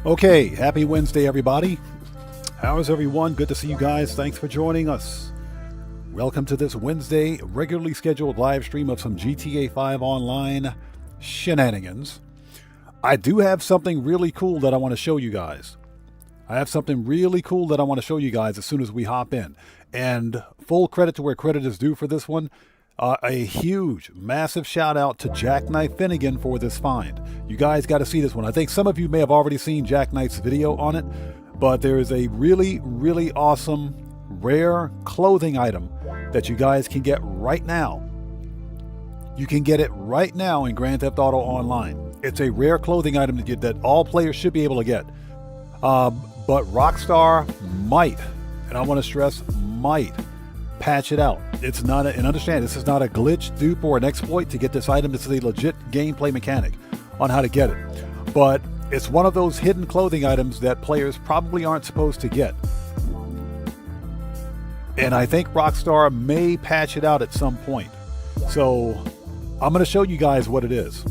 Okay, happy Wednesday, everybody. How's everyone? Good to see you guys. Thanks for joining us. Welcome to this Wednesday regularly scheduled live stream of some GTA 5 Online shenanigans. I do have something really cool that I want to show you guys. As soon as we hop in. And full credit to where credit is due for this one. A huge, massive shout out to Jackknife Finnegan for this find. You guys got to see this one. I think some of you may have already seen Jackknife's video on it, but there is a really, really awesome, rare clothing item that you guys can get right now. You can get it right now in Grand Theft Auto Online. It's a rare clothing item that all players should be able to get. But Rockstar might, and I want to stress might, patch it out. It's not and understand, this is not a glitch, dupe, or an exploit to get this item. This is a legit gameplay mechanic on how to get it. But it's one of those hidden clothing items that players probably aren't supposed to get. And I think Rockstar may patch it out at some point. So I'm going to show you guys what it is.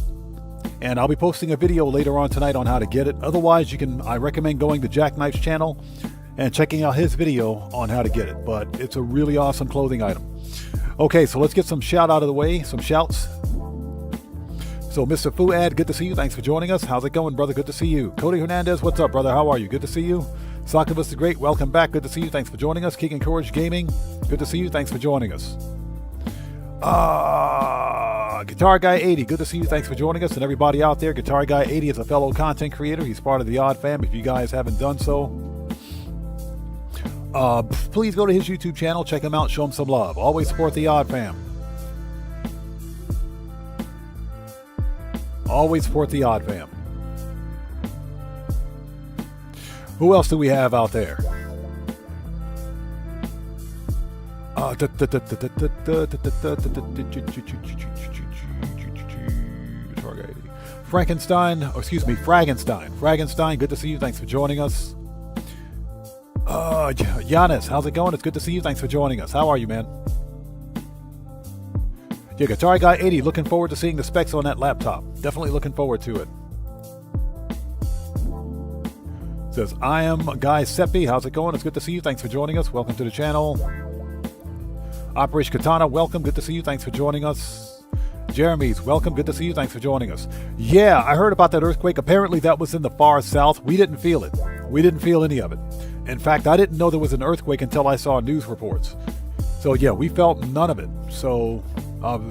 And I'll be posting a video later on tonight on how to get it. Otherwise, I recommend going to Jackknife's channel and checking out his video on how to get it. But it's a really awesome clothing item. Okay, so let's get some shout out of the way, some shouts. So Mr. Fuad, good to see you. Thanks for joining us. How's it going, brother? Good to see you. Cody Hernandez, what's up, brother? How are you? Good to see you. Sakavus the Great, welcome back. Good to see you. Thanks for joining us. King and Courage Gaming, good to see you. Thanks for joining us. Guitar Guy 80, good to see you. Thanks for joining us. And everybody out there, Guitar Guy 80 is a fellow content creator. He's part of the Odd Fam. If you guys haven't done so, please go to his YouTube channel, check him out, show him some love. Always support the Odd Fam. Always support the Odd Fam. Who else do we have out there? Fragenstein, good to see you. Thanks for joining us. Giannis, how's it going? It's good to see you. Thanks for joining us. How are you, man? Yeah, Guitar Guy 80, looking forward to seeing the specs on that laptop. Definitely looking forward to it. Says, I am Guy Seppi. How's it going? It's good to see you. Thanks for joining us. Welcome to the channel. Operation Katana, welcome. Good to see you. Thanks for joining us. Jeremy's, welcome. Good to see you. Thanks for joining us. Yeah, I heard about that earthquake. Apparently that was in the far south. We didn't feel it. We didn't feel any of it. In fact, I didn't know there was an earthquake until I saw news reports. So yeah, we felt none of it. So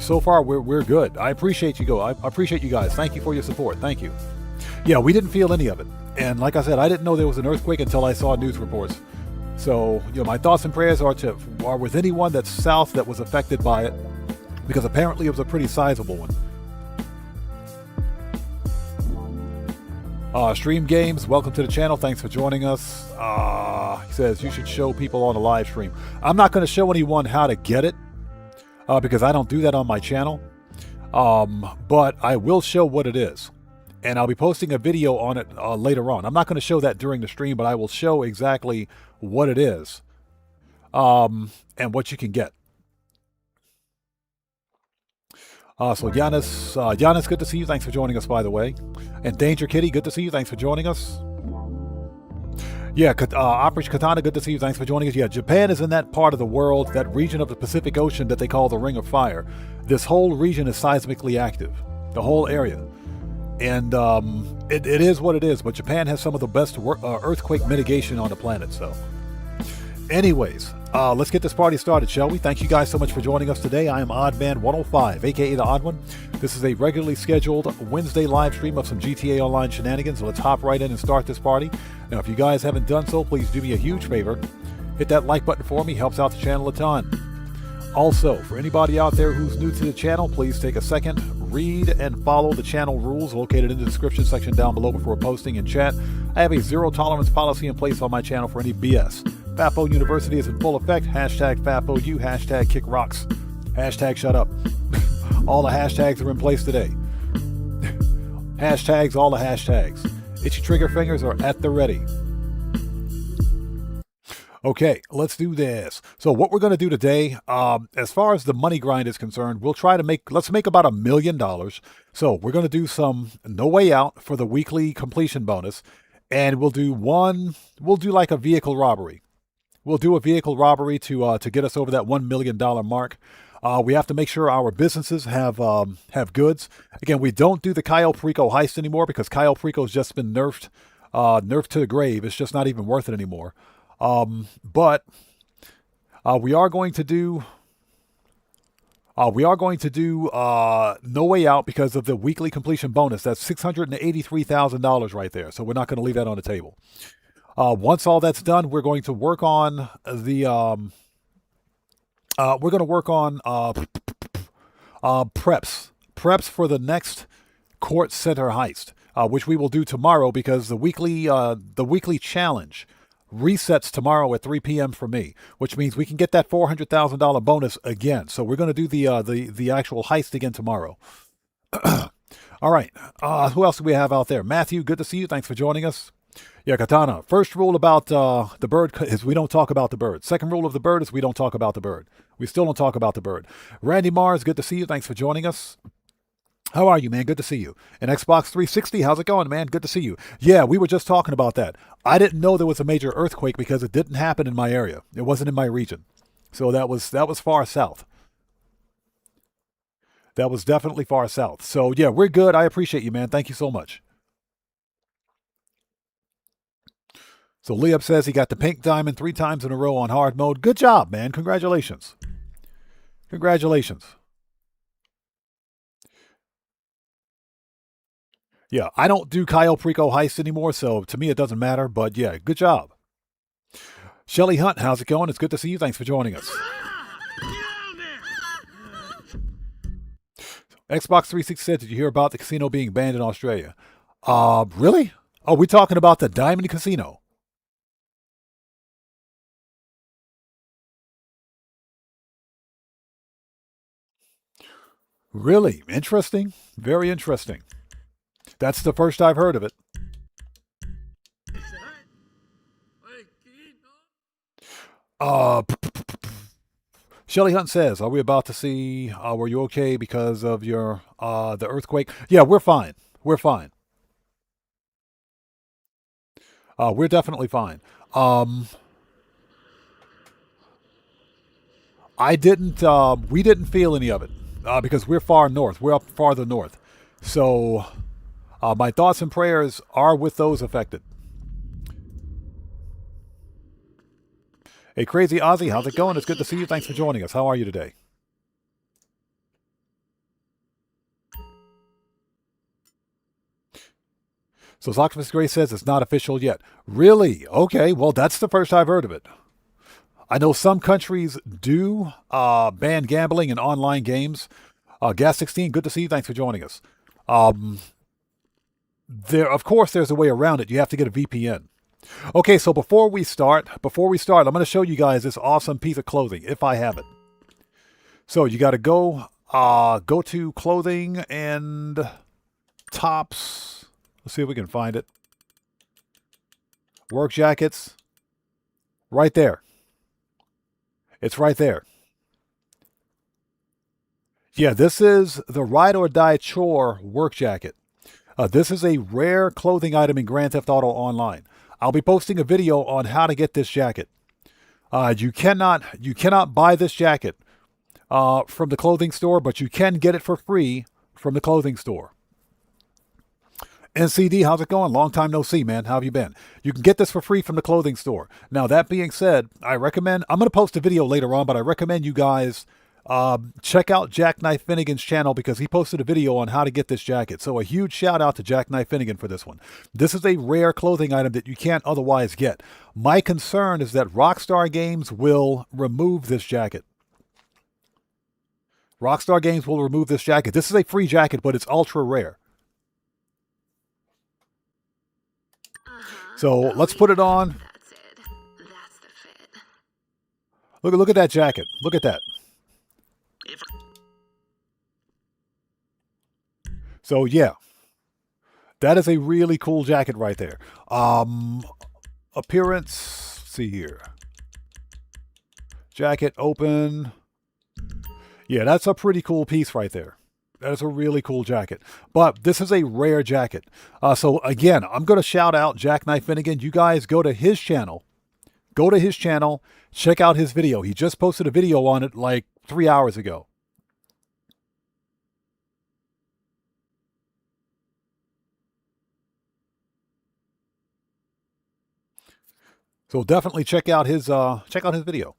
so far we're good. I appreciate you. I appreciate you guys. Thank you for your support. Thank you. Yeah, we didn't feel any of it. And like I said, I didn't know there was an earthquake until I saw news reports. So, my thoughts and prayers are with anyone that's south that was affected by it, because apparently it was a pretty sizable one. Stream Games, welcome to the channel. Thanks for joining us. He says you should show people on the live stream. I'm not going to show anyone how to get it because I don't do that on my channel. But I will show what it is. And I'll be posting a video on it later on. I'm not going to show that during the stream, but I will show exactly what it is and what you can get. So Giannis, good to see you. Thanks for joining us, by the way. And Danger Kitty, good to see you. Thanks for joining us. Yeah, Operation Katana, good to see you. Thanks for joining us. Yeah, Japan is in that part of the world, that region of the Pacific Ocean that they call the Ring of Fire. This whole region is seismically active, the whole area. And it is what it is, but Japan has some of the best earthquake mitigation on the planet. So anyways, let's get this party started, shall we? Thank you guys so much for joining us today. I am Oddman 105, aka the Odd One. This is a regularly scheduled Wednesday live stream of some GTA Online shenanigans. So let's hop right in and start this party. Now, if you guys haven't done so, please do me a huge favor. Hit that like button for me, helps out the channel a ton. Also, for anybody out there who's new to the channel, please take a second, read and follow the channel rules located in the description section down below before posting in chat. I have a zero tolerance policy in place on my channel for any BS. FAFO University is in full effect. Hashtag FAFOU, hashtag kick rocks, hashtag shut up. All the hashtags are in place today. Hashtags, all the hashtags. Itchy trigger fingers are at the ready. Okay, let's do this. So what we're going to do today, as far as the money grind is concerned, we'll try to let's make about $1 million. So we're going to do some No Way Out for the weekly completion bonus. and we'll do like a vehicle robbery. We'll do a vehicle robbery to get us over that $1 million mark. We have to make sure our businesses have goods. Again, we don't do the Cayo Perico heist anymore because Cayo Perico's just been nerfed to the grave. It's just not even worth it anymore. But we are going to do No Way Out because of the weekly completion bonus. That's $683,000 right there. So we're not going to leave that on the table. Once all that's done, we're going to work on the preps for the next Kortz Center heist, which we will do tomorrow because the weekly challenge resets tomorrow at 3 p.m. for me, which means we can get that $400,000 bonus again. So we're going to do the actual heist again tomorrow. All right. Who else do we have out there? Matthew, good to see you. Thanks for joining us. Yeah, Katana. First rule about the bird is we don't talk about the bird. Second rule of the bird is we don't talk about the bird. We still don't talk about the bird. Randy Mars, good to see you. Thanks for joining us. How are you, man? Good to see you. And Xbox 360, how's it going, man? Good to see you. Yeah, we were just talking about that. I didn't know there was a major earthquake because it didn't happen in my area. It wasn't in my region. So that was far south. That was definitely far south. So yeah, we're good. I appreciate you, man. Thank you so much. So Liam says he got the pink diamond 3 times in a row on hard mode. Good job, man. Congratulations. Congratulations. Yeah, I don't do Cayo Perico heist anymore, so to me it doesn't matter. But yeah, good job. Shelly Hunt, how's it going? It's good to see you. Thanks for joining us. Xbox 360 said, did you hear about the casino being banned in Australia? Really? Oh, we're talking about the Diamond Casino. Really? Interesting. Very interesting. That's the first I've heard of it. Shelly Hunt says, are we about to see, were you okay because of your, the earthquake? Yeah, we're fine. We're fine. We're definitely fine. We didn't feel any of it, because we're far north. We're up farther north. So, my thoughts and prayers are with those affected. Hey, Crazy Ozzy, how's it going? It's good to see you. Thanks for joining us. How are you today? So Zoxmus Gray says it's not official yet. Really? Okay, well, that's the first I've heard of it. I know some countries do ban gambling in online games. Gas16, good to see you. Thanks for joining us. Of course, there's a way around it. You have to get a VPN. Okay, so before we start, I'm going to show you guys this awesome piece of clothing, if I have it. So you got to go to clothing and tops. Let's see if we can find it. Work jackets. Right there. It's right there. Yeah, this is the Ride or Die Chore work jacket. This is a rare clothing item in Grand Theft Auto Online. I'll be posting a video on how to get this jacket. You cannot buy this jacket from the clothing store, but you can get it for free from the clothing store. NCD, how's it going? Long time no see, man. How have you been? You can get this for free from the clothing store. Now, that being said, I'm going to post a video later on, but I recommend you guys check out Jackknife Finnegan's channel because he posted a video on how to get this jacket. So a huge shout out to Jackknife Finnegan for this one. This is a rare clothing item that you can't otherwise get. My concern is that Rockstar Games will remove this jacket. Rockstar Games will remove this jacket. This is a free jacket, but it's ultra rare. So let's put it on. That's it. That's the fit. Look at that jacket. Look at that. So yeah, that is a really cool jacket right there. Appearance, let's see here. Jacket open. Yeah, that's a pretty cool piece right there. That is a really cool jacket. But this is a rare jacket. So again, I'm going to shout out Jackknife Finnegan. You guys go to his channel. Go to his channel. Check out his video. He just posted a video on it like 3 hours ago. So definitely check out his video.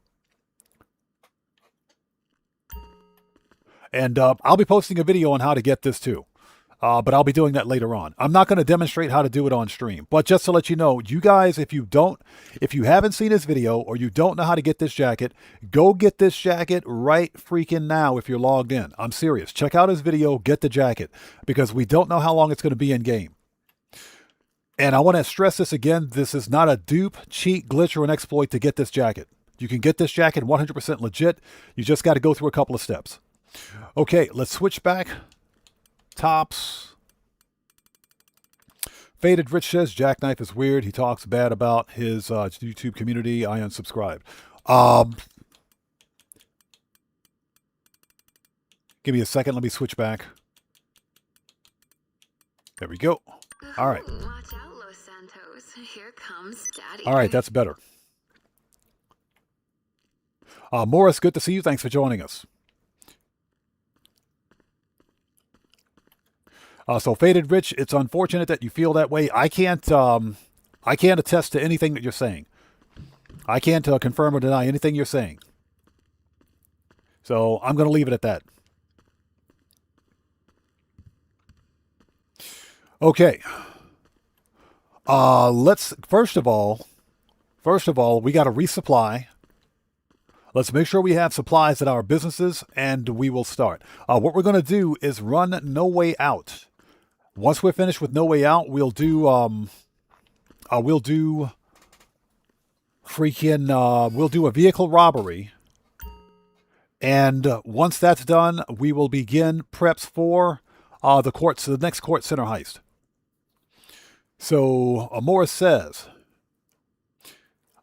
And I'll be posting a video on how to get this too. But I'll be doing that later on. I'm not going to demonstrate how to do it on stream. But just to let you know, you guys, if you haven't seen this video or you don't know how to get this jacket, go get this jacket right freaking now if you're logged in. I'm serious. Check out his video, get the jacket, because we don't know how long it's going to be in game. And I want to stress this again. This is not a dupe, cheat, glitch, or an exploit to get this jacket. You can get this jacket 100% legit. You just got to go through a couple of steps. Okay, let's switch back. Tops. Faded Rich says Jackknife is weird. He talks bad about his YouTube community. I unsubscribed. Give me a second. Let me switch back. There we go. All right. Watch out, Los Santos. Here comes Daddy. All right, that's better. Morris, good to see you. Thanks for joining us. So Faded Rich, it's unfortunate that you feel that way. I can't attest to anything that you're saying. I can't confirm or deny anything you're saying. So I'm going to leave it at that. Okay. Let's first of all, we got to resupply. Let's make sure we have supplies at our businesses, and we will start. What we're going to do is run No Way Out. Once we're finished with No Way Out, we'll do a vehicle robbery. And once that's done, we will begin preps for the next Kortz Center heist. So Morris says,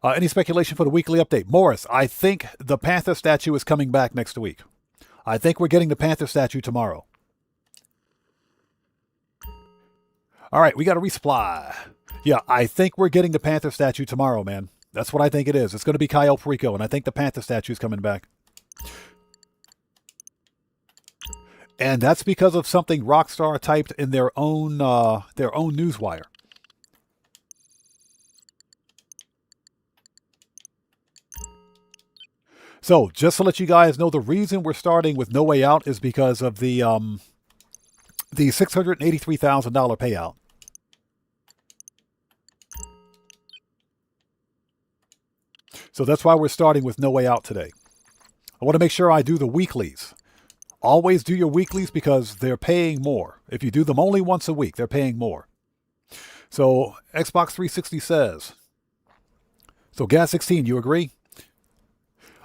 any speculation for the weekly update? Morris, I think the Panther statue is coming back next week. I think we're getting the Panther statue tomorrow. All right, we got a resupply. Yeah, I think we're getting the Panther statue tomorrow, man. That's what I think it is. It's going to be Kyle Perico, and I think the Panther statue is coming back. And that's because of something Rockstar typed in their own newswire. So, just to let you guys know, the reason we're starting with No Way Out is because of the $683,000 payout. So that's why we're starting with No Way Out today. I want to make sure I do the weeklies. Always do your weeklies because they're paying more. If you do them only once a week, they're paying more. So Xbox 360 says, so Gas 16, you agree?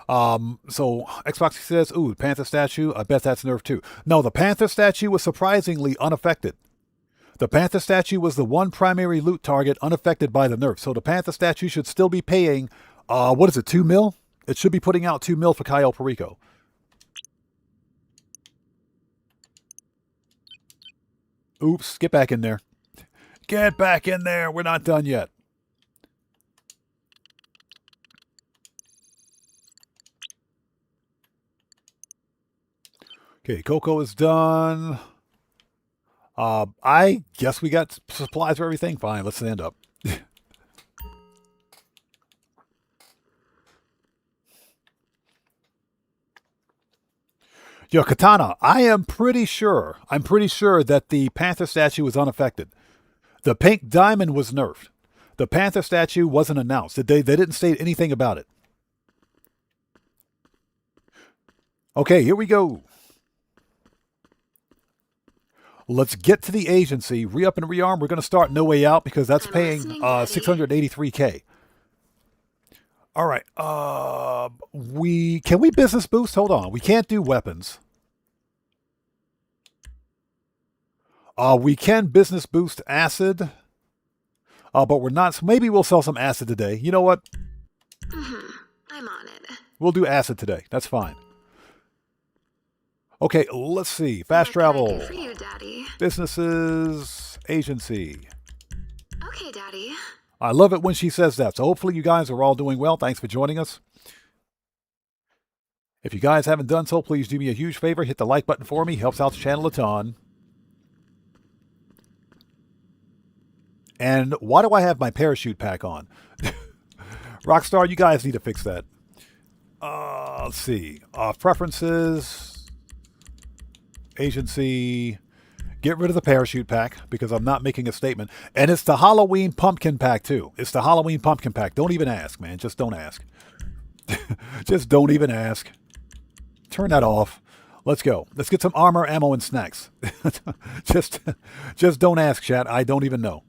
So Xbox says, ooh, Panther statue, I bet that's nerfed too. No, the Panther statue was surprisingly unaffected. The Panther statue was the one primary loot target unaffected by the nerf. So the Panther statue should still be paying, what is it, 2 mil? It should be putting out 2 mil for Kyle Perico. Oops, get back in there. Get back in there. We're not done yet. Okay, Coco is done. I guess we got supplies for everything. Fine, let's stand up. Yo, Katana, I'm pretty sure that the Panther statue was unaffected. The pink diamond was nerfed. The Panther statue wasn't announced. They didn't state anything about it. Okay, here we go. Let's get to the agency. Re-up and rearm. We're going to start No Way Out because that's paying $683K. All right. Can we business boost? Hold on. We can't do weapons. We can business boost acid. But we're not. Maybe we'll sell some acid today. You know what? I'm on it. We'll do acid today. That's fine. Okay, let's see. Fast What can I travel. do for you, Daddy? Businesses. Agency. Okay, Daddy. I love it when she says that. So hopefully you guys are all doing well. Thanks for joining us. If you guys haven't done so, please do me a huge favor. Hit the like button for me. Helps out the channel a ton. And why do I have my parachute pack on? Rockstar, you guys need to fix that. Let's see. Preferences. Agency. Get rid of the parachute pack because I'm not making a statement. And it's the Halloween pumpkin pack too. It's the Halloween pumpkin pack. Don't even ask, man. Just don't ask. Just don't even ask. Turn that off. Let's go. Let's get some armor, ammo, and snacks. just don't ask, chat. I don't even know.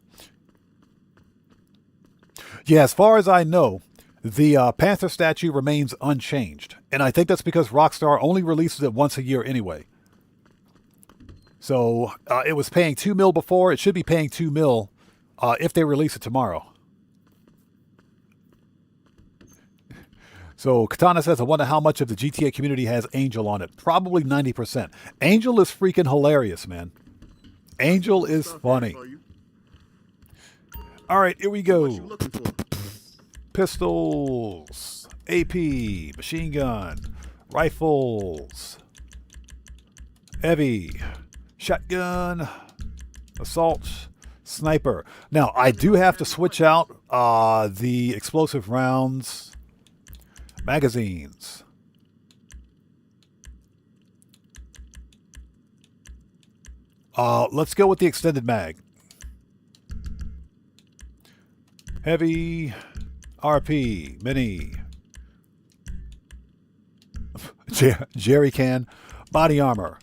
Yeah, as far as I know, the Panther statue remains unchanged. And I think that's because Rockstar only releases it once a year anyway. So it was paying $2 million before. It should be paying $2 million if they release it tomorrow. So Katana says, I wonder how much of the GTA community has Angel on it. Probably 90%. Angel is freaking hilarious, man. Angel is funny. All right, here we go. Pistols, AP, machine gun, rifles, heavy, shotgun, assault, sniper. Now, I do have to switch out the explosive rounds, magazines. Let's go with the extended mag. Heavy, RP, mini, jerry can, body armor.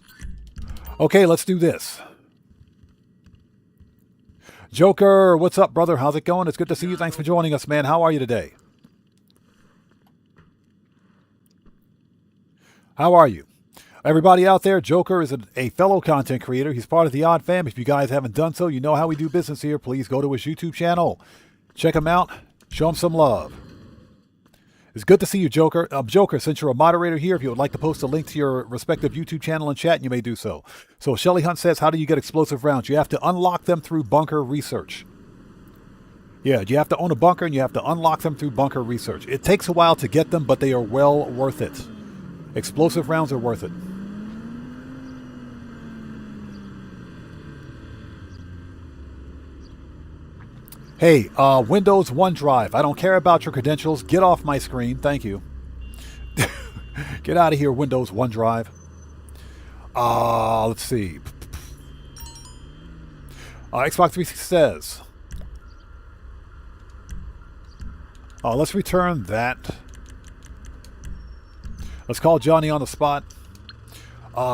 Okay, let's do this. Joker, what's up, brother? How's it going? It's good to see you. Thanks for joining us, man. How are you today? How are you? Everybody out there, Joker is a fellow content creator. He's part of the Odd Fam. If you guys haven't done so, you know how we do business here. Please go to his YouTube channel. Check him out. Show him some love. It's good to see you, Joker. Joker, since you're a moderator here, if you would like to post a link to your respective YouTube channel in chat, you may do so. So Shelly Hunt says, how do you get explosive rounds? You have to unlock them through bunker research. Yeah, you have to own a bunker and you have to unlock them through bunker research. It takes a while to get them, but they are well worth it. Explosive rounds are worth it. Hey, Windows OneDrive, I don't care about your credentials. Get off my screen. Thank you. Get out of here, Windows OneDrive. Let's see. Xbox 360 says. Let's return that. Let's call Johnny on the spot.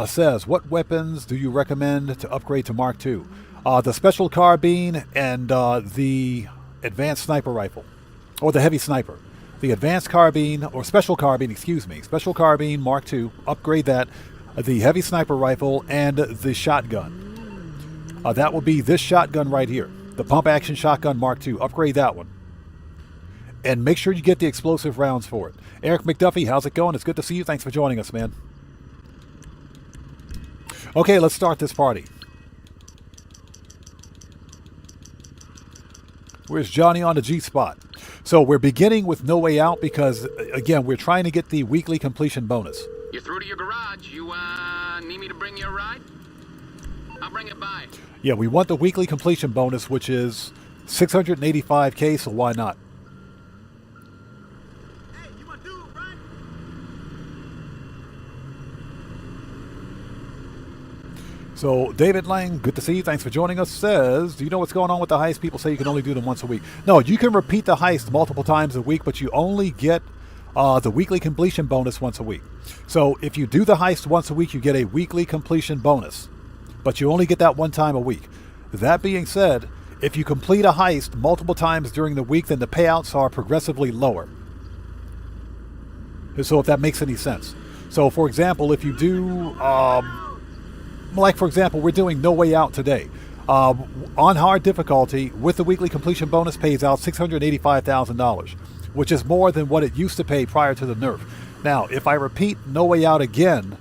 Says, what weapons do you recommend to upgrade to Mark II? The special carbine and the advanced sniper rifle, or the heavy sniper. The advanced carbine, or special carbine, excuse me. Special carbine, Mark II, upgrade that. The heavy sniper rifle and the shotgun. That will be this shotgun right here. The pump action shotgun Mark II. Upgrade that one. And make sure you get the explosive rounds for it. Eric McDuffie, how's it going? It's good to see you. Thanks for joining us, man. Okay, let's start this party. Where's Johnny on the G-spot? So we're beginning with No Way Out because, again, we're trying to get the weekly completion bonus. You're through to your garage. You, need me to bring you a ride? I'll bring it by. Yeah, we want the weekly completion bonus, which is 685K, so why not? Hey, you my dude, right? So David Lang, good to see you. Thanks for joining us. Says, do you know what's going on with the heist? People say you can only do them once a week. No, you can repeat the heist multiple times a week, but you only get the weekly completion bonus once a week. So if you do the heist once a week, you get a weekly completion bonus, but you only get that one time a week. That being said, if you complete a heist multiple times during the week, then the payouts are progressively lower. So if that makes any sense. So for example, if you do... like, for example, we're doing No Way Out today. On hard difficulty, with the weekly completion bonus, pays out $685,000, which is more than what it used to pay prior to the nerf. Now, if I repeat No Way Out again,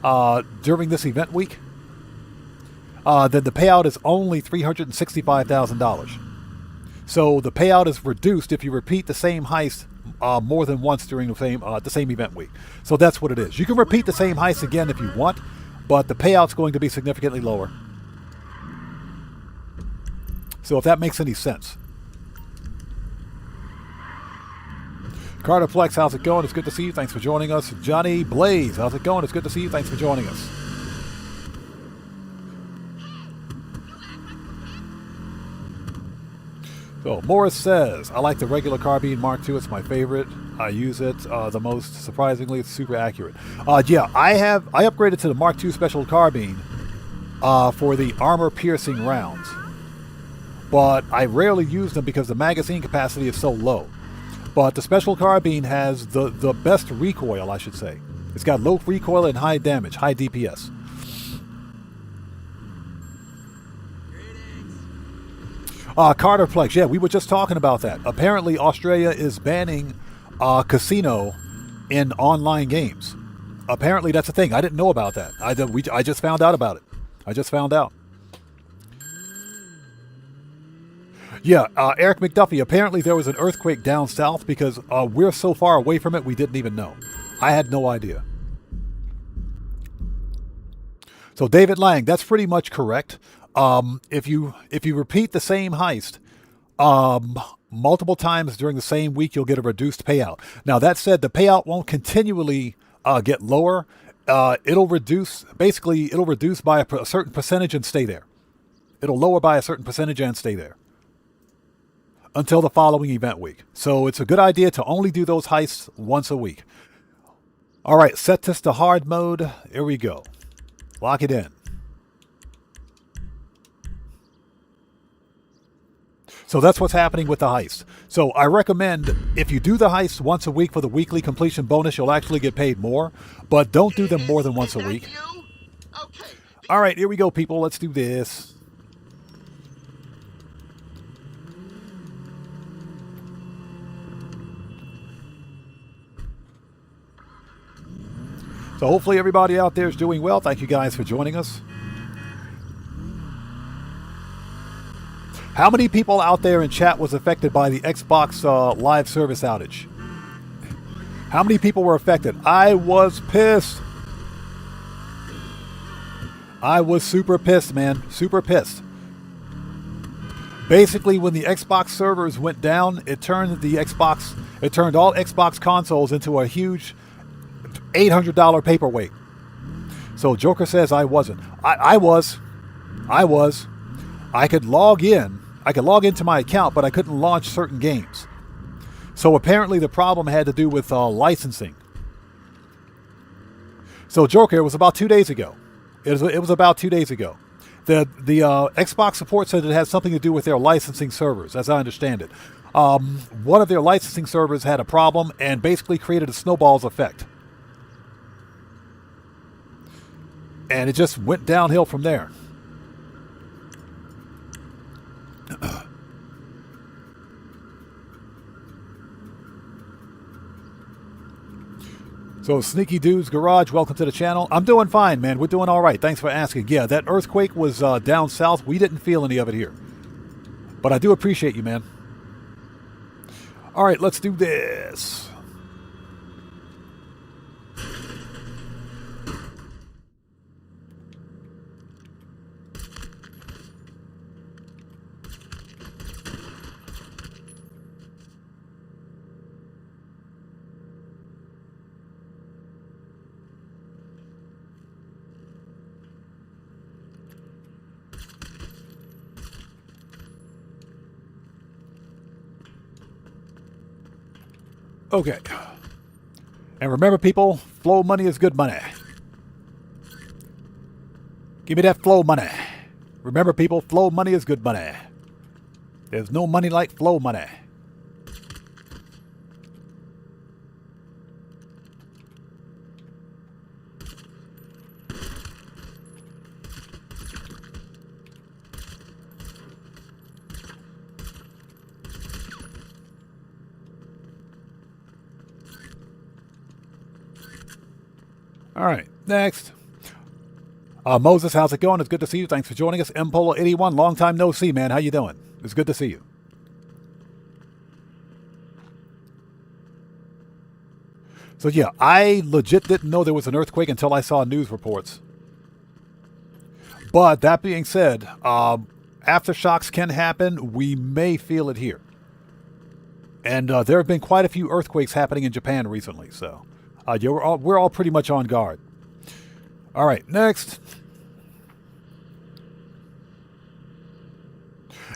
during this event week, then the payout is only $365,000. So the payout is reduced if you repeat the same heist more than once during the same event week. So that's what it is. You can repeat the same heist again if you want, but the payout's going to be significantly lower. So if that makes any sense. Carter Flex, how's it going? It's good to see you. Thanks for joining us. Johnny Blaze, how's it going? It's good to see you. Thanks for joining us. So Morris says, I like the regular carbine Mark II. It's my favorite. I use it the most. Surprisingly, it's super accurate. Yeah, I upgraded to the Mark II special carbine for the armor-piercing rounds. But I rarely use them because the magazine capacity is so low. But the special carbine has the best recoil, I should say. It's got low recoil and high damage, high DPS. Carter Plex, yeah, we were just talking about that. Apparently, Australia is banning casino in online games. Apparently, that's a thing. I didn't know about that. I just found out about it. I just found out. Yeah, Eric McDuffie, apparently there was an earthquake down south because we're so far away from it, we didn't even know. I had no idea. So David Lang, that's pretty much correct. If you repeat the same heist multiple times during the same week, you'll get a reduced payout. Now, that said, the payout won't continually get lower. It'll reduce by a certain percentage and stay there. It'll lower by a certain percentage and stay there until the following event week. So it's a good idea to only do those heists once a week. All right, set this to hard mode. Here we go. Lock it in. So that's what's happening with the heist. So I recommend if you do the heist once a week for the weekly completion bonus, you'll actually get paid more. But don't do them more than once a week. All right, here we go, people. Let's do this. So hopefully everybody out there is doing well. Thank you guys for joining us. How many people out there in chat was affected by the Xbox live service outage? How many people were affected? I was pissed. I was super pissed, man. Super pissed. Basically, when the Xbox servers went down, it turned all Xbox consoles into a huge $800 paperweight. So Joker says I wasn't. I was. I could log in. I could log into my account, but I couldn't launch certain games. So apparently the problem had to do with licensing. So Joker, it was about 2 days ago. It was about 2 days ago. The Xbox support said it had something to do with their licensing servers, as I understand it. One of their licensing servers had a problem and basically created a snowball's effect. And it just went downhill from there. So Sneaky Dude's Garage, welcome to the channel. I'm doing fine, man. We're doing all right. Thanks for asking. Yeah, that earthquake was down south. We didn't feel any of it here. But I do appreciate you, man. All right, let's do this. Okay. And remember, people, flow money is good money. Give me that flow money. Remember, people, flow money is good money. There's no money like flow money. All right, next. Moses, how's it going? It's good to see you. Thanks for joining us. Mpolo81, long time no see, man. How you doing? It's good to see you. So yeah, I legit didn't know there was an earthquake until I saw news reports. But that being said, aftershocks can happen. We may feel it here. And there have been quite a few earthquakes happening in Japan recently. So yeah, we're all pretty much on guard. All right, next.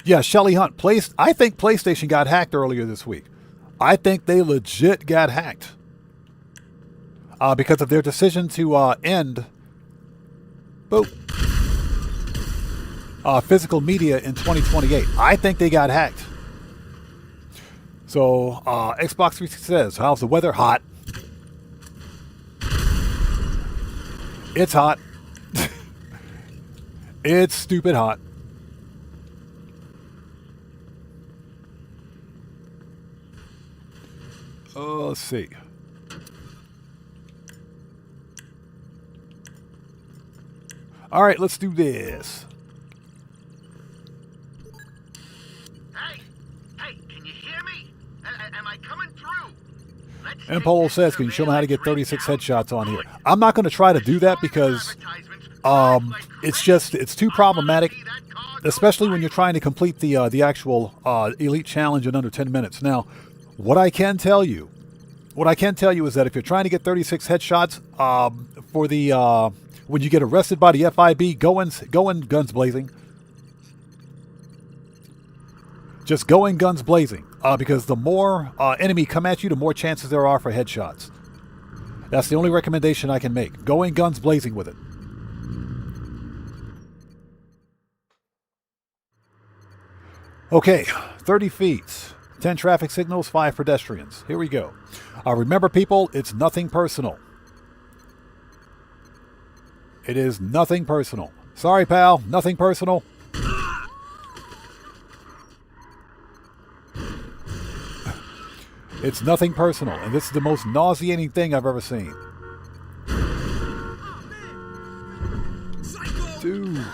Yeah, Shelly Hunt. I think PlayStation got hacked earlier this week. I think they legit got hacked. Because of their decision to end physical media in 2028. I think they got hacked. So, Xbox 360 says, how's the weather? Hot. It's hot. It's stupid hot. Let's see. All right, let's do this. Hey, can you hear me? Am I coming through? Mpolo says, can you show me how to get 36 headshots on here? I'm not going to try to do that because it's too problematic, especially when you're trying to complete the actual elite challenge in under 10 minutes. Now, what I can tell you is that if you're trying to get 36 headshots for the when you get arrested by the FIB, go in guns blazing. Just go in guns blazing, because the more enemy come at you, the more chances there are for headshots. That's the only recommendation I can make. Go in guns blazing with it. Okay, 30 feet, 10 traffic signals, 5 pedestrians. Here we go. Remember, people, it's nothing personal. It is nothing personal. Sorry, pal, nothing personal. It's nothing personal, and this is the most nauseating thing I've ever seen. 2,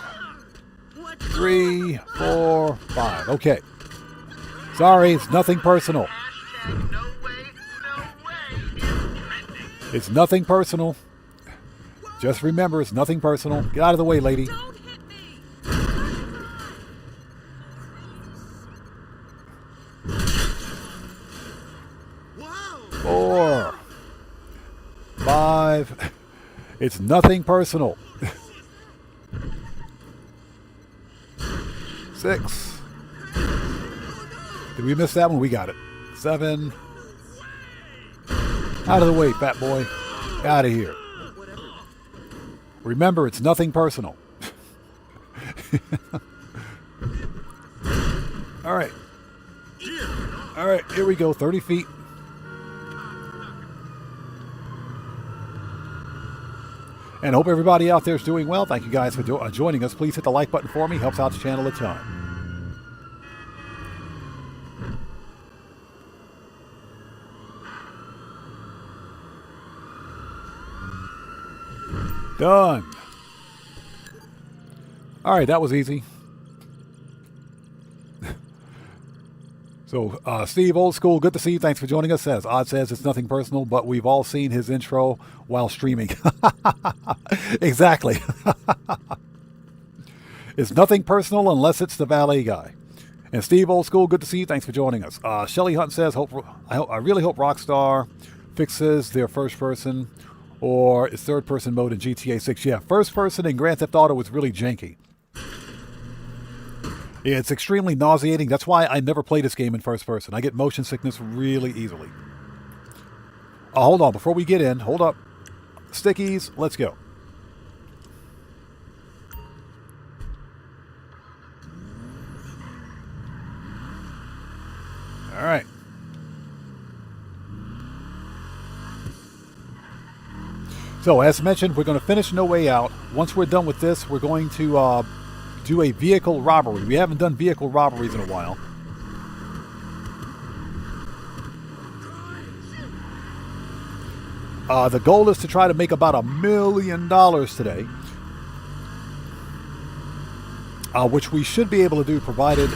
3, 4, 5. Okay. Sorry, it's nothing personal. It's nothing personal. Just remember, it's nothing personal. Get out of the way, lady. Don't hit me. 4, 5. It's nothing personal. 6. Did we miss that one? We got it. 7. Out of the way, fat boy. Out of here. Remember, it's nothing personal. All right. All right, here we go. 30 feet. And hope everybody out there is doing well. Thank you guys for joining us. Please hit the like button for me. Helps out the channel a ton. Done. All right, that was easy. So, Steve, old school, good to see you. Thanks for joining us. Odd says it's nothing personal, but we've all seen his intro while streaming. Exactly. It's nothing personal unless it's the valet guy. And Steve, old school, good to see you. Thanks for joining us. Shelly Hunt says, I really hope Rockstar fixes their first person or its third person mode in GTA 6. Yeah, first person in Grand Theft Auto was really janky. Yeah, it's extremely nauseating. That's why I never play this game in first person. I get motion sickness really easily. Hold on, before we get in, hold up. Stickies, let's go. All right. So, as mentioned, we're going to finish No Way Out. Once we're done with this, we're going to do a vehicle robbery. We haven't done vehicle robberies in a while. The goal is to try to make about $1 million today. which we should be able to do provided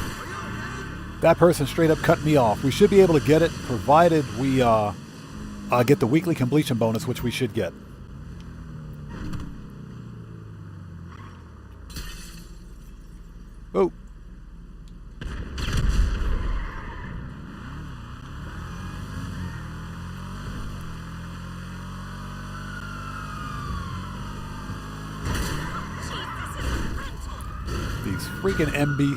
that person straight up cut me off. We should be able to get it provided we get the weekly completion bonus, which we should get. Oh. These freaking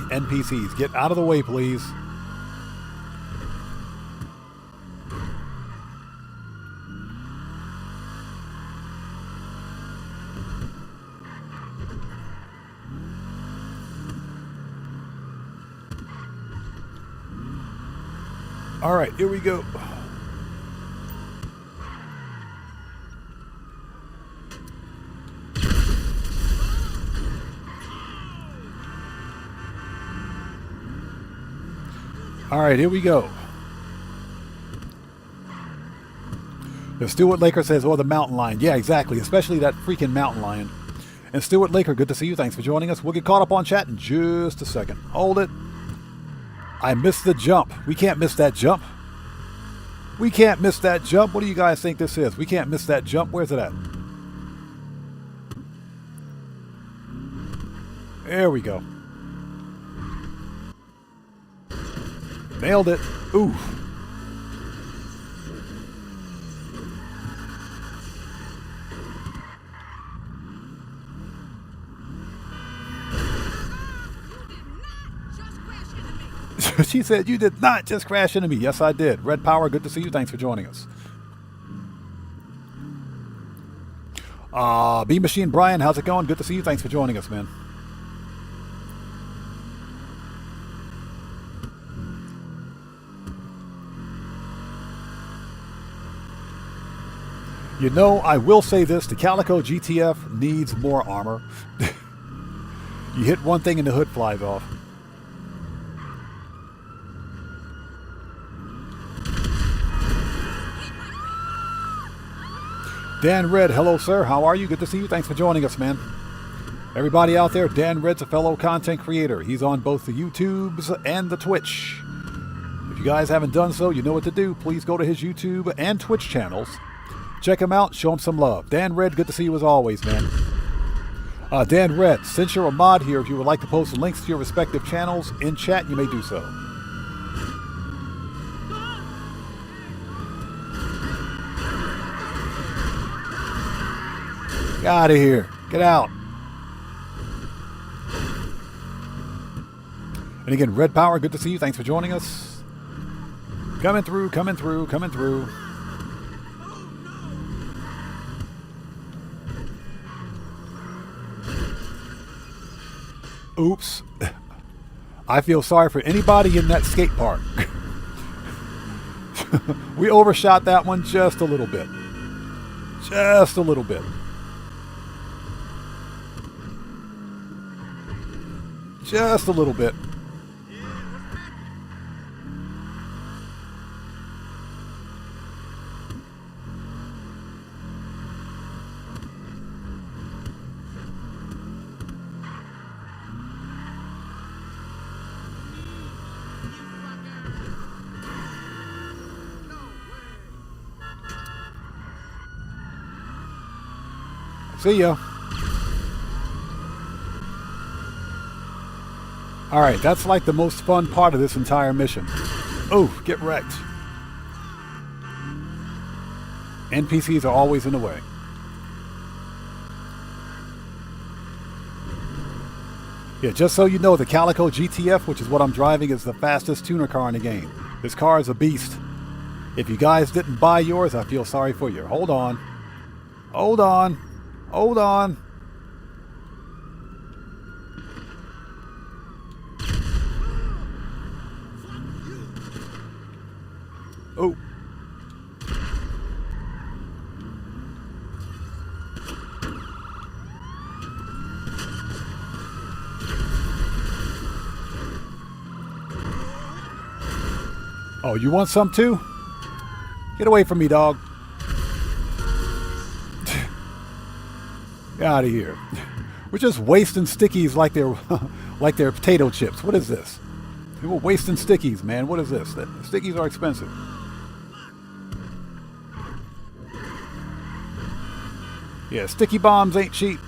NPCs. Get out of the way, please. All right, here we go. All right, here we go. The Stuart Laker says, "Oh, the mountain lion." Yeah, exactly. Especially that freaking mountain lion. And Stuart Laker, good to see you. Thanks for joining us. We'll get caught up on chat in just a second. Hold it. I missed the jump. We can't miss that jump. We can't miss that jump. What do you guys think this is? We can't miss that jump. Where's it at? There we go. Nailed it. Ooh. She said, "You did not just crash into me." Yes, I did. Red Power, good to see you. Thanks for joining us. B Machine Brian, how's it going? Good to see you. Thanks for joining us, man. You know, I will say this. The Calico GTF needs more armor. You hit one thing and the hood flies off. Dan Red, hello sir, how are you? Good to see you. Thanks for joining us, man. Everybody out there, Dan Red's a fellow content creator. He's on both the YouTubes and the Twitch. If you guys haven't done so, you know what to do. Please go to his YouTube and Twitch channels. Check him out, show him some love. Dan Red, good to see you as always, man. Dan Red, since you're a mod here, if you would like to post links to your respective channels in chat, you may do so. Get out of here. Get out. And again, Red Power, good to see you. Thanks for joining us. Coming through, coming through, coming through. Oops. I feel sorry for anybody in that skate park. We overshot that one just a little bit. Just a little bit. Just a little bit. See ya. Alright, that's like the most fun part of this entire mission. Oh, get wrecked. NPCs are always in the way. Yeah, just so you know, the Calico GTF, which is what I'm driving, is the fastest tuner car in the game. This car is a beast. If you guys didn't buy yours, I feel sorry for you. Hold on. Hold on. Hold on. Oh. Oh, you want some too? Get away from me, dog. Get out of here. We're just wasting stickies like they're like they're potato chips. What is this? We're wasting stickies, man. What is this? Stickies are expensive. Yeah, sticky bombs ain't cheap.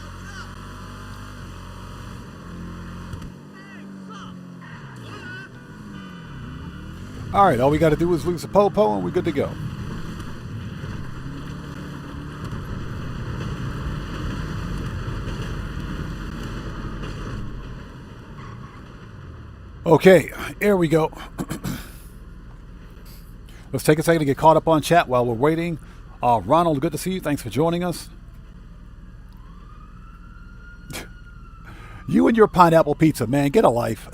All right, all we got to do is lose a po-po and we're good to go. Okay, here we go. Let's take a second to get caught up on chat while we're waiting. Ronald, good to see you. Thanks for joining us. You and your pineapple pizza, man. Get a life.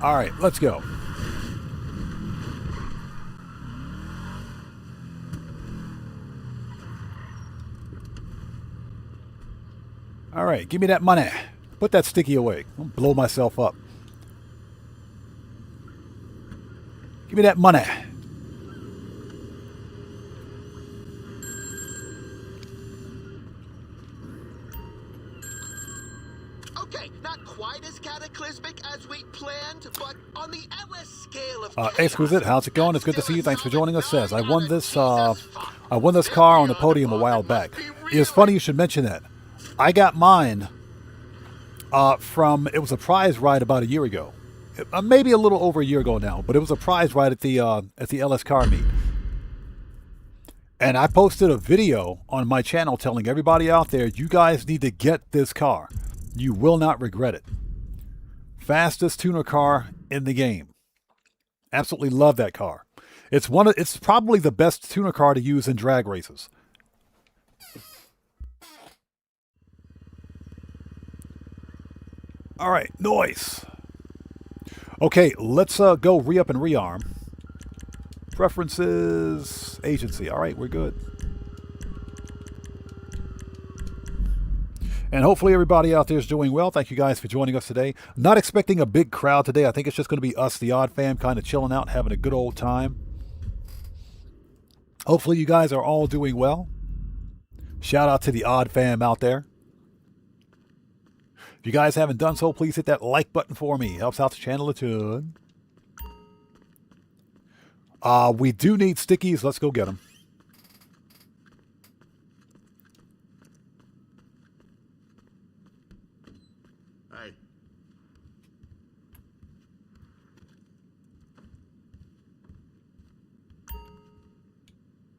All right, let's go. All right, give me that money. Put that sticky away. I'll blow myself up. Give me that money. Okay, not quite as cataclysmic as we planned, but on the LS scale of Exquisite, how's it going? It's good to see you. Thanks for joining us. Says I won this car on the podium a while back. It's funny you should mention that. I got mine from, it was a prize ride about a year ago. Maybe a little over a year ago now, but it was a prize ride at the LS car meet. And I posted a video on my channel telling everybody out there, you guys need to get this car. You will not regret it. Fastest tuner car in the game. Absolutely love that car. It's probably the best tuner car to use in drag races. All right, noise. Okay, let's go re-up and rearm. Preferences, agency. All right, we're good. And hopefully everybody out there is doing well. Thank you guys for joining us today. Not expecting a big crowd today. I think it's just going to be us, the Odd Fam, kind of chilling out, having a good old time. Hopefully you guys are all doing well. Shout out to the Odd Fam out there. If you guys haven't done so, please hit that like button for me. Helps out the channel a ton. We do need stickies. Let's go get them. Hey.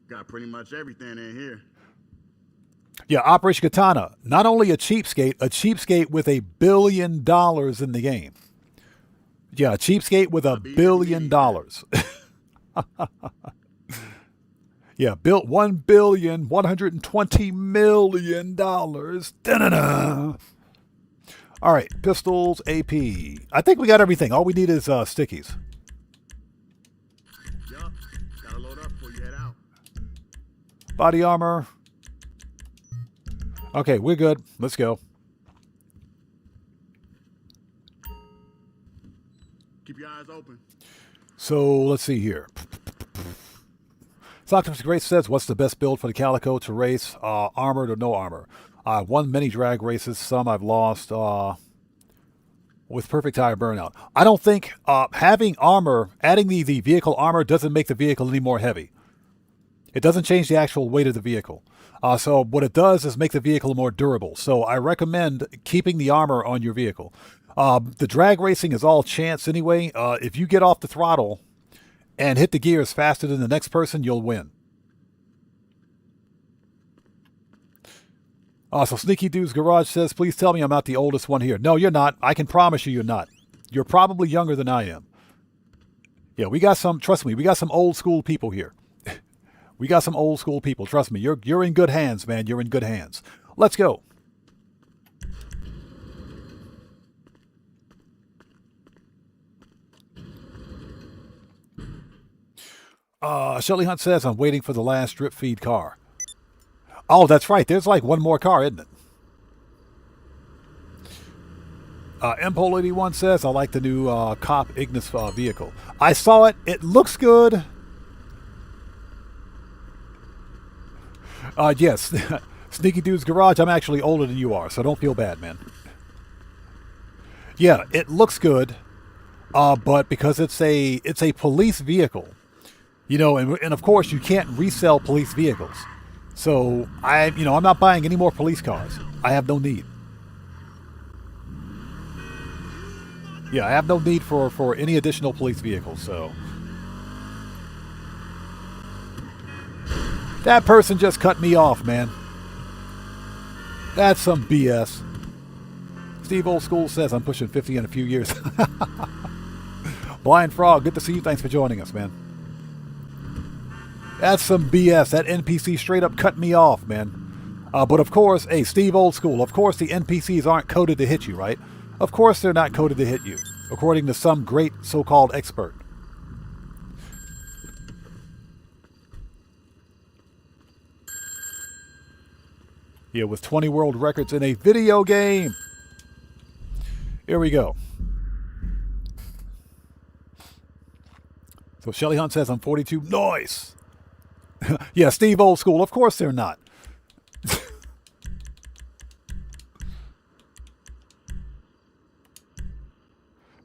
Got pretty much everything in here. Yeah, Operation Katana. Not only a cheapskate with $1 billion in the game. Yeah, a cheapskate with $1 billion. Yeah, built $1,120,000,000. Da-da-da. All right, pistols, AP. I think we got everything. All we need is stickies. Yup, gotta load up before you head out. Body armor. Okay, we're good. Let's go. Keep your eyes open. So let's see here. Optimus Grace says, what's the best build for the Calico to race? Armored or no armor? I've won many drag races. Some I've lost with perfect tire burnout. I don't think having armor, adding the vehicle armor doesn't make the vehicle any more heavy. It doesn't change the actual weight of the vehicle. So what it does is make the vehicle more durable. So I recommend keeping the armor on your vehicle. The drag racing is all chance anyway. If you get off the throttle and hit the gears faster than the next person, you'll win. So Sneaky Dude's Garage says, please tell me I'm not the oldest one here. No, you're not. I can promise you you're not. You're probably younger than I am. Yeah, we got some, trust me, we got some old school people here. We got some old school people. Trust me, you're in good hands, man. You're in good hands. Let's go. Shelly Hunt says, I'm waiting for the last drip feed car. Oh, that's right. There's like one more car, isn't it? Mpole 81 says, I like the new Cop Ignis vehicle. I saw it. It looks good. Yes. Sneaky Dude's Garage, I'm actually older than you are, so don't feel bad, man. Yeah, it looks good, but because it's a police vehicle, you know, and of course you can't resell police vehicles. So I'm not buying any more police cars. I have no need. Yeah, I have no need for any additional police vehicles, so. That person just cut me off, man. That's some BS. Steve Old School says I'm pushing 50 in a few years. Blind Frog, good to see you. Thanks for joining us, man. That's some BS. That NPC straight up cut me off, man. But of course, hey, Steve Old School, of course the NPCs aren't coded to hit you, right? Of course they're not coded to hit you, according to some great so-called expert. Yeah, with 20 world records in a video game. Here we go. So Shelly Hunt says I'm 42. Nice. Yeah, Steve Old School. Of course they're not.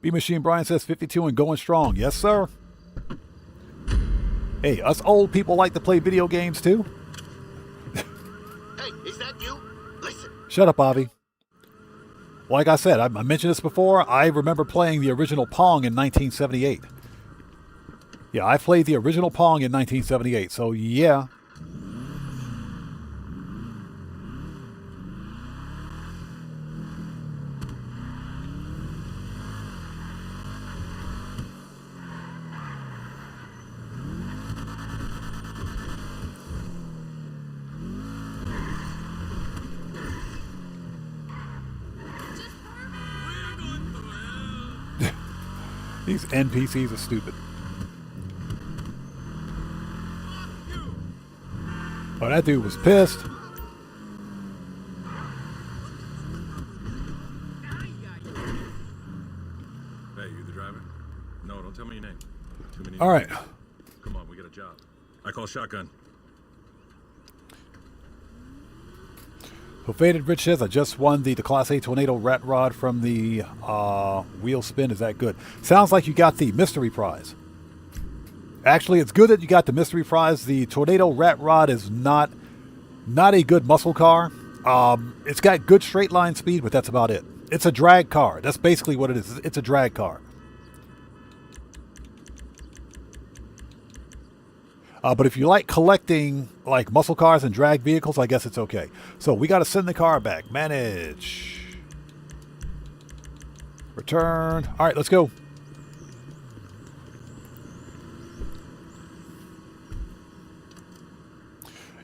B Machine Brian says 52 and going strong. Yes, sir. Hey, us old people like to play video games too. Hey, is that you? Listen. Shut up, Avi. Like I said, I mentioned this before. I remember playing the original Pong in 1978. Yeah, I played the original Pong in 1978, so yeah. These NPCs are stupid. Oh, that dude was pissed. Hey, you the driver? No, don't tell me your name. Too many. All right. Come on, we got a job. I call shotgun. So Faded Rich says, I just won the Class A Tornado Rat Rod from the wheel spin. Is that good? Sounds like you got the mystery prize. Actually, it's good that you got the mystery prize. The Tornado Rat Rod is not a good muscle car. It's got good straight line speed, but that's about it. It's a drag car. That's basically what it is. It's a drag car. But if you like collecting like muscle cars and drag vehicles, I guess it's okay. So we got to send the car back. Manage. Return. All right, let's go.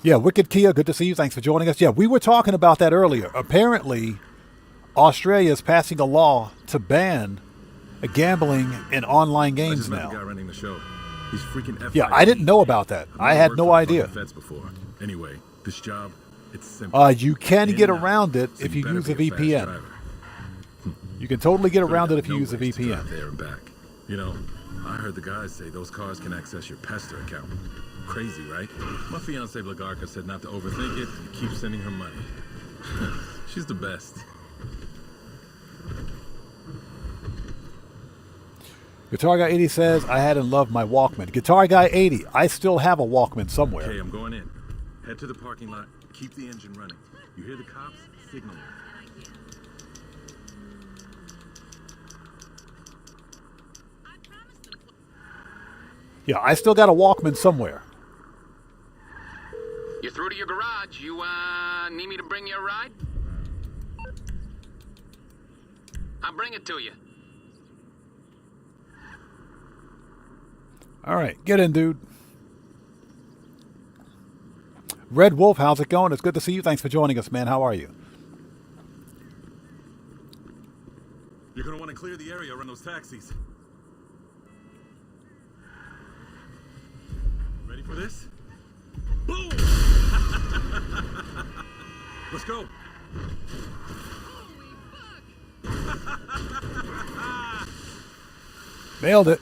Yeah, Wicked Kia, good to see you. Thanks for joining us. Yeah, we were talking about that earlier. Apparently, Australia is passing a law to ban gambling in online I games just met the guy now. running the show. He's freaking FID. Yeah, I didn't know about that. I had no idea. Feds before. Anyway, this job, it's simple. You can In get and out. around it So if you better use a be fast VPN. driver. You can totally get Could've around it got if you no use a ways to drive VPN. there and back. You know, I heard the guys say those cars can access your Pester account. Crazy, right? My fiance Blagarka said not to overthink it and keep sending her money. She's the best. Guitar Guy 80 says, I hadn't loved my Walkman. Guitar Guy 80, I still have a Walkman somewhere. Okay, I'm going in. Head to the parking lot. Keep the engine running. You hear the cops? Signal them. Yeah, I still got a Walkman somewhere. You're through to your garage. You, need me to bring you a ride? I'll bring it to you. All right, get in, dude. Red Wolf, how's it going? It's good to see you. Thanks for joining us, man. How are you? You're gonna want to clear the area around those taxis. Ready for this? Boom! Let's go. Nailed it.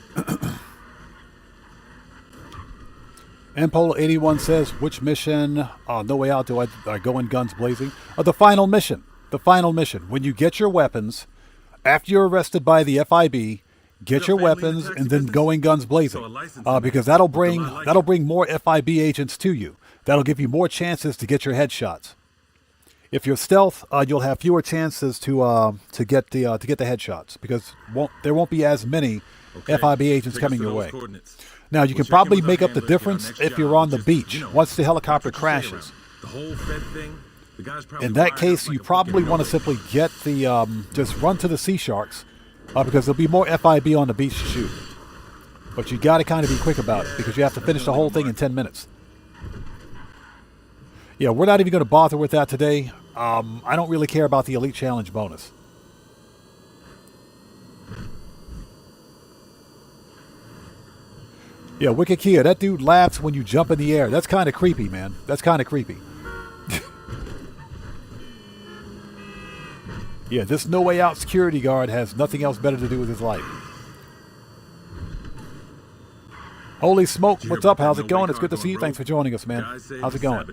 Mpola81 says, which mission, No Way Out, do I go in guns blazing? The final mission. The final mission. When you get your weapons, after you're arrested by the FIB, get your weapons and then go in guns blazing. Because that'll bring more FIB agents to you. That'll give you more chances to get your headshots. If you're stealth, you'll have fewer chances to get the headshots because there won't be as many FIB agents coming your way. Now, you can probably make up the difference if you're on the beach once the helicopter crashes. In that case, you probably want to simply get the, just run to the Sea Sharks because there'll be more FIB on the beach to shoot. But you got to kind of be quick about it because you have to finish the whole thing in 10 minutes. Yeah, we're not even going to bother with that today. I don't really care about the Elite Challenge bonus. Yeah, Wicked Kia, that dude laughs when you jump in the air. That's kind of creepy, man. That's kind of creepy. Yeah, this No Way Out security guard has nothing else better to do with his life. Holy smoke, what's up? How's it going? It's good to see you. Thanks for joining us, man. How's it going?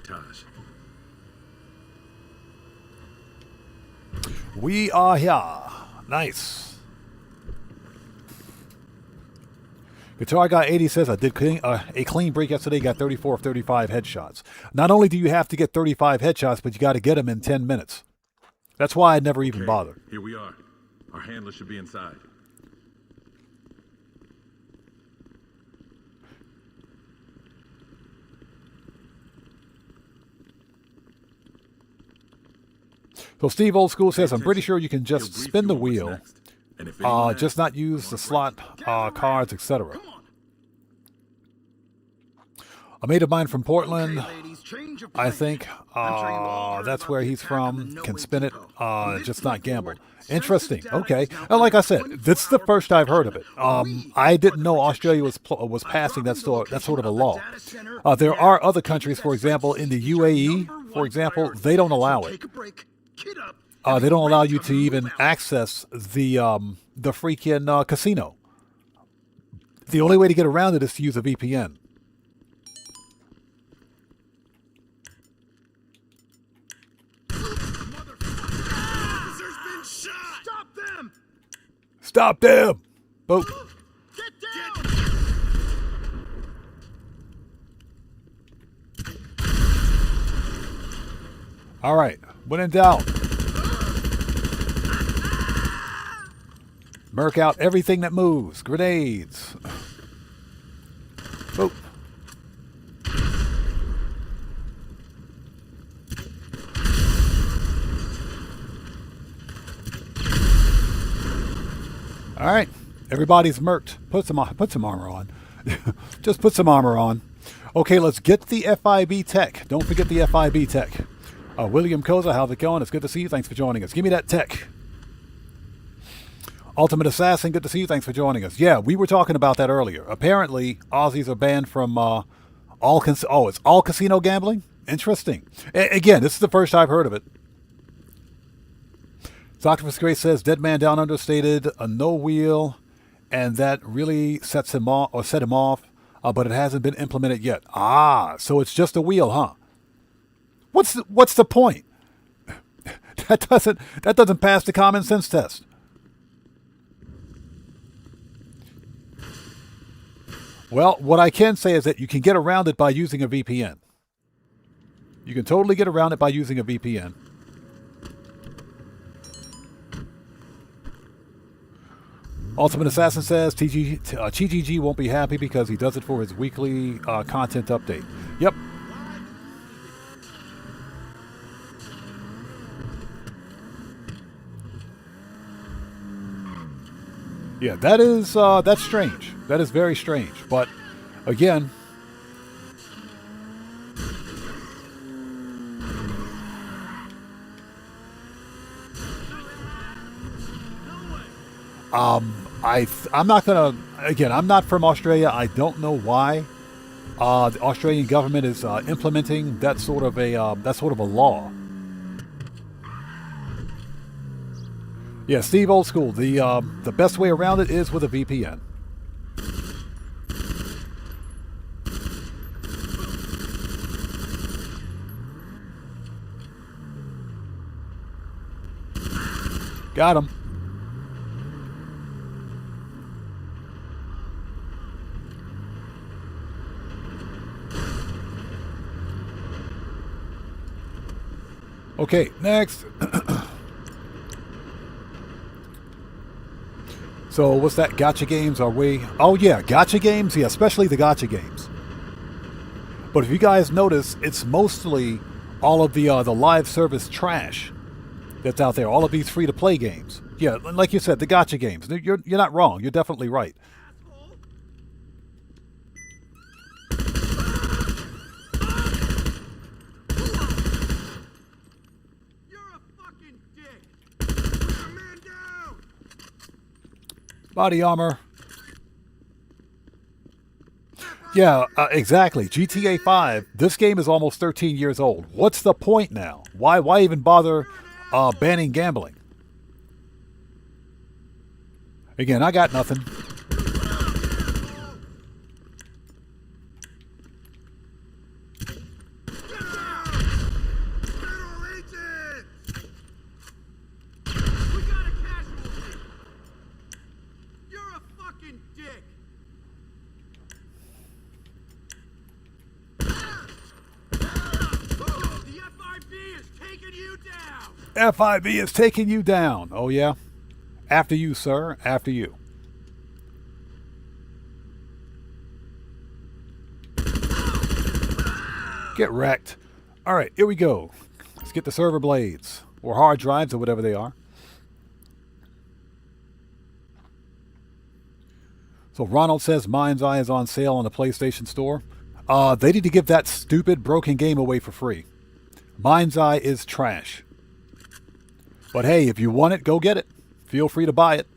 We are here. Nice. Guitar Guy 80 says, I did a clean break yesterday, got 34 of 35 headshots. Not only do you have to get 35 headshots, but you got to get them in 10 minutes. That's why I never even bothered. Here we are. Our handler should be inside. So Steve Old School says, I'm pretty sure you can just spin the wheel, just not use the slot cards, etc. A mate of mine from Portland, I think, that's where he's from, can spin it, just not gamble. Interesting. Okay. And like I said, this is the first I've heard of it. I didn't know Australia was passing that sort of a law. There are other countries, for example, in the UAE, for example, they don't allow it. They don't allow you to even access the freaking casino. The only way to get around it is to use a VPN. Stop them! Stop them! Boop. Get down! All right. When in doubt, murk out everything that moves. Grenades. Boop. All right. Everybody's murked. Put some armor on. Just put some armor on. Okay, let's get the FIB tech. Don't forget the FIB tech. William Koza, how's it going? It's good to see you. Thanks for joining us. Give me that tech. Ultimate Assassin, good to see you. Thanks for joining us. Yeah, we were talking about that earlier. Apparently, Aussies are banned from it's all casino gambling? Interesting. Again, this is the first I've heard of it. Octopus Grace says, Dead Man Down Under stated a no wheel, and that really set him off, but it hasn't been implemented yet. So it's just a wheel, huh? What's the point? That doesn't pass the common sense test. Well, what I can say is that you can get around it by using a VPN. You can totally get around it by using a VPN. Ultimate Assassin says TGG won't be happy because he does it for his weekly content update. Yep. Yeah, that's strange. That is very strange. But again, I'm not gonna. Again, I'm not from Australia. I don't know why the Australian government is implementing that sort of a law. Yeah, Steve Old School. The best way around it is with a VPN. Got him. Okay, next. So what's that? Gotcha games are we? Oh yeah, gotcha games. Yeah, especially the gotcha games. But if you guys notice, it's mostly all of the live service trash that's out there. All of these free-to-play games. Yeah, like you said, the gotcha games. You're not wrong. You're definitely right. Body armor. Yeah, exactly. GTA 5. This game is almost 13 years old. What's the point now? Why even bother banning gambling? Again, I got nothing. FIB is taking you down. Oh, yeah? After you, sir. After you. Get wrecked. All right, here we go. Let's get the server blades. Or hard drives or whatever they are. So Ronald says Mind's Eye is on sale on the PlayStation Store. They need to give that stupid broken game away for free. Mind's Eye is trash. But hey, if you want it, go get it. Feel free to buy it.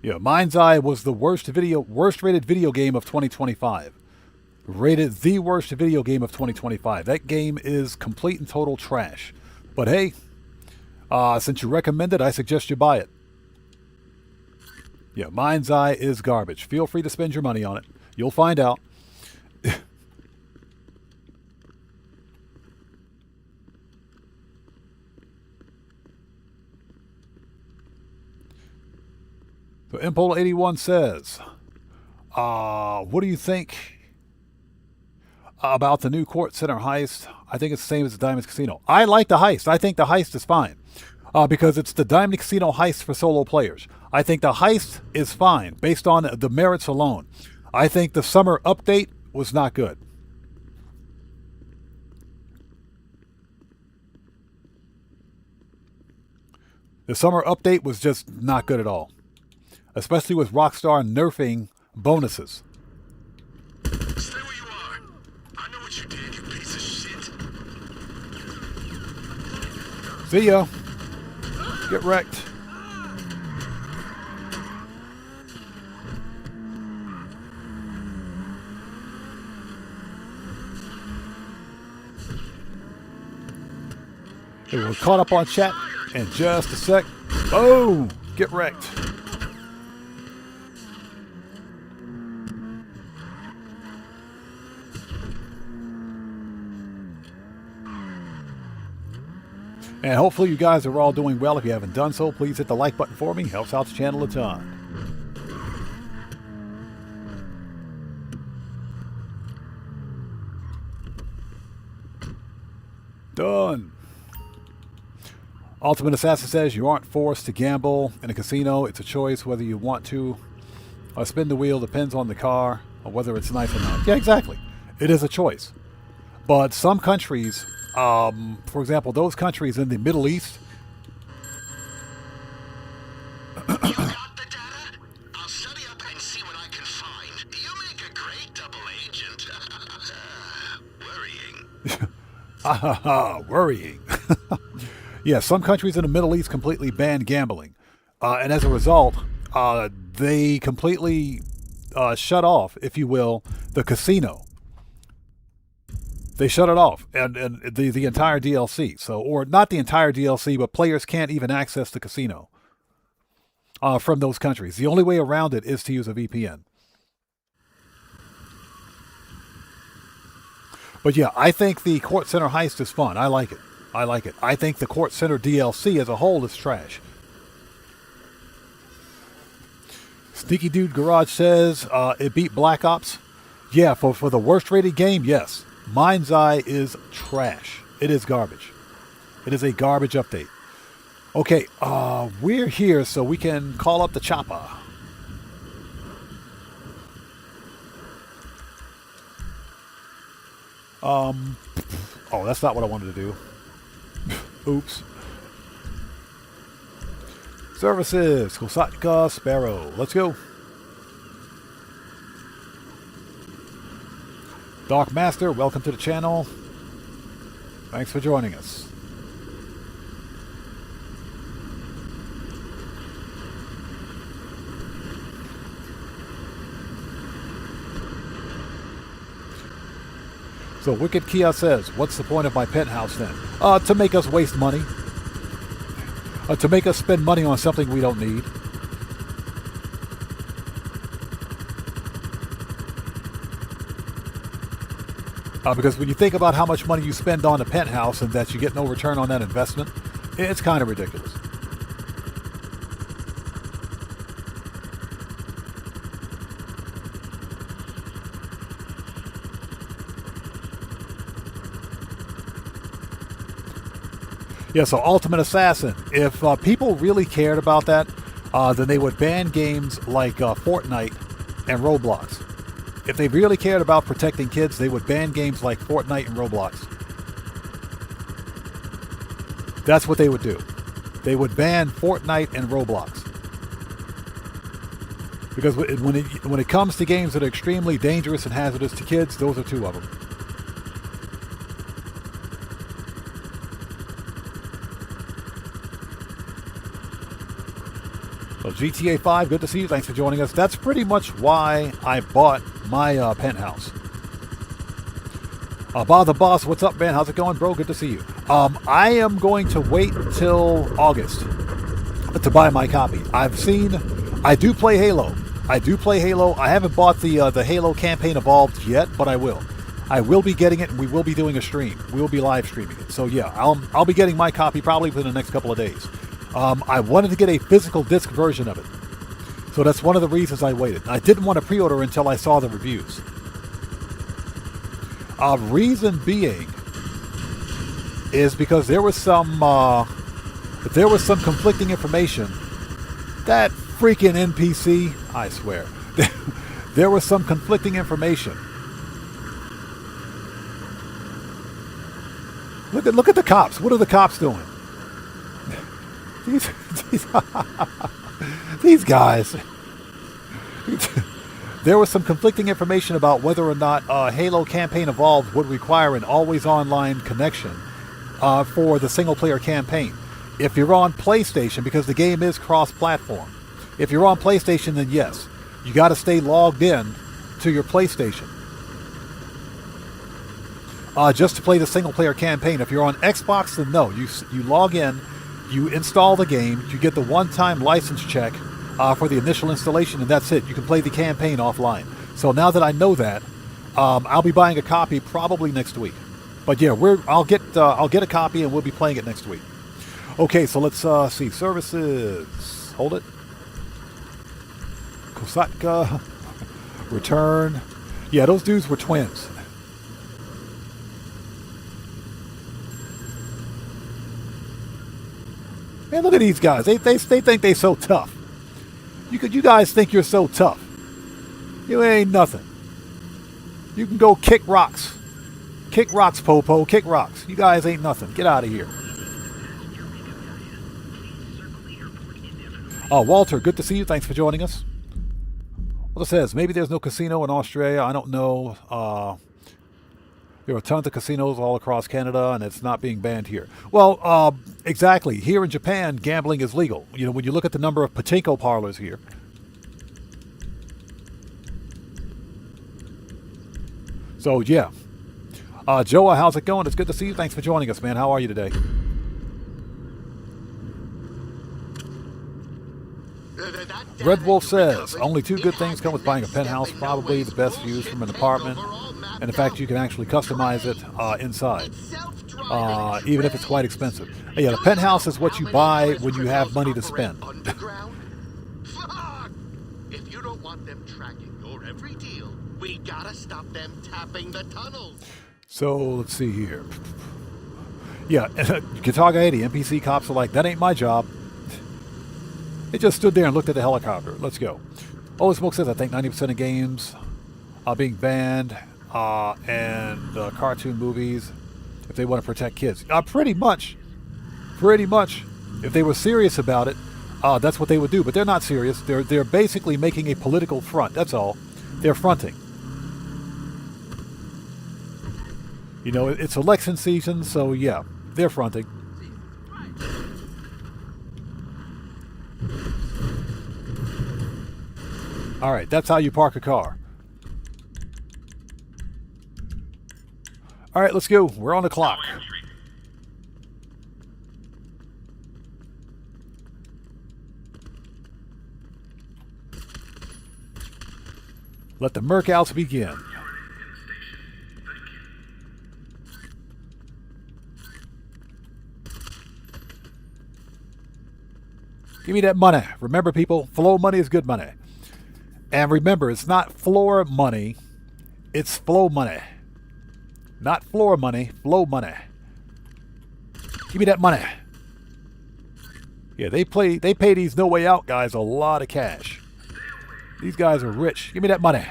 Yeah, Mind's Eye was the worst rated video game of 2025. Rated the worst video game of 2025. That game is complete and total trash. But hey, since you recommend it, I suggest you buy it. Yeah, Mind's Eye is garbage. Feel free to spend your money on it. You'll find out. So Impole81 says, what do you think about the new Kortz Center Heist? I think it's the same as the Diamond Casino. I like the Heist. I think the Heist is fine because it's the Diamond Casino Heist for solo players. I think the Heist is fine based on the merits alone. I think the summer update was not good. The summer update was just not good at all. Especially with Rockstar nerfing bonuses. Stay where you are. I know what you did, you piece of shit. See ya. Get wrecked. Hey, we're caught up on chat in just a sec. Boom! Get wrecked. And hopefully you guys are all doing well. If you haven't done so, please hit the like button for me. Helps out the channel a ton. Done. Ultimate Assassin says you aren't forced to gamble in a casino. It's a choice whether you want to. Spin the wheel depends on the car or whether it's nice or not. Yeah, exactly. It is a choice. But some countries... for example, those countries in the Middle East. You got the data? I'll study up and see what I can find. You make a great double agent. Worrying. Worrying. Yeah, some countries in the Middle East completely ban gambling. And as a result, they completely shut off, if you will, the casino. They shut it off, and the entire DLC. So, or not the entire DLC, but players can't even access the casino from those countries. The only way around it is to use a VPN. But yeah, I think the Kortz Center heist is fun. I like it. I like it. I think the Kortz Center DLC as a whole is trash. Sneaky Dude Garage says it beat Black Ops. Yeah, for the worst rated game, yes. Mind's Eye is trash. It is garbage. It is a garbage update. Okay, we're here so we can call up the chopper. Oh, that's not what I wanted to do. Oops. Services, Kosatka, Sparrow. Let's go. Dark Master, welcome to the channel. Thanks for joining us. So Wicked Kia says, what's the point of my penthouse then? To make us waste money. To make us spend money on something we don't need. Because when you think about how much money you spend on a penthouse and that you get no return on that investment, it's kind of ridiculous. Yeah, so Ultimate Assassin. If people really cared about that, then they would ban games like Fortnite and Roblox. If they really cared about protecting kids, they would ban games like Fortnite and Roblox. That's what they would do. They would ban Fortnite and Roblox. Because when it comes to games that are extremely dangerous and hazardous to kids, those are two of them. So GTA 5, good to see you. Thanks for joining us. That's pretty much why I bought my penthouse. Bob the Boss, what's up, man? How's it going, bro? Good to see you. I am going to wait till August to buy my copy. I do play Halo. I haven't bought the Halo campaign evolved yet, but I will. I will be getting it, and we will be doing a stream. We will be live streaming it. So yeah, I'll be getting my copy probably within the next couple of days. I wanted to get a physical disc version of it. So that's one of the reasons I waited. I didn't want to pre-order until I saw the reviews. Reason being is because there was some conflicting information. That freaking NPC, I swear. There was some conflicting information. Look at the cops. What are the cops doing? These guys. There was some conflicting information about whether or not Halo Campaign Evolved would require an always online connection for the single-player campaign. If you're on PlayStation, because the game is cross-platform, if you're on PlayStation, then yes, you got to stay logged in to your PlayStation just to play the single-player campaign. If you're on Xbox, then no, you log in. You install the game, you get the one-time license check for the initial installation, and that's it. You can play the campaign offline. So now that I know that, I'll be buying a copy probably next week. But yeah, I'll get a copy and we'll be playing it next week. Okay, so let's see services. Hold it. Kosatka, return. Yeah, those dudes were twins. Man, look at these guys. They think they so tough. You guys think you're so tough. You ain't nothing. You can go kick rocks. Kick rocks, Popo. Kick rocks. You guys ain't nothing. Get out of here. Walter, good to see you. Thanks for joining us. Well, it says, maybe there's no casino in Australia. I don't know. There are tons of casinos all across Canada, and it's not being banned here. Well, exactly. Here in Japan, gambling is legal. You know, when you look at the number of pachinko parlors here. So, yeah. Joa, how's it going? It's good to see you. Thanks for joining us, man. How are you today? Red Wolf says, only two good things come with buying a penthouse. Probably the best views from an apartment. And in fact, you can actually customize it inside, It's self-driving. even if it's quite expensive. Yeah, the penthouse is what you buy when you have money to spend. Underground? Fuck! If you don't want them tracking your every deal, we gotta stop them tapping the tunnels. So let's see here. Yeah, Guitar 80 NPC cops are like, that ain't my job. They just stood there and looked at the helicopter. Let's go. Holy Smoke says, I think 90% of games are being banned and cartoon movies if they want to protect kids. Pretty much. Pretty much. If they were serious about it, that's what they would do. But they're not serious. They're basically making a political front. That's all. They're fronting. You know, it's election season, so yeah, they're fronting. All right, that's how you park a car. All right, let's go. We're on the clock. Let the Mercouts begin. Give me that money. Remember, people, flow money is good money. And remember, it's not floor money, it's flow money. Not floor money, flow money. Give me that money. Yeah, they pay these No Way Out guys a lot of cash. These guys are rich. Give me that money.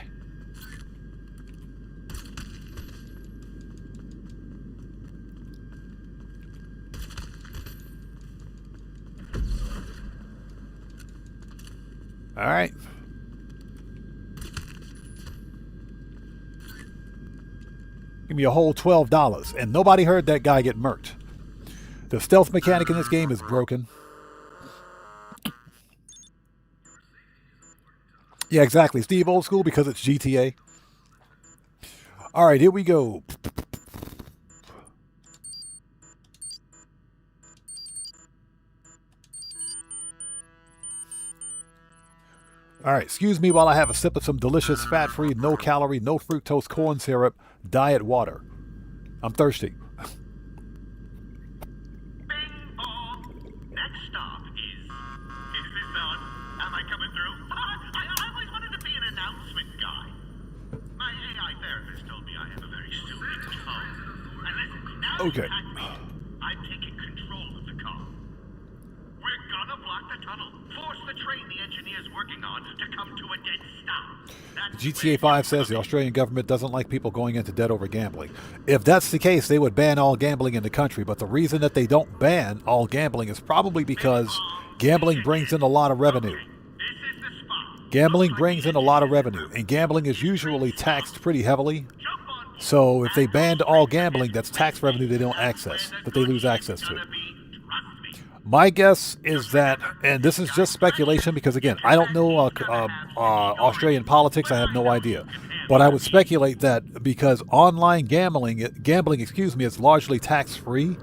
All right. Give me a whole $12. And nobody heard that guy get murked. The stealth mechanic in this game is broken. Yeah, exactly. Steve, old school because it's GTA. All right, here we go. All right, excuse me while I have a sip of some delicious, fat-free, no-calorie, no-fructose corn syrup, diet water. I'm thirsty. Bing bong. Next stop is this on? Am I coming through? I always wanted to be an announcement guy. My AI therapist told me I have a very soothing tone. And listen, now Okay. you hack me. I'm taking control of the car. We're gonna block the tunnel. Force the train the engineer's working on to come to a dead stop. That's GTA 5 says the Australian government doesn't like people going into debt over gambling. If that's the case, they would ban all gambling in the country. But the reason that they don't ban all gambling is probably because gambling brings in a lot of revenue. this is the spot. Gambling brings in a lot of revenue, and gambling is usually taxed pretty heavily. Jump on board. So if they banned all gambling, that's tax revenue they don't access, that they lose access to. Trust me. My guess is that, and this is just speculation because, again, I don't know Australian politics. I have no idea. But I would speculate that because online gambling, is largely tax-free,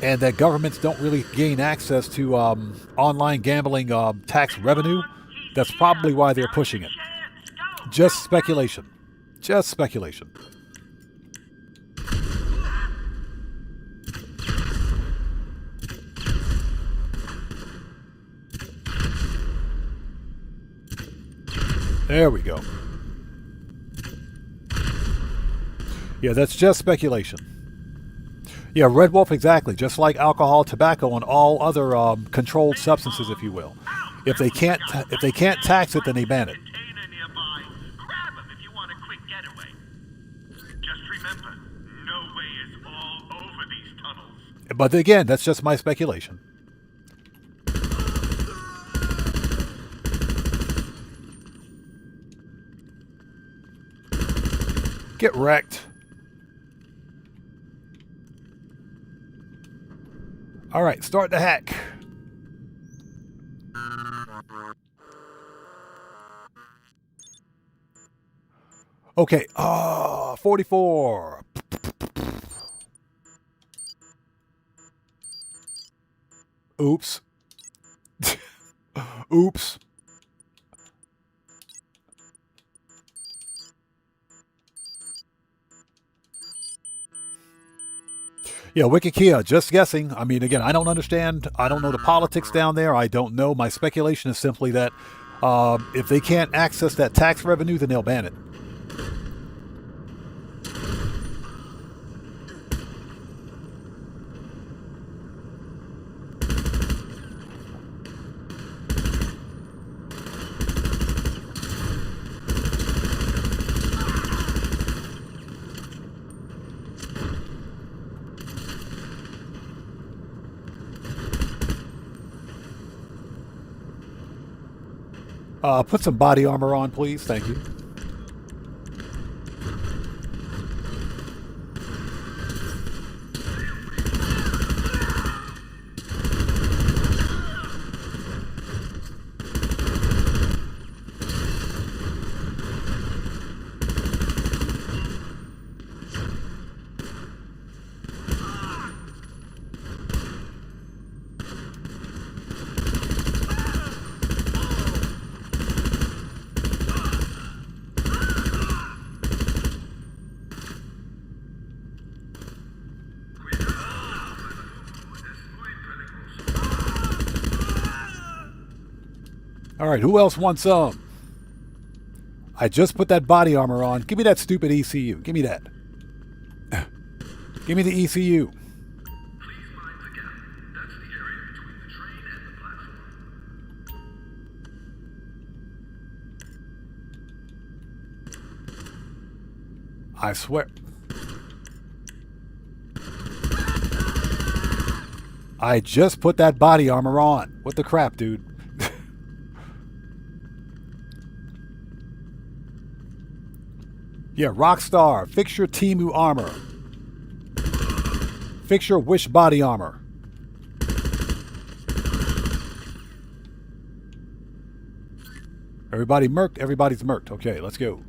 and that governments don't really gain access to online gambling tax revenue, that's probably why they're pushing it. Just speculation. Just speculation. There we go. Yeah, that's just speculation. Yeah, Red Wolf, exactly. Just like alcohol, tobacco, and all other controlled substances, if you will. If they can't tax it, then they ban it. Container nearby. Grab 'em if you want a quick getaway. Just remember, no way is all over these tunnels. But again, that's just my speculation. Get wrecked. All right, start the hack. Okay, 44. Oops. Oops. Yeah, Wicked Kia, just guessing. I mean, again, I don't understand. I don't know the politics down there. I don't know. My speculation is simply that if they can't access that tax revenue, then they'll ban it. Put some body armor on, please. Thank you. All right, who else wants some? I just put that body armor on. Give me that stupid ECU. Give me that. Give me the ECU. Please mind the gap. That's the area between the train and the platform. I swear. I just put that body armor on. What the crap, dude? Yeah, Rockstar, fix your Timu armor. Fix your Wish body armor. Everybody murked? Everybody's murked. Okay, let's go.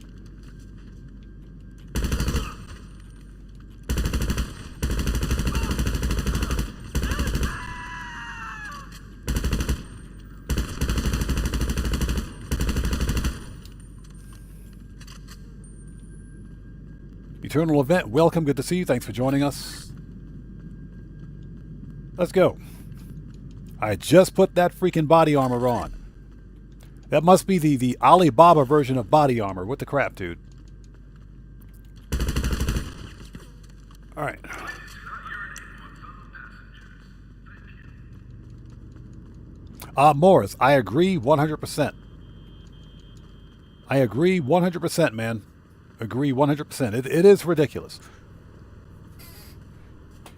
Eternal Event, welcome. Good to see you. Thanks for joining us. Let's go. I just put that freaking body armor on. That must be the Alibaba version of body armor. What the crap, dude? All right. Morris, I agree 100%. I agree 100%, man. Agree 100%. It is ridiculous.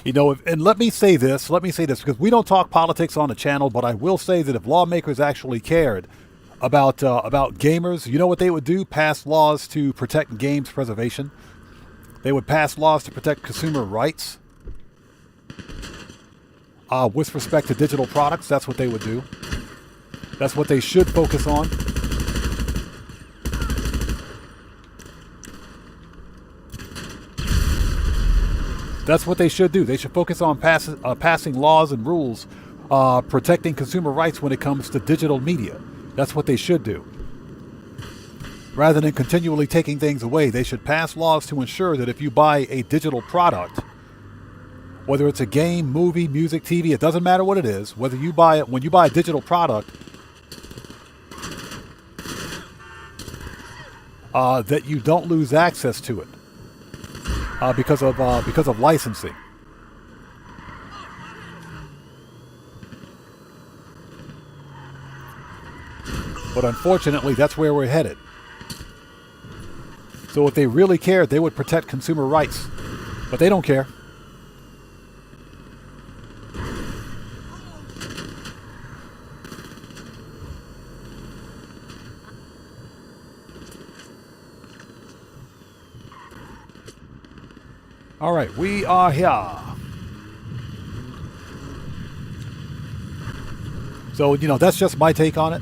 You know, and let me say this, because we don't talk politics on the channel, but I will say that if lawmakers actually cared about gamers, you know what they would do? Pass laws to protect games preservation. They would pass laws to protect consumer rights. With respect to digital products, that's what they would do. That's what they should focus on. That's what they should do. They should focus on passing laws and rules protecting consumer rights when it comes to digital media. That's what they should do. Rather than continually taking things away, they should pass laws to ensure that if you buy a digital product, whether it's a game, movie, music, TV, it doesn't matter what it is, whether you buy it, when you buy a digital product, that you don't lose access to it. Because of licensing. But unfortunately, that's where we're headed. So if they really cared, they would protect consumer rights. But they don't care. All right, we are here. So, you know, that's just my take on it.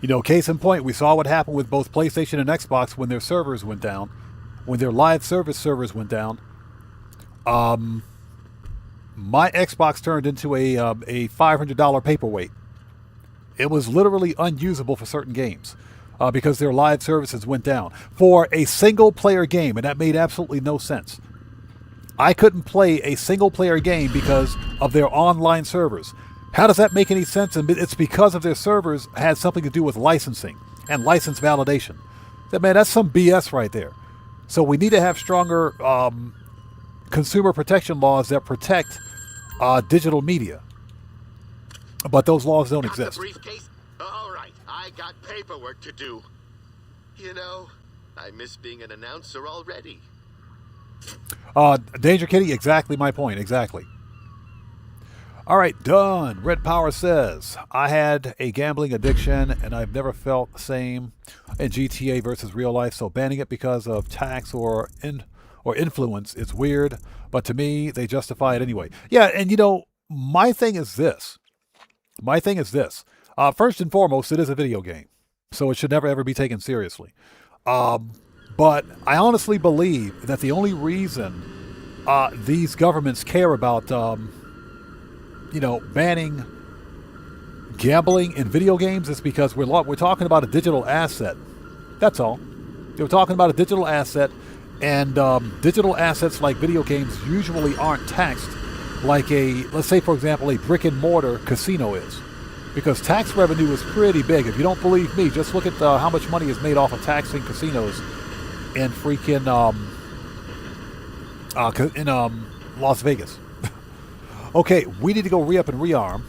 You know, case in point, we saw what happened with both PlayStation and Xbox when their servers went down, when their live service servers went down. My Xbox turned into a $500 paperweight. It was literally unusable for certain games. because their live services went down for a single-player game, and that made absolutely no sense. I couldn't play a single-player game because of their online servers. How does that make any sense? And it's because of their servers had something to do with licensing and license validation. Man, that's some BS right there. So we need to have stronger consumer protection laws that protect digital media. But those laws don't Got the exist. briefcase? All right, I got paperwork to do. You know, I miss being an announcer already. Danger Kitty, exactly my point, exactly. All right, done. Red Power says, I had a gambling addiction and I've never felt the same in GTA versus real life, so banning it because of tax or influence is weird, but to me, they justify it anyway. Yeah, and you know, my thing is this. First and foremost, it is a video game, so it should never ever be taken seriously. But I honestly believe that the only reason these governments care about, banning gambling in video games is because we're talking about a digital asset. That's all. We're talking about a digital asset, and digital assets like video games usually aren't taxed like let's say, for example, a brick and mortar casino is. Because tax revenue is pretty big. If you don't believe me, just look at how much money is made off of taxing casinos in freaking Las Vegas. Okay, we need to go re-up and rearm.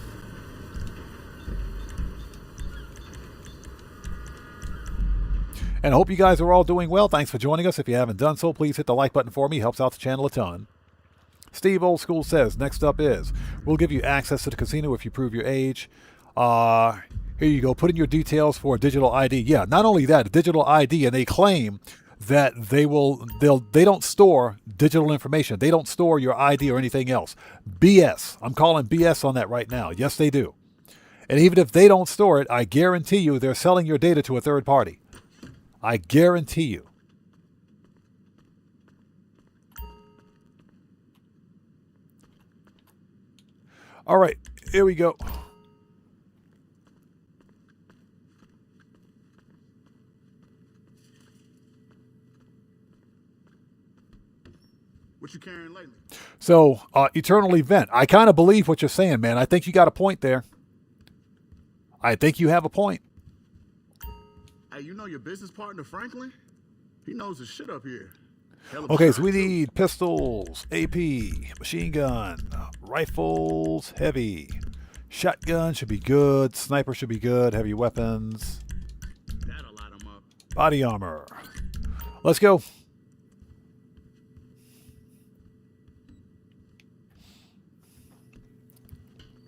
And I hope you guys are all doing well. Thanks for joining us. If you haven't done so, please hit the like button for me. Helps out the channel a ton. Steve Old School says, next up is, we'll give you access to the casino if you prove your age. Here you go. Put in your details for a digital ID. Yeah, not only that, a digital ID, and they claim that they don't store digital information. They don't store your ID or anything else. BS. I'm calling BS on that right now. Yes, they do. And even if they don't store it, I guarantee you they're selling your data to a third party. I guarantee you. All right, here we go. What you carrying lately? So, Eternal Event. I kind of believe what you're saying, man. I think you got a point there. I think you have a point. Hey, you know your business partner, Franklin? He knows his shit up here. Okay, so we need pistols, AP, machine gun, rifles, heavy, shotgun should be good, sniper should be good, heavy weapons, That'll light him up. body armor. Let's go.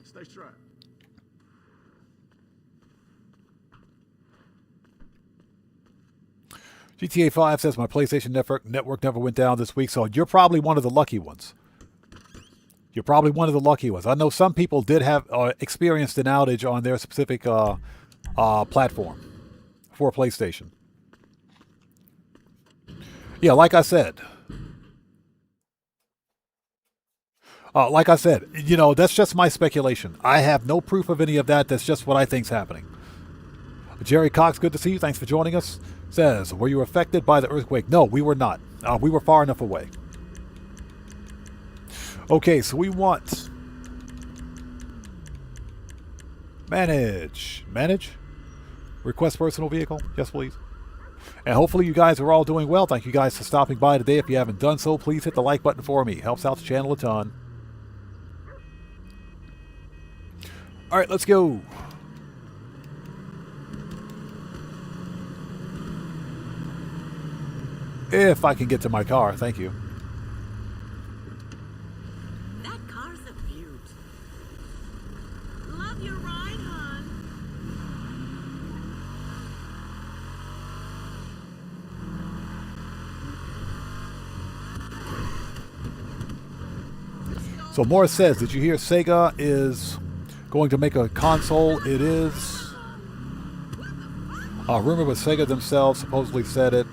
Stay strapped. GTA 5 says my PlayStation network never went down this week, so you're probably one of the lucky ones. You're probably one of the lucky ones. I know some people did have experienced an outage on their specific platform for PlayStation. Yeah, like I said, you know, that's just my speculation. I have no proof of any of that. That's just what I think's happening. Jerry Cox, good to see you. Thanks for joining us. Says, were you affected by the earthquake? No, we were not. We were far enough away. Okay, so we want manage. Request personal vehicle. Yes, please. And hopefully you guys are all doing well. Thank you guys for stopping by today. If you haven't done so, please hit the like button for me. Helps out the channel a ton. All right, let's go. If I can get to my car, thank you. That car's a beaut. Love your ride, hon. So Morris says, did you hear Sega is going to make a console? It is. Rumor, but Sega themselves supposedly said it.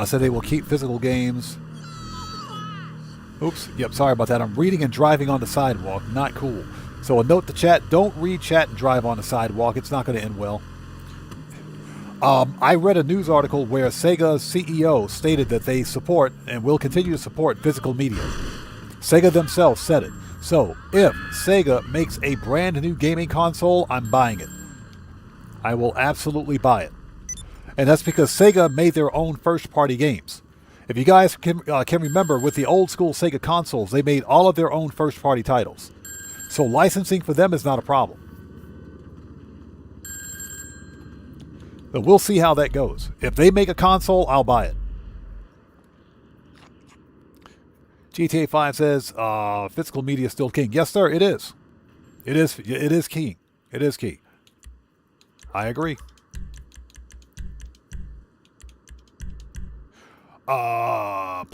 Said they will keep physical games. Oops. Yep, sorry about that. I'm reading and driving on the sidewalk. Not cool. So a note to chat, don't read chat and drive on the sidewalk. It's not going to end well. I read a news article where Sega's CEO stated that they support and will continue to support physical media. Sega themselves said it. So, if Sega makes a brand new gaming console, I'm buying it. I will absolutely buy it. And that's because Sega made their own first-party games. If you guys can remember, with the old-school Sega consoles, they made all of their own first-party titles. So licensing for them is not a problem. But we'll see how that goes. If they make a console, I'll buy it. GTA 5 says, physical media is still king. Yes, sir, it is. It is key. It is key. I agree. Hello?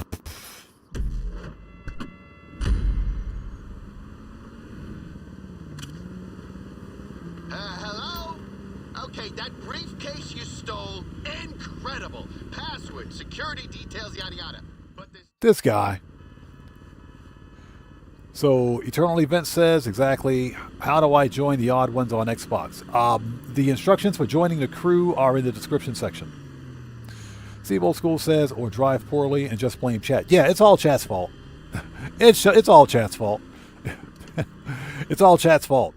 Okay, that briefcase you stole, incredible. Password, security details, yada yada. But this guy. So, Eternal Event says exactly, how do I join the Odd Ones on Xbox? The instructions for joining the crew are in the description section. Steve Old School says, or drive poorly and just blame chat. Yeah, it's all chat's fault. It's all chat's fault. It's all chat's fault.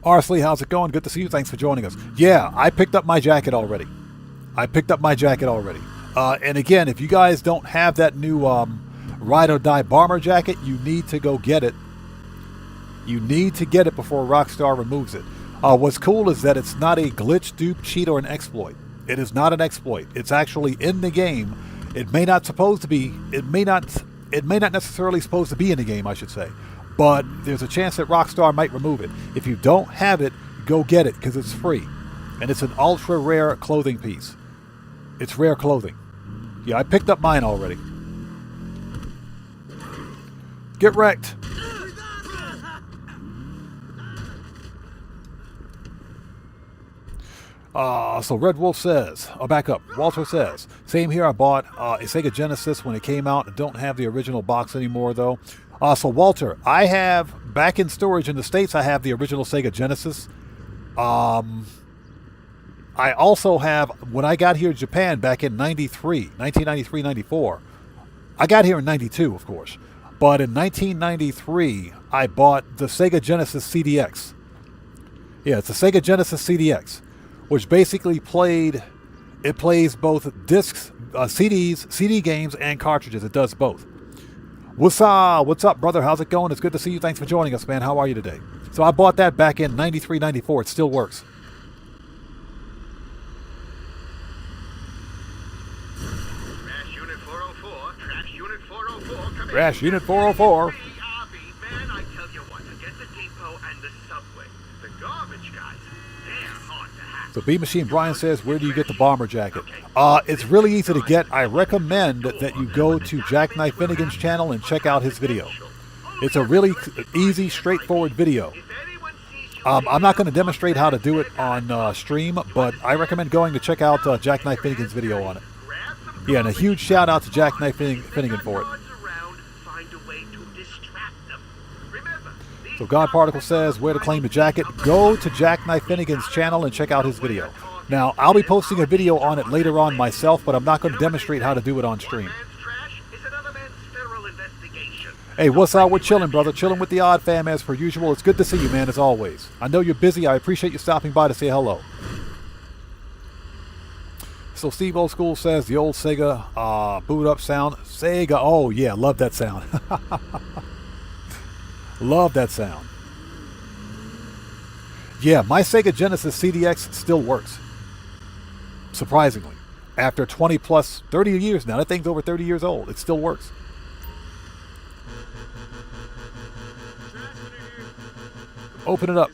Arsley, how's it going? Good to see you. Thanks for joining us. Yeah, I picked up my jacket already. And again, if you guys don't have that new Ride or Die bomber jacket, you need to go get it. You need to get it before Rockstar removes it. What's cool is that it's not a glitch, dupe, cheat, or an exploit. It is not an exploit. It's actually in the game. It may not supposed to be. It may not necessarily supposed to be in the game, I should say. But there's a chance that Rockstar might remove it. If you don't have it, go get it because it's free, and it's an ultra rare clothing piece. It's rare clothing. Yeah, I picked up mine already. Get wrecked. So Red Wolf says, back up. Walter says, same here. I bought a Sega Genesis when it came out. I don't have the original box anymore, though. So Walter, I have, back in storage in the States, I have the original Sega Genesis. I also have, when I got here in Japan back in 1993, 94, I got here in 92, of course. But in 1993, I bought the Sega Genesis CDX. Yeah, it's the Sega Genesis CDX, which basically plays both discs, CDs, CD games, and cartridges. It does both. What's up, brother? How's it going? It's good to see you. Thanks for joining us, man. How are you today? So I bought that back in 93, 94. It still works. Trash Unit 404, Trash Unit 404, come in. Trash Unit 404. Man, I tell you what, forget the depot and the subway. The garbage guys, they're hard to hack. So B Machine Brian says, where do you get the bomber jacket? It's really easy to get. I recommend that you go to Jackknife Finnegan's channel and check out his video. It's a really easy, straightforward video. I'm not going to demonstrate how to do it on stream, but I recommend going to check out Jackknife Finnegan's video on it. Yeah, and a huge shout out to Jackknife Finnegan for it. So God Particle says, where to claim the jacket? Go to Jackknife Finnegan's channel and check out his video. Now, I'll be posting a video on it later on myself, but I'm not going to demonstrate how to do it on stream. Hey, what's up? We're chilling, brother. Chilling with the Odd Fam as per usual. It's good to see you, man, as always. I know you're busy. I appreciate you stopping by to say hello. So Steve Old School says, the old Sega boot up sound. Sega, oh yeah, love that sound. Love that sound. Yeah, my Sega Genesis CDX still works. Surprisingly. After 20 plus, 30 years now. That thing's over 30 years old. It still works. Open it up.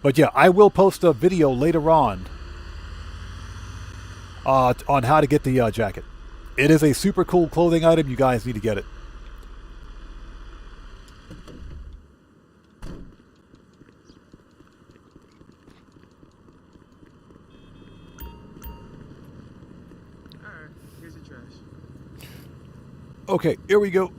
But yeah, I will post a video later on how to get the jacket. It is a super cool clothing item. You guys need to get it. Okay, here we go.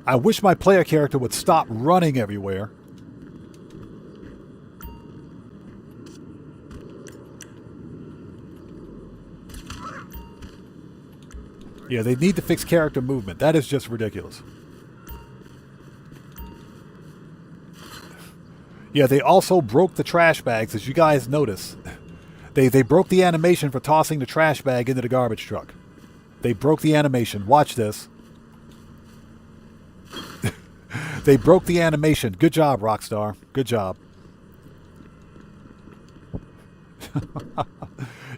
I wish my player character would stop running everywhere. Yeah, they need to fix character movement. That is just ridiculous. Yeah, they also broke the trash bags, as you guys notice. They broke the animation for tossing the trash bag into the garbage truck. They broke the animation. Watch this. They broke the animation. Good job, Rockstar. Good job.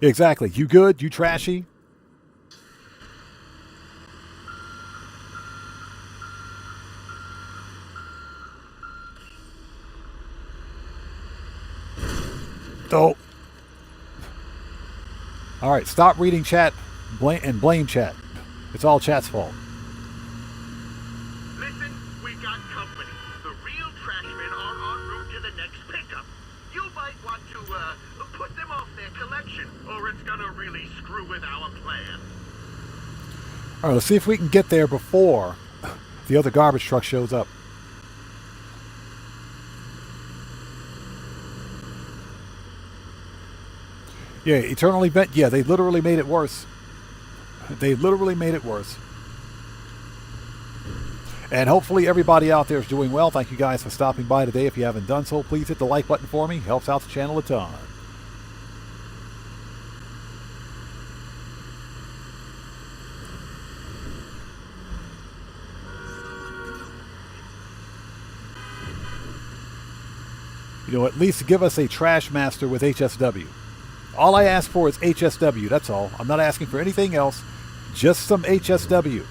Exactly. You good? You trashy? Oh. All right, stop reading chat and blame chat. It's all chat's fault. Listen, we got company. The real trashmen are en route to the next pickup. You might want to put them off their collection, or it's gonna really screw with our plan. All right, let's see if we can get there before the other garbage truck shows up. Yeah, Eternal Event. Yeah, they literally made it worse. They literally made it worse. And hopefully everybody out there is doing well. Thank you guys for stopping by today. If you haven't done so, please hit the like button for me. Helps out the channel a ton. You know, at least give us a Trash Master with HSW. All I ask for is HSW, that's all. I'm not asking for anything else. Just some HSW.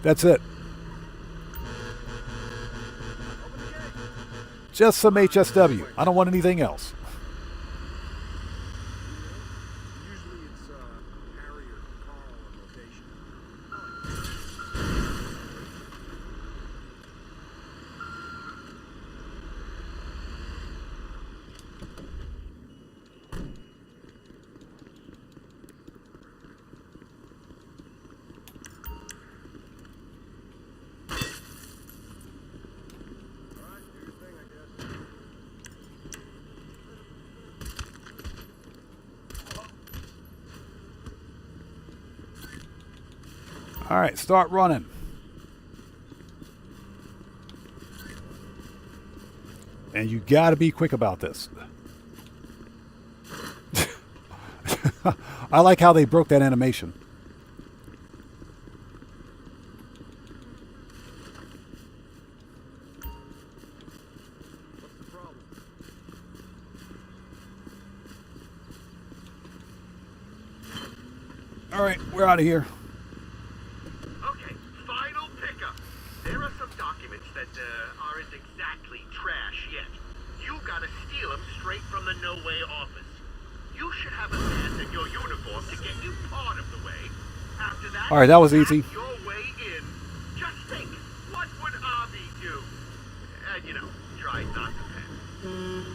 That's it. Just some HSW. I don't want anything else. Usually it's Harry or Carl on location. All right, start running. And you got to be quick about this. I like how they broke that animation. What's the problem? All right, we're out of here. Okay, final pickup. There are some documents that aren't exactly trash yet. You gotta steal them straight from the No Way office. You should have a man in your uniform to get you part of the way. After that, All right, that was easy. your way in. Just think, what would Avi do? And you know, try not to panic.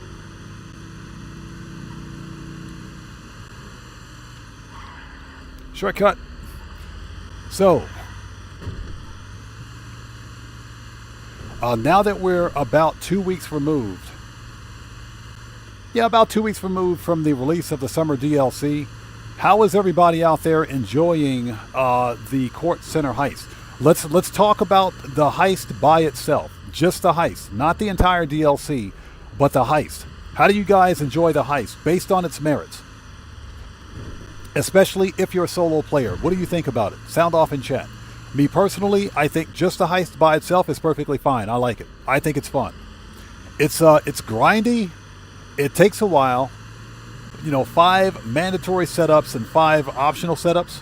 Shortcut. So, now that we're about 2 weeks removed, about 2 weeks removed from the release of the summer DLC, how is everybody out there enjoying the Kortz Center heist? Let's talk about the heist by itself, just the heist, not the entire DLC, but the heist. How do you guys enjoy the heist based on its merits? Especially if you're a solo player. What do you think about it? Sound off in chat. Me personally, I think just the heist by itself is perfectly fine. I like it. I think it's fun. It's grindy. It takes a while. You know, 5 mandatory setups and 5 optional setups.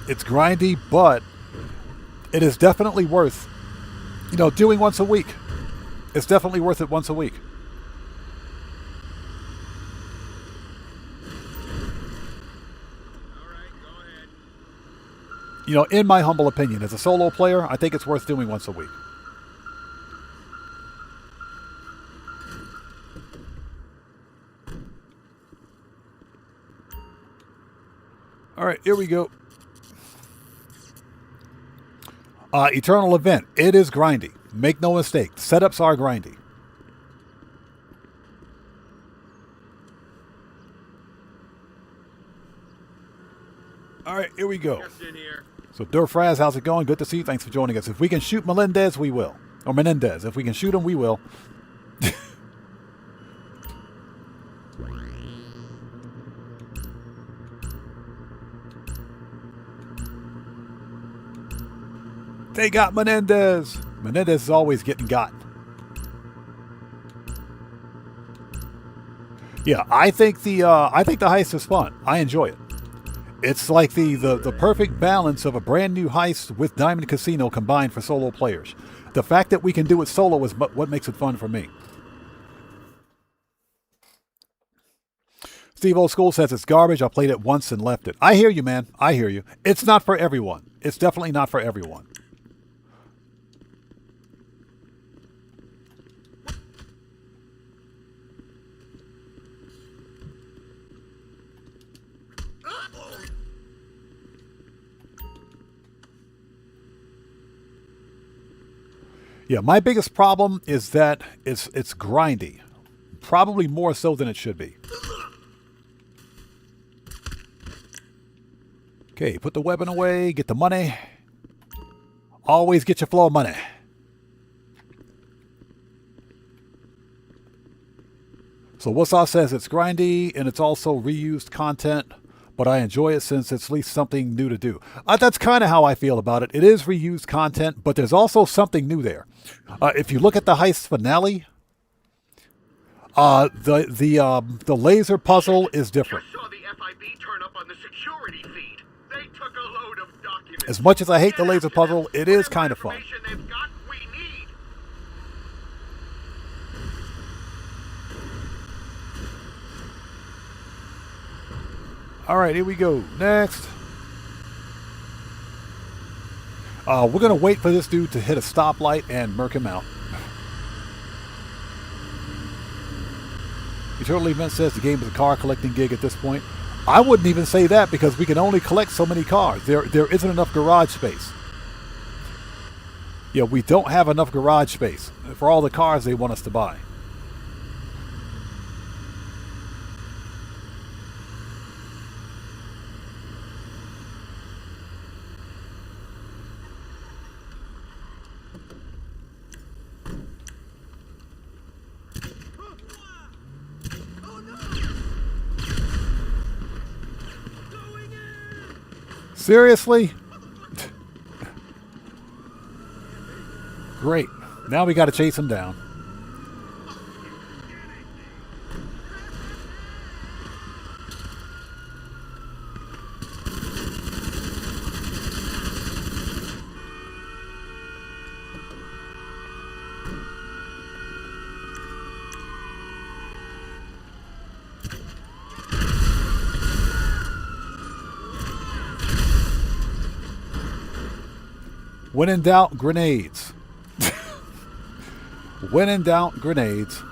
It's grindy, but it is definitely worth, you know, doing once a week. It's definitely worth it once a week. You know, in my humble opinion, as a solo player, I think it's worth doing once a week. All right, here we go. Eternal Event. It is grindy. Make no mistake. Setups are grindy. All right, here we go. Just in here. So, Durfraz, how's it going? Good to see you. Thanks for joining us. If we can shoot Melendez, we will. Or Menendez. If we can shoot him, we will. They got Menendez. Menendez is always getting got. Yeah, I think the heist is fun. I enjoy it. It's like the perfect balance of a brand new heist with Diamond Casino combined for solo players. The fact that we can do it solo is what makes it fun for me. Steve Old School says it's garbage. I played it once and left it. I hear you, man. I hear you. It's not for everyone. It's definitely not for everyone. Yeah, my biggest problem is that it's grindy. Probably more so than it should be. Okay, put the weapon away, get the money. Always get your flow of money. So Wasaw says it's grindy and it's also reused content, but I enjoy it since it's at least something new to do. That's kind of how I feel about it. It is reused content, but there's also something new there. If you look at the heist finale, the laser puzzle is different. Just saw the FIB turn up on the security feed. They took a load of documents. As much as I hate the laser puzzle, it is kind of fun. Information they've got, we need. All right, here we go. Next. We're going to wait for this dude to hit a stoplight and murk him out. Eternal Event says the game is a car collecting gig at this point. I wouldn't even say that because we can only collect so many cars. There isn't enough garage space. Yeah, we don't have enough garage space for all the cars they want us to buy. Seriously? Great. Now we got to chase him down. When in doubt, grenades. When in doubt, grenades.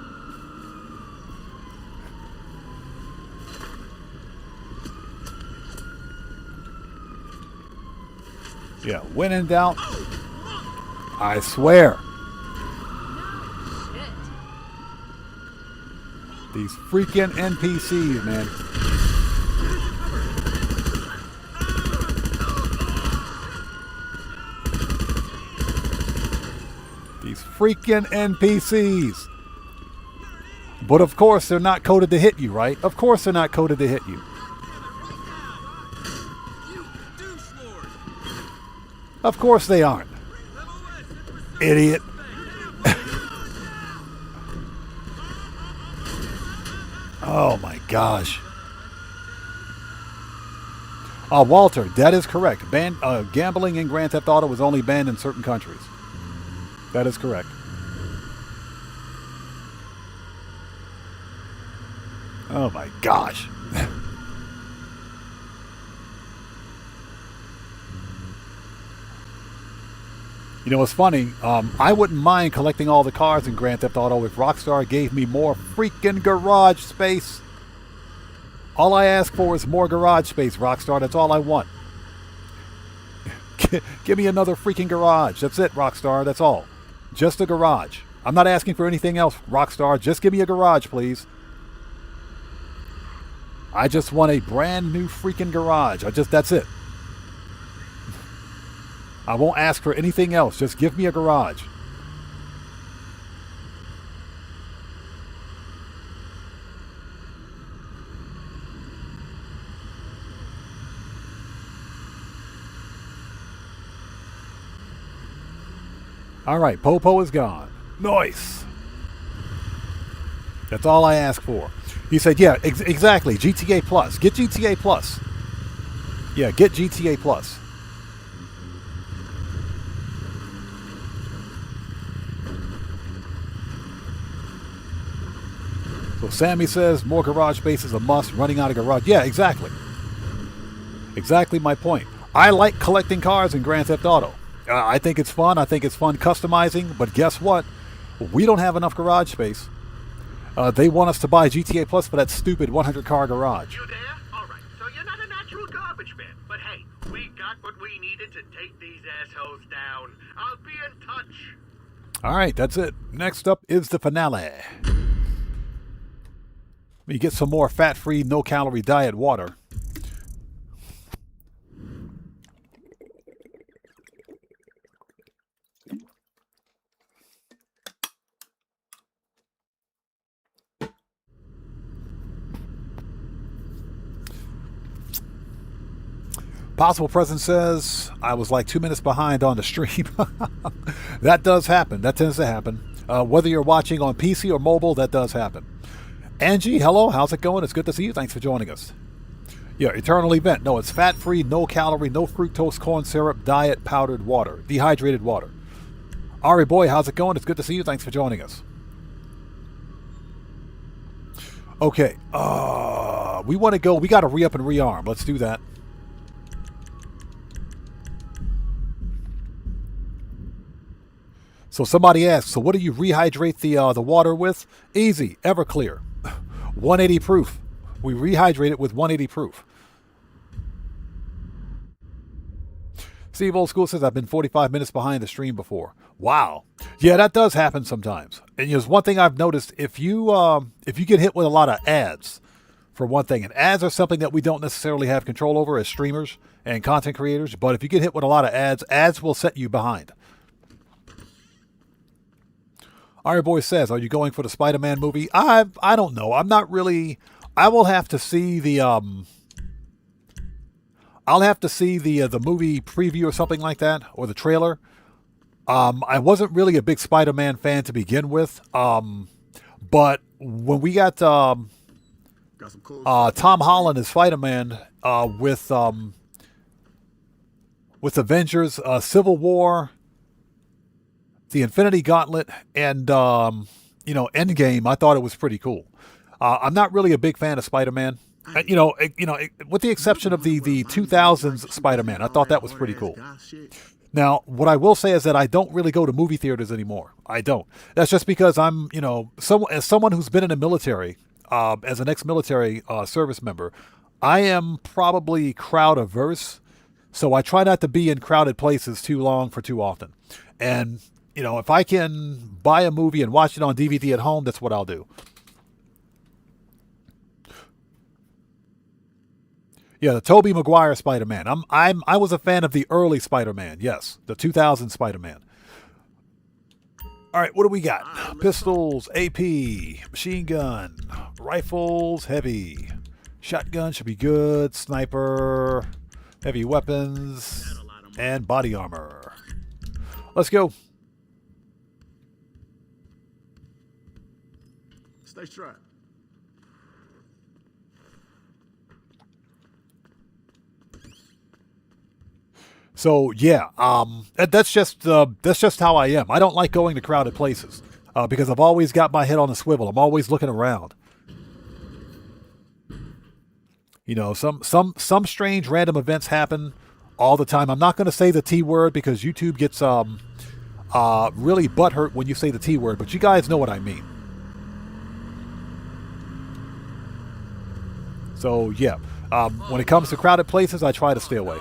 Yeah, when in doubt, I swear. These freaking NPCs, man. Freaking NPCs. But of course they're not coded to hit you, right? Of course they're not coded to hit you. Of course they aren't. Idiot. Oh my gosh. Walter, that is correct. Gambling in Grand Theft Auto was only banned in certain countries. That is correct. Oh my gosh. You know, it's funny. I wouldn't mind collecting all the cars in Grand Theft Auto if Rockstar gave me more freaking garage space. All I ask for is more garage space, Rockstar. That's all I want. Give me another freaking garage. That's it, Rockstar. That's all. Just a garage. I'm not asking for anything else, Rockstar. Just give me a garage, please. I just want a brand new freaking garage. That's it. I won't ask for anything else. Just give me a garage. All right, Popo is gone. Nice. That's all I ask for. He said, yeah, exactly. GTA Plus. Get GTA Plus. Yeah, get GTA Plus. So Sammy says, more garage space is a must. Running out of garage. Yeah, exactly. Exactly my point. I like collecting cars in Grand Theft Auto. I think it's fun. I think it's fun customizing. But guess what? We don't have enough garage space. They want us to buy GTA Plus for that stupid 100-car garage. You there? All right. So you're not a natural garbage man. But hey, we got what we needed to take these assholes down. I'll be in touch. All right, that's it. Next up is the finale. We get some more fat-free, no-calorie diet water. Possible Present says, I was like 2 minutes behind on the stream. That does happen. That tends to happen. Whether you're watching on PC or mobile, that does happen. Angie, hello. How's it going? It's good to see you. Thanks for joining us. Yeah, Eternal Event. No, it's fat-free, no-calorie, no fructose corn syrup, diet powdered water, dehydrated water. Ari Boy, how's it going? It's good to see you. Thanks for joining us. Okay. We want to go. We got to re-up and rearm. Let's do that. So somebody asks, so what do you rehydrate the water with? Easy, Everclear. 180 proof. We rehydrate it with 180 proof. Steve Old School says, I've been 45 minutes behind the stream before. Wow. Yeah, that does happen sometimes. And there's one thing I've noticed. If you get hit with a lot of ads, for one thing, and ads are something that we don't necessarily have control over as streamers and content creators, but if you get hit with a lot of ads will set you behind. Our boy says, are you going for the Spider-Man movie? I don't know. I'm not really. I will have to see the I'll have to see the movie preview or something like that, or the trailer. I wasn't really a big Spider-Man fan to begin with. But when we got Tom Holland as Spider-Man with Avengers, Civil War, the Infinity Gauntlet, and Endgame, I thought it was pretty cool. I'm not really a big fan of Spider-Man. With the exception of the 2000s Spider-Man, I thought that was pretty cool. Now, what I will say is that I don't really go to movie theaters anymore. I don't. That's just because I'm, as someone who's been in the military, as an ex-military service member, I am probably crowd averse. So I try not to be in crowded places too long for too often. And if I can buy a movie and watch it on DVD at home, that's what I'll do. Yeah, the Tobey Maguire Spider-Man. I was a fan of the early Spider-Man. Yes, the 2000 Spider-Man. All right, what do we got? Pistols, AP, machine gun, rifles, heavy, shotgun should be good, sniper, heavy weapons, and body armor. Let's go. Stay strapped. So yeah, that's just how I am. I don't like going to crowded places because I've always got my head on a swivel. I'm always looking around. Some strange random events happen all the time. I'm not going to say the T word because YouTube gets really butthurt when you say the T word, but you guys know what I mean. So yeah, when it comes to crowded places, I try to stay away.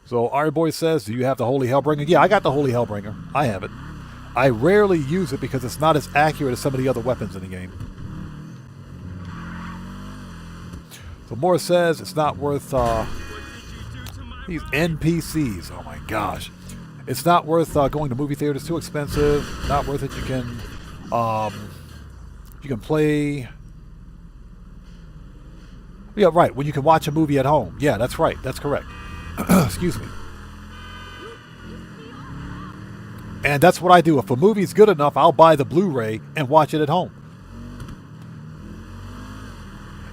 So our boy says, do you have the Holy Hellbringer? Yeah, I got the Holy Hellbringer. I have it. I rarely use it because it's not as accurate as some of the other weapons in the game. So Morris says it's not worth these NPCs. Oh my gosh. It's not worth going to movie theaters. Too expensive. Not worth it. You can play. Yeah, right. When you can watch a movie at home. Yeah, that's right. That's correct. Excuse me. And that's what I do. If a movie's good enough, I'll buy the Blu-ray and watch it at home.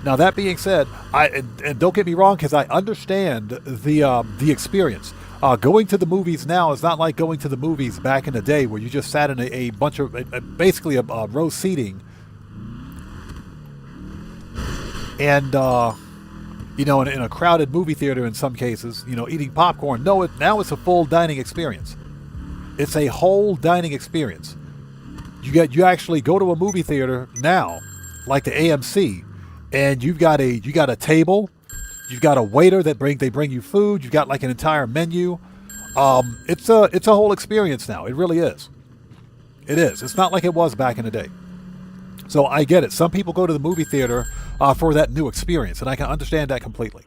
Now that being said, and don't get me wrong, because I understand the experience. Going to the movies now is not like going to the movies back in the day where you just sat in a bunch of basically a row seating, and you know, in a crowded movie theater in some cases, you know, eating popcorn. No, now it's a full dining experience. It's a whole dining experience. You actually go to a movie theater now, like the AMC. And you got a table, you've got a waiter that they bring you food, you've got like an entire menu. It's a whole experience now. It really is. It is. It's not like it was back in the day. So I get it. Some people go to the movie theater for that new experience, and I can understand that completely.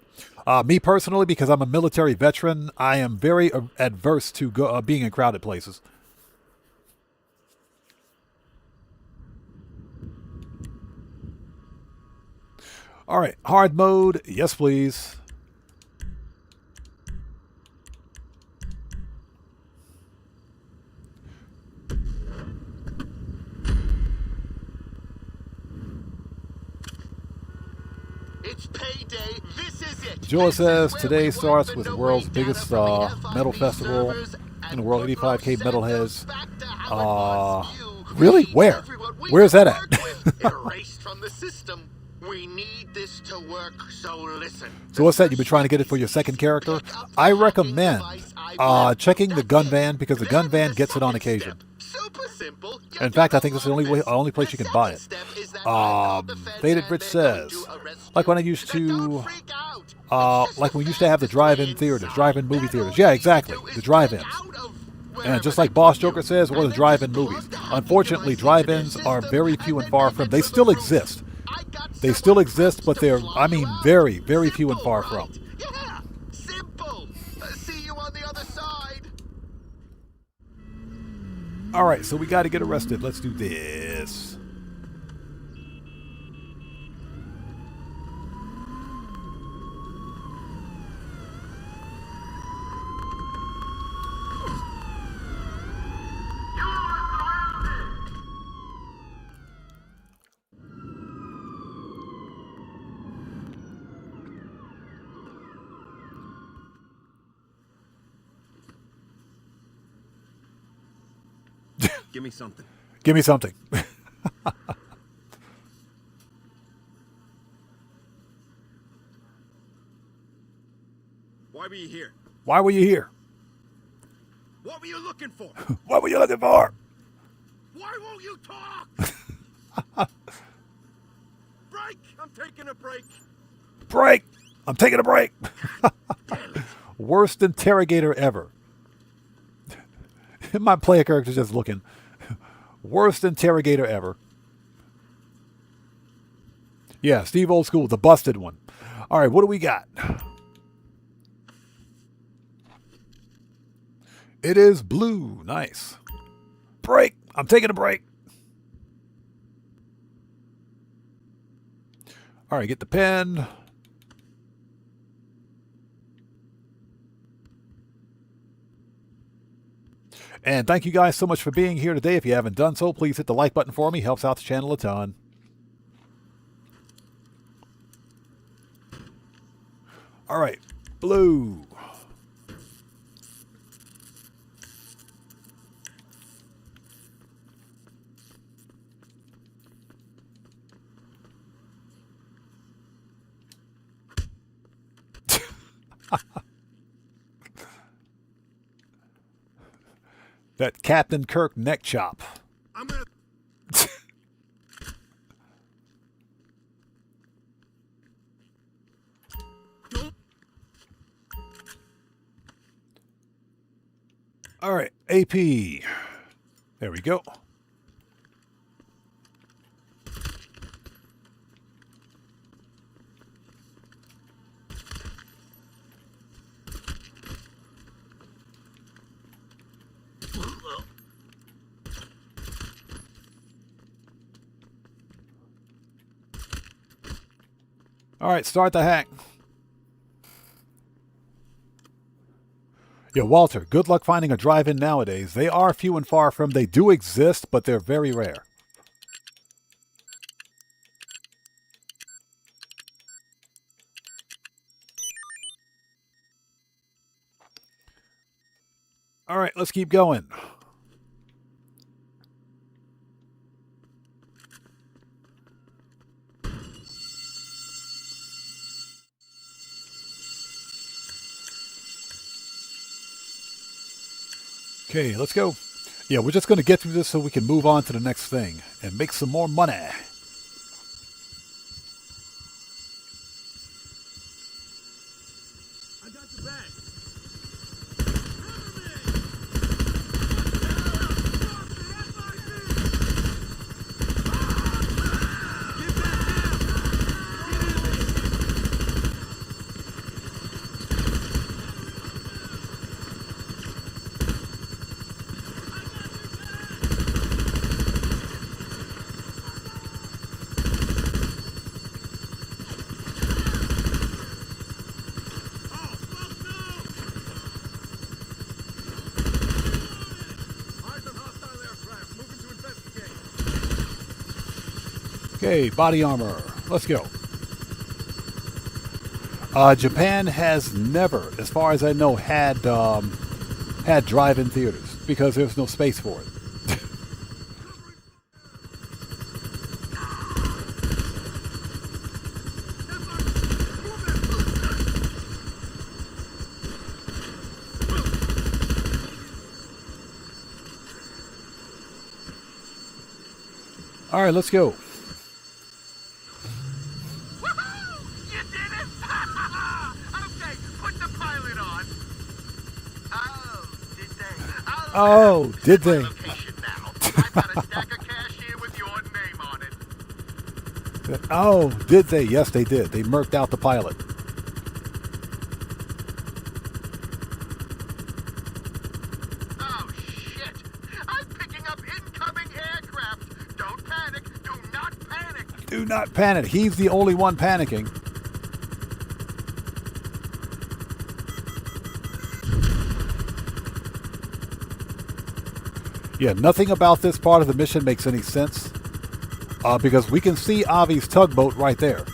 Me personally, because I'm a military veteran, I am very adverse to being in crowded places. All right, hard mode, yes please. It's payday. This is it. Joel says today starts with the world's biggest metal festival in the world, 85K metalheads. Really? Where? Where's that at? Erased from the system. We need this to work, so listen. So what's that? You've been trying to get it for your second character? I recommend checking the gun van, because the gun van gets it on occasion. Super simple. In fact, I think that's the only place you can buy it. Faded Rich says, like when I used to, like we used to have the drive-in theaters, drive-in movie theaters. Yeah, exactly, the drive-ins. And just like Boss Joker says, or the drive-in movies. Unfortunately, drive-ins are very few and far from. They still exist. They still exist, but they're, I mean, very, very few and far from. Yeah, simple. See you on the other side. All right, so we got to get arrested. Let's do this. Give me something. Give me something. Why were you here? Why were you here? What were you looking for? What were you looking for? Why won't you talk? Break! I'm taking a break. Break! I'm taking a break. Worst interrogator ever. My player character's just looking. Worst interrogator ever. Yeah, Steve Old School, the busted one. All right, what do we got? It is blue. Nice. Break. I'm taking a break. All right, get the pen. And thank you guys so much for being here today. If you haven't done so, please hit the like button for me. Helps out the channel a ton. All right, blue. That Captain Kirk neck chop. I'm gonna... All right, AP. There we go. All right, start the hack. Yeah, Walter, good luck finding a drive-in nowadays. They are few and far from. They do exist, but they're very rare. All right, let's keep going. Okay, let's go. Yeah, we're just going to get through this so we can move on to the next thing and make some more money. I got the bag. Okay, body armor. Let's go. Japan has never, as far as I know, had drive-in theaters because there's no space for it. All right, let's go. You did it! Okay, put the pilot on. Oh, did they? Oh, did they? Location now. I got a stack of cash here with your name on it. Oh, did they? Yes, they did. They murked out the pilot. Oh, shit. I'm picking up incoming aircraft. Don't panic. Do not panic. Do not panic. He's the only one panicking. Yeah, nothing about this part of the mission makes any sense. Because we can see Avi's tugboat right there.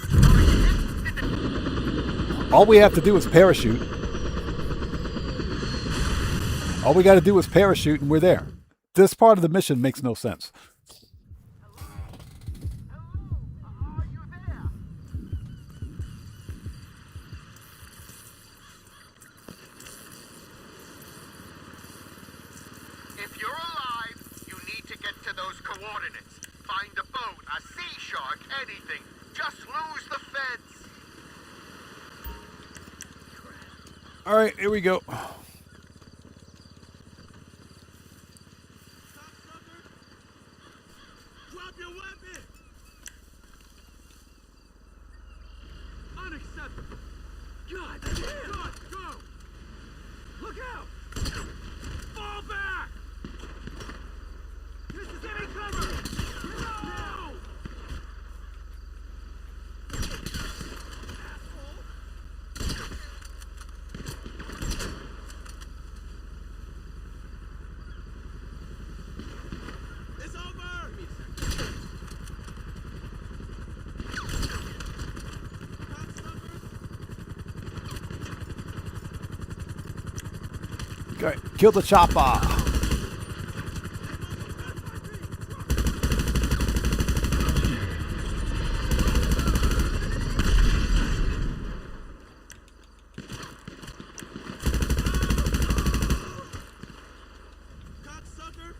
All we have to do is parachute. All we got to do is parachute and we're there. This part of the mission makes no sense. Are you there? If you're alive, you need to get to those coordinates. Find a boat, a sea shark, anything. Just lose the fence. All right, here we go. Drop your weapon! Unacceptable! God damn! Go! Look out! Fall back! This is any cover! No! Asshole! It's over! Give me a second. Okay, kill the chopper. Cocksucker!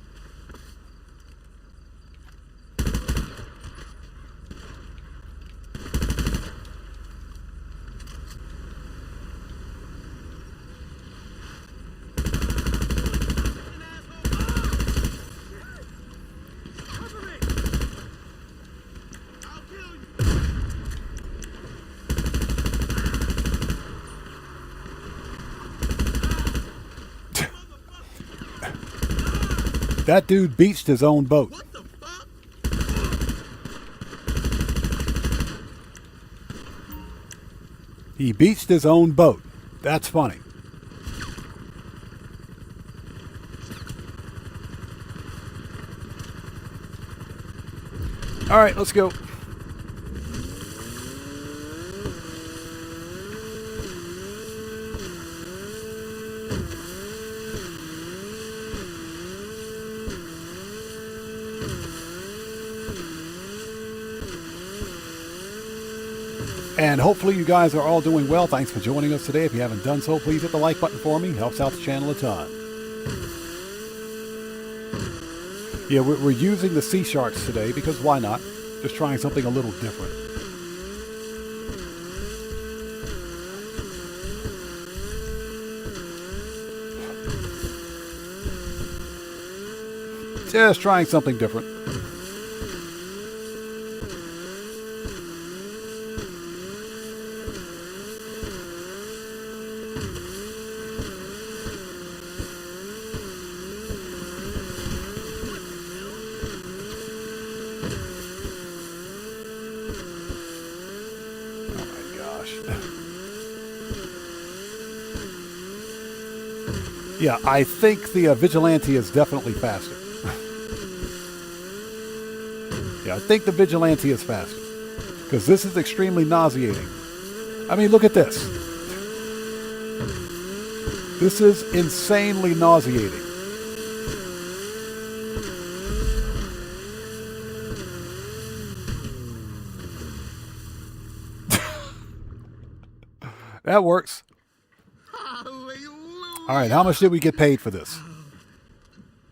That dude beached his own boat. What the fuck? He beached his own boat. That's funny. All right, let's go. And hopefully you guys are all doing well. Thanks for joining us today. If you haven't done so, please hit the like button for me. Helps out the channel a ton. Yeah, we're using the sea sharks today because why not? Just trying something a little different. Just trying something different. Yeah, I think the Vigilante is definitely faster. Yeah, I think the Vigilante is faster. Because this is extremely nauseating. I mean, look at this. This is insanely nauseating. That works. All right, how much did we get paid for this?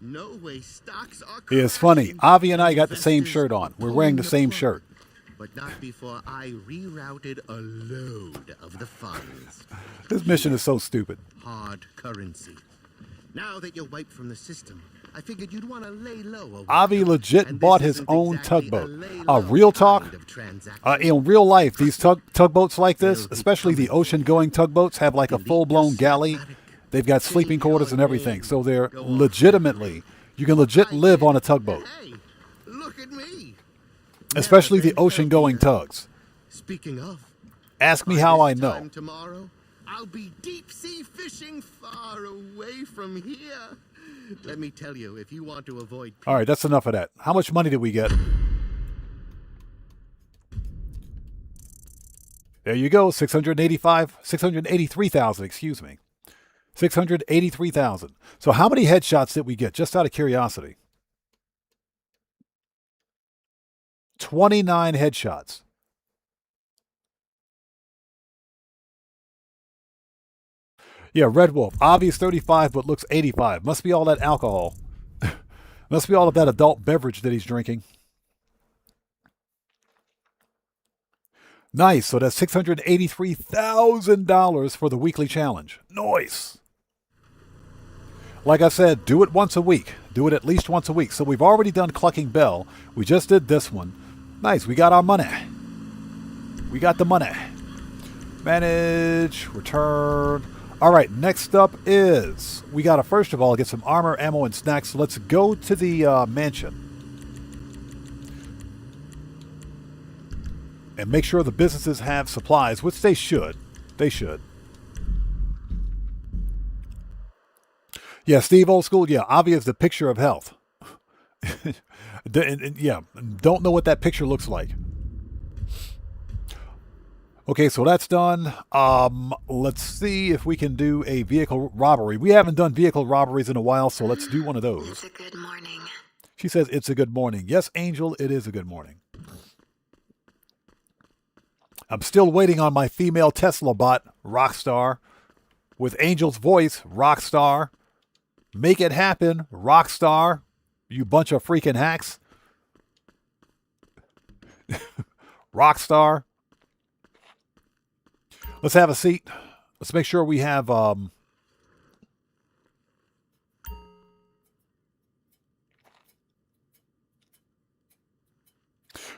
No way stocks are It's funny. Avi and I got the same shirt on. We're wearing the same shirt. But not before I rerouted a load of the funds. This mission is so stupid. Hard currency. Now that you're wiped from the system, I figured you'd want to lay low. Avi legit bought his own tugboat. Real talk, in real life, these tugboats like this, especially the ocean-going tugboats, have like a full-blown galley. They've got sleeping quarters and everything, so they're legitimately, you can legit live on a tugboat. Hey, look at me. Especially the ocean-going tugs. Speaking of, ask me how I know. Tomorrow, I'll be deep-sea fishing far away from here. Let me tell you, if you want to avoid... All right, that's enough of that. How much money did we get? There you go, 683,000, excuse me. 683,000. So how many headshots did we get, just out of curiosity? 29 headshots. Yeah, Red Wolf. Obvious 35, but looks 85. Must be all that alcohol. Must be all of that adult beverage that he's drinking. Nice. So that's $683,000 for the weekly challenge. Nice. Like I said, do it once a week. Do it at least once a week. So we've already done Clucking Bell. We just did this one. Nice. We got our money. We got the money. Manage. Return. All right. Next up is we got to, first of all, get some armor, ammo, and snacks. So let's go to the mansion. And make sure the businesses have supplies, which they should. They should. Yeah, Steve Old School. Yeah, Avi is the picture of health. Yeah, don't know what that picture looks like. Okay, so that's done. Let's see if we can do a vehicle robbery. We haven't done vehicle robberies in a while, so let's do one of those. It's a good morning. She says it's a good morning. Yes, Angel, it is a good morning. I'm still waiting on my female Tesla bot, Rockstar. With Angel's voice, Rockstar. Make it happen, Rockstar. You bunch of freaking hacks. Rockstar. Let's have a seat. Let's make sure we have... So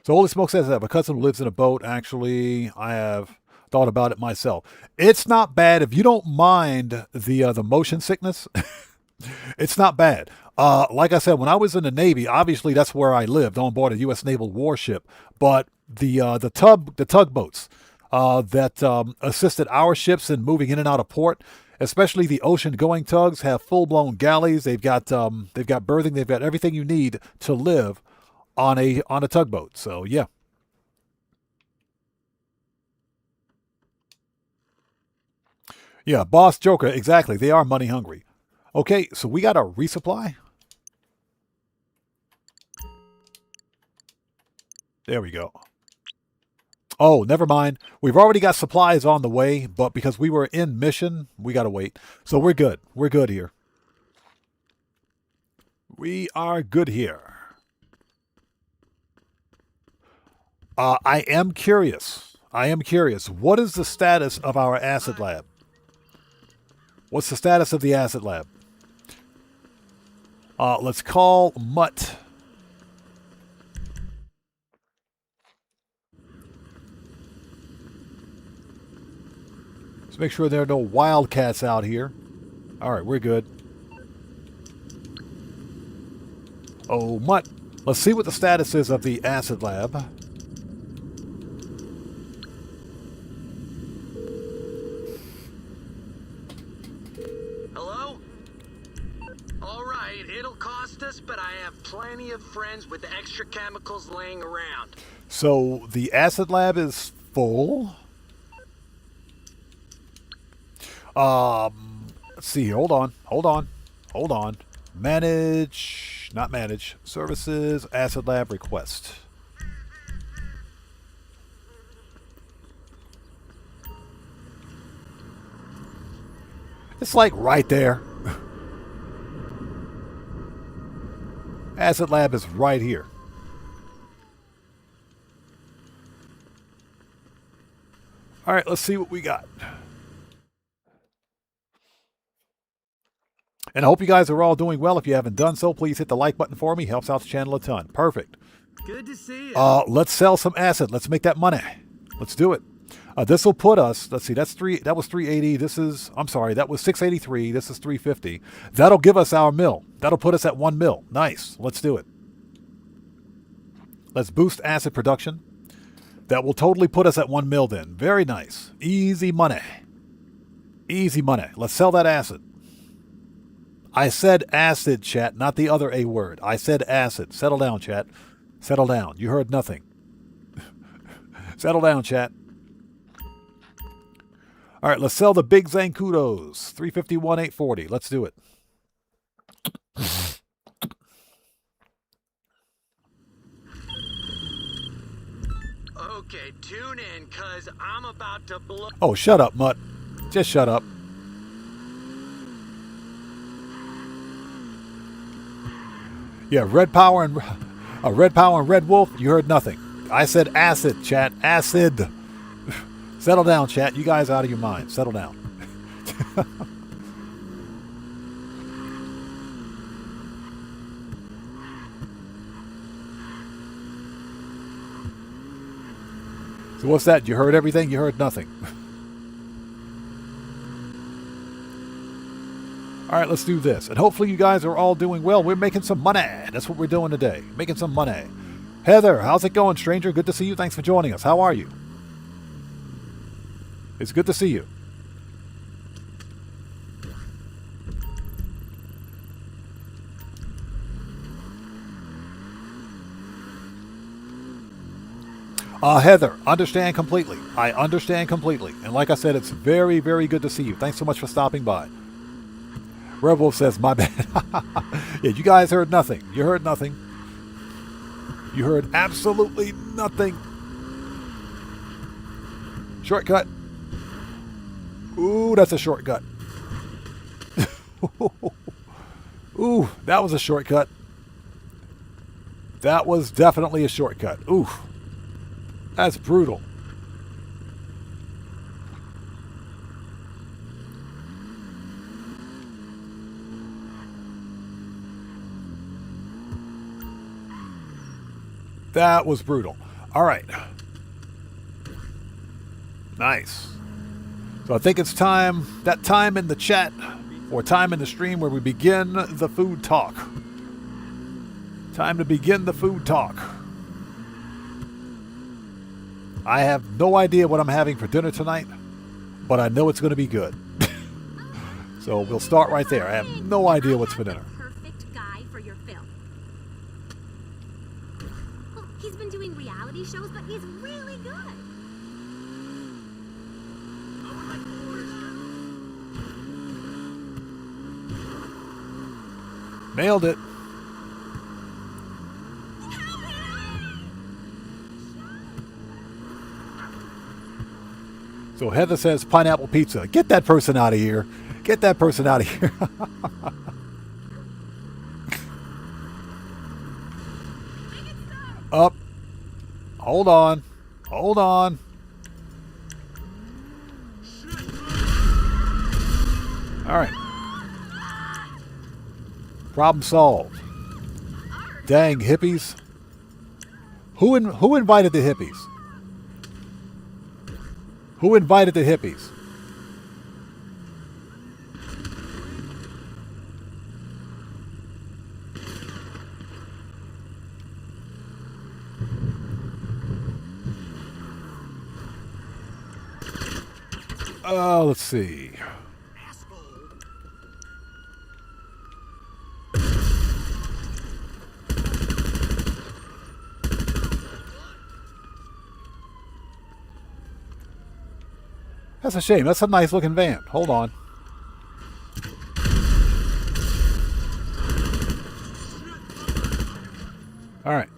Holy Smoke says that my cousin lives in a boat. Actually, I have thought about it myself. It's not bad if you don't mind the motion sickness. It's not bad. Like I said, when I was in the Navy, obviously that's where I lived, on board a U.S. naval warship. But the tugboats that assisted our ships in moving in and out of port, especially the ocean-going tugs, have full-blown galleys. They've got berthing. They've got everything you need to live on a tugboat. So yeah. Yeah, Boss Joker, exactly. They are money hungry. Okay, so we got a resupply. There we go. Oh, never mind. We've already got supplies on the way, but because we were in mission, we got to wait. So we're good. We're good here. We are good here. I am curious. What is the status of our acid lab? What's the status of the acid lab? Let's call Mutt. Let's make sure there are no wildcats out here. All right, we're good. Oh, Mutt. Let's see what the status is of the acid lab. Hello? All right, it'll cost us, but I have plenty of friends with extra chemicals laying around. So the acid lab is full. Let's see. Hold on. Manage, not manage. Services, acid lab request. It's like right there. Acid lab is right here. All right, let's see what we got. And I hope you guys are all doing well. If you haven't done so, please hit the like button for me. Helps out the channel a ton. Perfect. Good to see you. Let's sell some acid. Let's make that money. Let's do it. This will put us, let's see, that was 380. That was 683. This is 350. That'll give us our mill. That'll put us at 1 mil. Nice. Let's do it. Let's boost acid production. That will totally put us at 1 mil then. Very nice. Easy money. Easy money. Let's sell that acid. I said acid, chat, not the other A word. I said acid. Settle down, chat. Settle down. You heard nothing. Settle down, chat. All right, let's sell the big Zancudos. 351, 840. Let's do it. Okay, tune in, cause I'm about to blow. Oh, shut up, Mutt. Just shut up. Yeah, Red Power and Red Wolf, you heard nothing. I said acid, chat. Acid. Settle down, chat. You guys out of your mind. Settle down. So what's that? You heard everything? You heard nothing. All right, let's do this. And hopefully you guys are all doing well. We're making some money. That's what we're doing today. Making some money. Heather, how's it going, stranger? Good to see you. Thanks for joining us. How are you? It's good to see you. Heather, understand completely. I understand completely. And like I said, it's very, very good to see you. Thanks so much for stopping by. Red Wolf says, my bad. Yeah, you guys heard nothing. You heard nothing. You heard absolutely nothing. Shortcut. Ooh, that's a shortcut. Ooh, that was a shortcut. That was definitely a shortcut. Ooh, that's brutal. That was brutal. All right. Nice. So I think it's time, that time in the chat for a time in the stream where we begin the food talk. Time to begin the food talk. I have no idea what I'm having for dinner tonight, but I know it's going to be good. So we'll start right there. I have no idea what's for dinner. Perfect guy for your film. Well, he's been doing reality shows, but he's really good. Nailed it. So Heather says pineapple pizza. Get that person out of here. Get that person out of here. Up. Hold on. Hold on. All right. Problem solved. Dang hippies. Who invited the hippies? Who invited the hippies? Let's see. That's a shame. That's a nice looking van. Hold on. All right.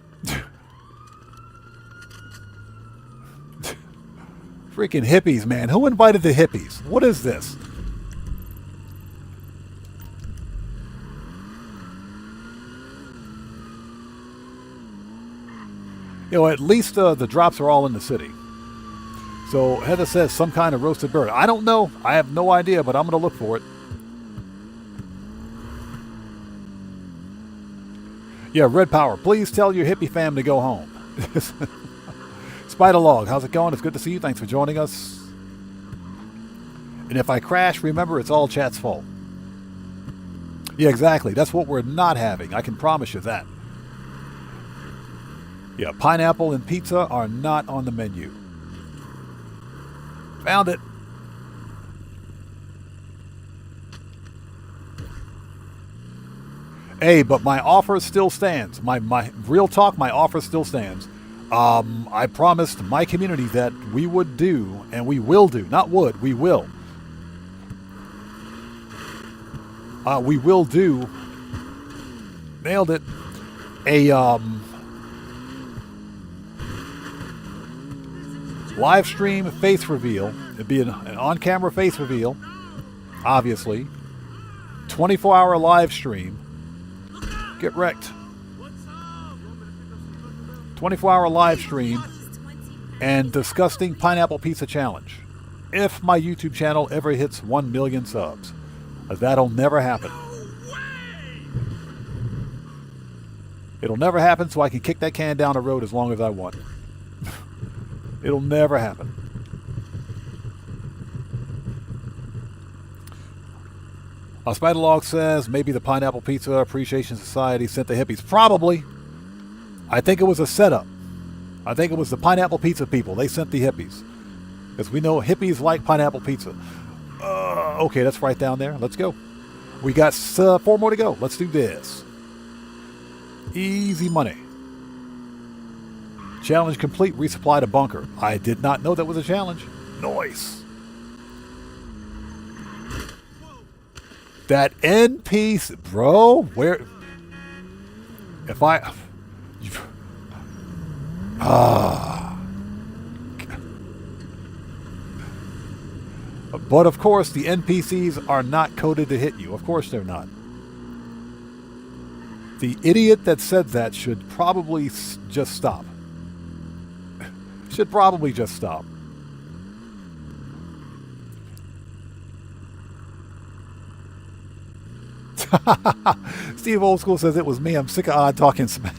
Freaking hippies, man. Who invited the hippies? What is this? You know, at least the drops are all in the city. So Heather says some kind of roasted bird. I don't know. I have no idea, but I'm going to look for it. Yeah, Red Power, please tell your hippie fam to go home. Spider Log, how's it going? It's good to see you. Thanks for joining us. And if I crash, remember it's all chat's fault. Yeah, exactly. That's what we're not having. I can promise you that. Yeah, pineapple and pizza are not on the menu. Found it. Hey, but my offer still stands. My real talk, my offer still stands. I promised my community that we would do, and we will do, not would, we will. We will do, nailed it, a live stream face reveal. It'd be an on-camera face reveal, obviously. 24-hour live stream. Get wrecked. 24-hour live stream and disgusting pineapple pizza challenge. If my YouTube channel ever hits 1 million subs. That'll never happen. It'll never happen, so I can kick that can down the road as long as I want. It'll never happen. Spiderlog says maybe the Pineapple Pizza Appreciation Society sent the hippies. Probably. I think it was a setup. I think it was the pineapple pizza people. They sent the hippies. Because we know hippies like pineapple pizza. Okay, that's right down there. Let's go. We got 4 more to go. Let's do this. Easy money. Challenge complete. Resupply to bunker. I did not know that was a challenge. Nice. That end piece, bro. Where? If I... But of course, the NPCs are not coded to hit you. Of course they're not. The idiot that said that should probably just stop. Should probably just stop. Steve Old School says it was me. I'm sick of odd talking smack.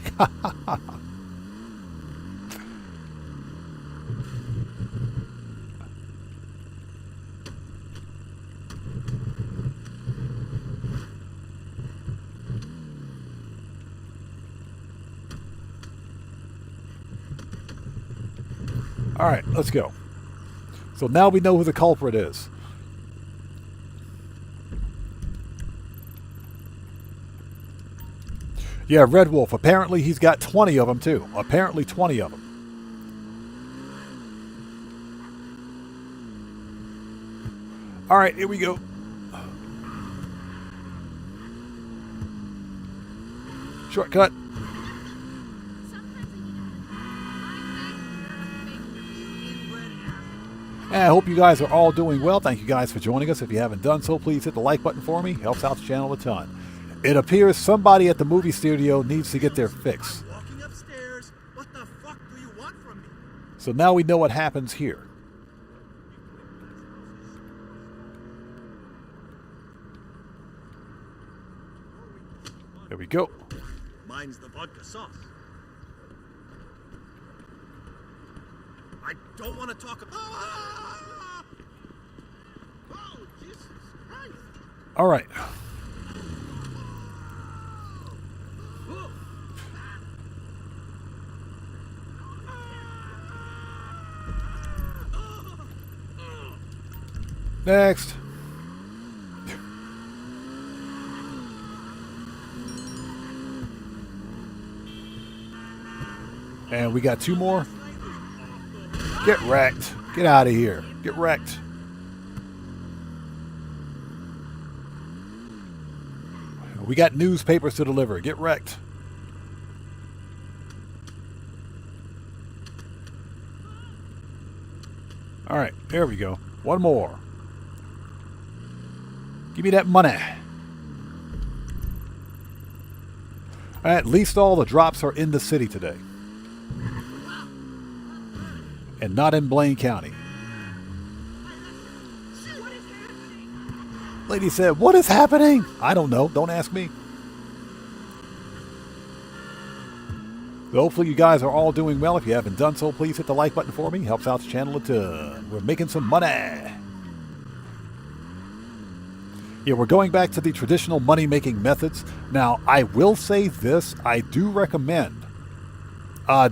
All right, let's go. So now we know who the culprit is. Yeah, Red Wolf. Apparently he's got 20 of them too. Apparently 20 of them. All right, here we go. Shortcut. And I hope you guys are all doing well. Thank you guys for joining us. If you haven't done so, please hit the like button for me. Helps out the channel a ton. It appears somebody at the movie studio needs to get their fix. Walking upstairs. What the fuck do you want from me? So now we know what happens here. There we go. Mine's the vodka sauce. I don't want to talk about... Oh, Jesus Christ. All right. Next. And we got 2 more. Get wrecked. Get out of here. Get wrecked. We got newspapers to deliver. Get wrecked. All right, there we go. 1 more. Give me that money. At least all the drops are in the city today. And not in Blaine County. Lady said, what is happening? I don't know. Don't ask me. So hopefully you guys are all doing well. If you haven't done so, please hit the like button for me. Helps out the channel a ton. We're making some money. Yeah, we're going back to the traditional money-making methods. Now, I will say this. I do recommend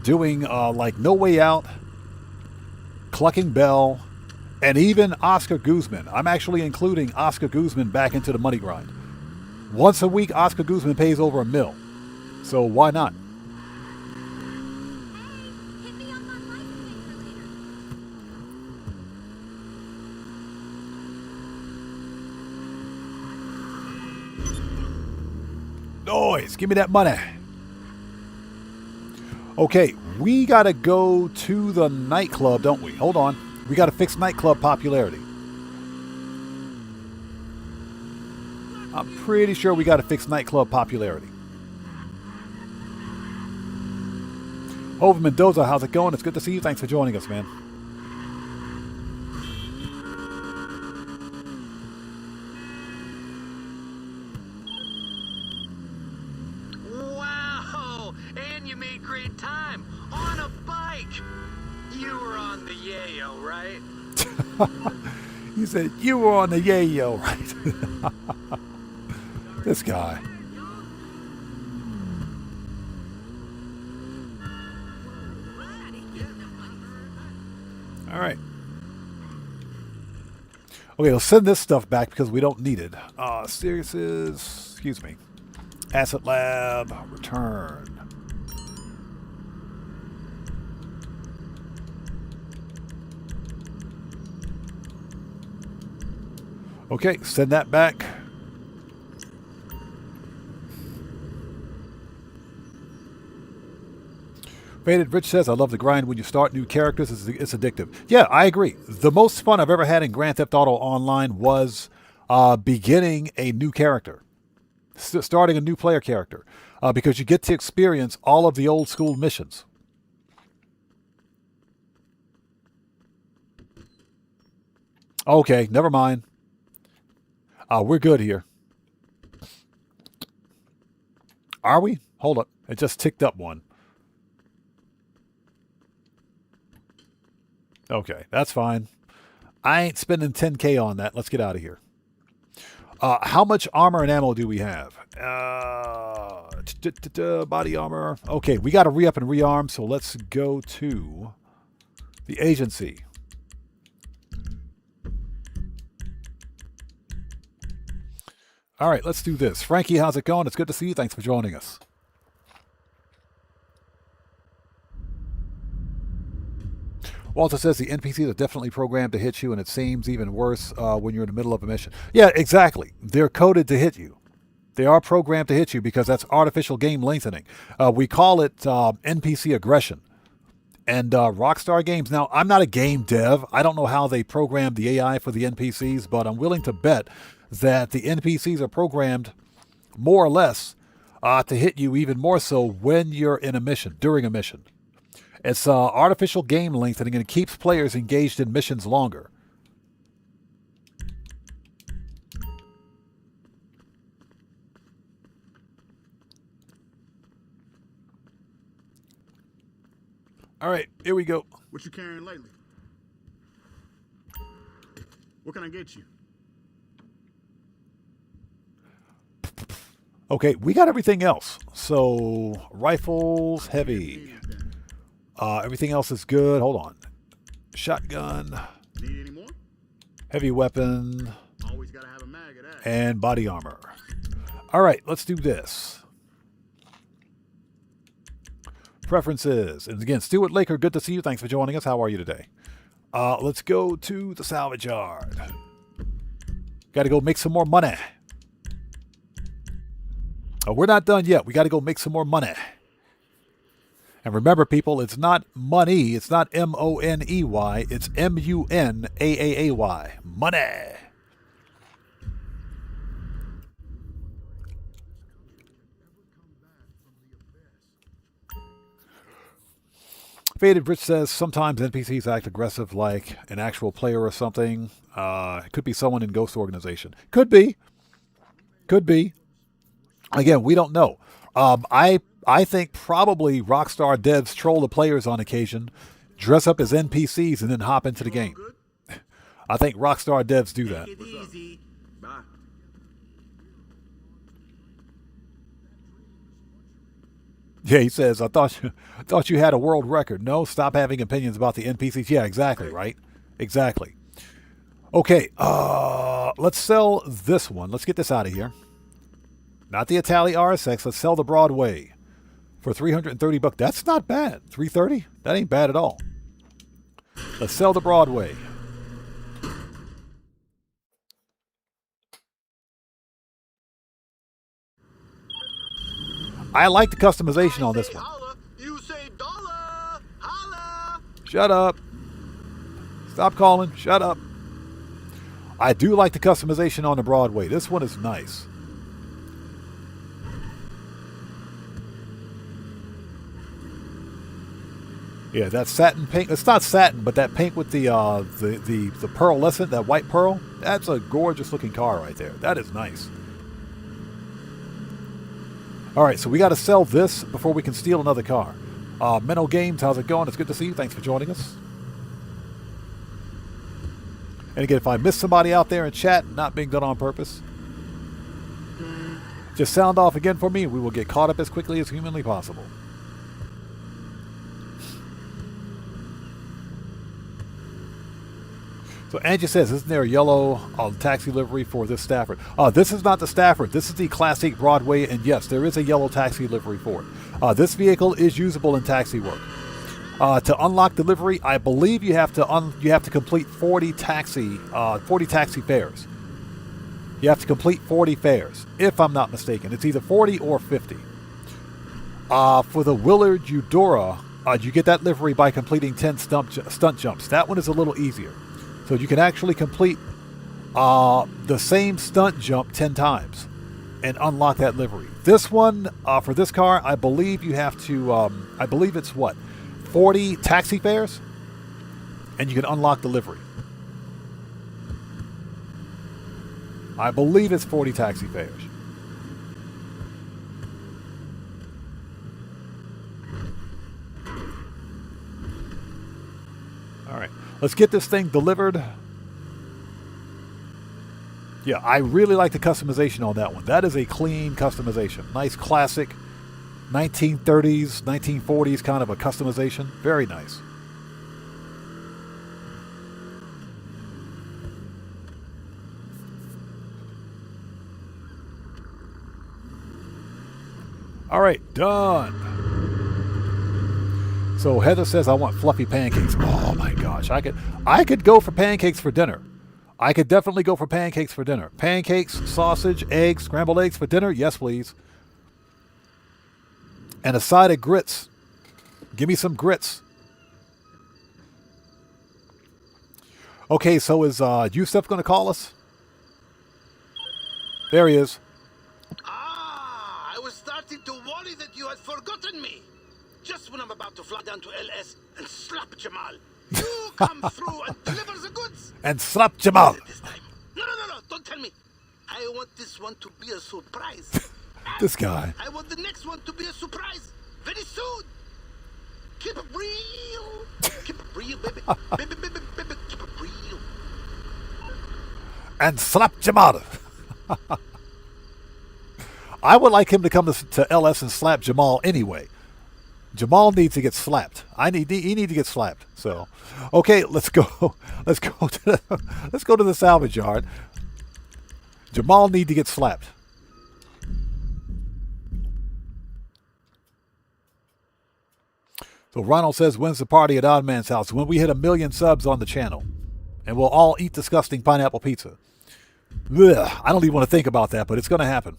doing like No Way Out, Clucking Bell, and even Oscar Guzman. I'm actually including Oscar Guzman back into the money grind. Once a week, Oscar Guzman pays over $1 million. So why not? Hit me up on life later. Noise. Give me that money. Okay, we got to go to the nightclub, don't we? Hold on. We got to fix nightclub popularity. I'm pretty sure we got to fix nightclub popularity. Hova Mendoza, how's it going? It's good to see you. Thanks for joining us, man. Wow! And you made great time on a bike. You were on the yayo, right? He said, you were on the yayo, right? This guy. All right. Okay, we'll send this stuff back because we don't need it. Serious is, excuse me. Asset Lab, return. Okay, send that back. Faded Rich says, I love the grind when you start new characters. It's addictive. Yeah, I agree. The most fun I've ever had in Grand Theft Auto Online was beginning a new character. Starting a new player character. Because you get to experience all of the old school missions. Okay, never mind. We're good here. Are we? Hold up. It just ticked up 1. Okay, that's fine. I ain't spending 10K on that. Let's get out of here. How much armor and ammo do we have? Body armor. Okay, we got to re-up and rearm, so let's go to The agency. All right, let's do this. Frankie, how's it going? It's good to see you. Thanks for joining us. Walter says the NPCs are definitely programmed to hit you, and it seems even worse when you're in the middle of a mission. Yeah, exactly. They're coded to hit you. They are programmed to hit you because that's artificial game lengthening. We call it NPC aggression. And Rockstar Games, now I'm not a game dev. I don't know how they programmed the AI for the NPCs, but I'm willing to bet that the NPCs are programmed more or less to hit you even more so when you're in a mission, during a mission. It's artificial game lengthening, and it keeps players engaged in missions longer. All right, here we go. What you carrying lately? What can I get you? Okay, we got everything else. So, rifles, heavy. Everything else is good. Hold on. Shotgun. Need any more? Heavy weapon. Always gotta have a mag of that. And body armor. All right, let's do this. Preferences. And again, Stuart Laker, good to see you. Thanks for joining us. How are you today? Let's go to the salvage yard. Got to go make some more money. Oh, we're not done yet. We got to go make some more money. And remember, people, it's not money. It's not M-O-N-E-Y. It's M-U-N-A-A-A-Y. Money. Faded Rich says sometimes NPCs act aggressive like an actual player or something. It could be someone in Ghost Organization. Could be. Could be. Again, we don't know. I think probably Rockstar devs troll the players on occasion, dress up as NPCs, and then hop into the game. I think Rockstar devs do that. Take it easy. Bye. Yeah, he says, I thought you had a world record. No, stop having opinions about the NPCs. Yeah, exactly, right? Exactly. Okay, let's sell this one. Let's get this out of here. Not the Itali RSX. Let's sell the Broadway for $330. That's not bad. $330? That ain't bad at all. Let's sell the Broadway. I like the customization on this one. You say dollar. Holla. Shut up. Stop calling. Shut up. I do like the customization on the Broadway. This one is nice. Yeah, that satin pink. It's not satin, but that pink with the pearlescent, that white pearl. That's a gorgeous looking car right there. That is nice. All right, so we got to sell this before we can steal another car. Menno Games, how's it going? It's good to see you. Thanks for joining us. And again, if I miss somebody out there in chat, not being done on purpose, just sound off again for me. We will get caught up as quickly as humanly possible. So Angie says, isn't there a yellow taxi livery for this Stafford? This is not the Stafford. This is the classic Broadway, and yes, there is a yellow taxi livery for it. This vehicle is usable in taxi work. To unlock delivery, I believe you have to complete 40 taxi fares. You have to complete 40 fares, if I'm not mistaken. It's either 40 or 50. For the Willard Eudora, you get that livery by completing 10 stunt jumps. That one is a little easier. So you can actually complete the same stunt jump 10 times and unlock that livery. This one, for this car, I believe you have to, I believe it's what, 40 taxi fares? And you can unlock the livery. I believe it's 40 taxi fares. All right. Let's get this thing delivered. Yeah, I really like the customization on that one. That is a clean customization. Nice classic 1930s, 1940s kind of a customization. Very nice. All right, done. So Heather says I want fluffy pancakes. Oh my gosh, I could go for pancakes for dinner. I could definitely go for pancakes for dinner. Pancakes, sausage, eggs, scrambled eggs for dinner. Yes, please. And a side of grits. Give me some grits. Okay, so is Yusuf going to call us? There he is. Ah, I was starting to worry that you had forgotten me. Just when I'm about to fly down to LS and slap Jamal, you come through and deliver the goods. And slap Jamal. This time. No, don't tell me. I want this one to be a surprise. This guy. I want the next one to be a surprise very soon. Keep it real. Keep it real, baby. Baby, keep it real. And slap Jamal. I would like him to come to LS and slap Jamal anyway. Jamal needs to get slapped. He needs to get slapped. So, okay, let's go. Let's go to the salvage yard. Jamal needs to get slapped. So Ronald says, when's the party at Odd Man's house? When we hit 1 million subs on the channel. And we'll all eat disgusting pineapple pizza. Ugh, I don't even want to think about that, but it's going to happen.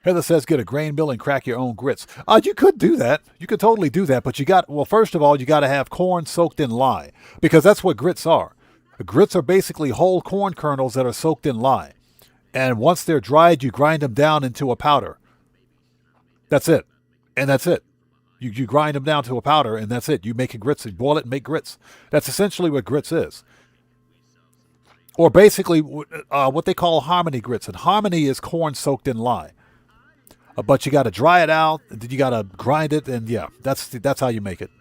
Heather says, get a grain mill and crack your own grits. You could do that. You could totally do that. But first of all, you got to have corn soaked in lye. Because that's what grits are. Grits are basically whole corn kernels that are soaked in lye. And once they're dried, you grind them down into a powder. That's it. And that's it. You grind them down to a powder, and that's it. You make grits, you boil it and make grits. That's essentially what grits is. Or basically what they call harmony grits. And harmony is corn soaked in lye. But you got to dry it out, and then you got to grind it, and yeah, that's how you make it.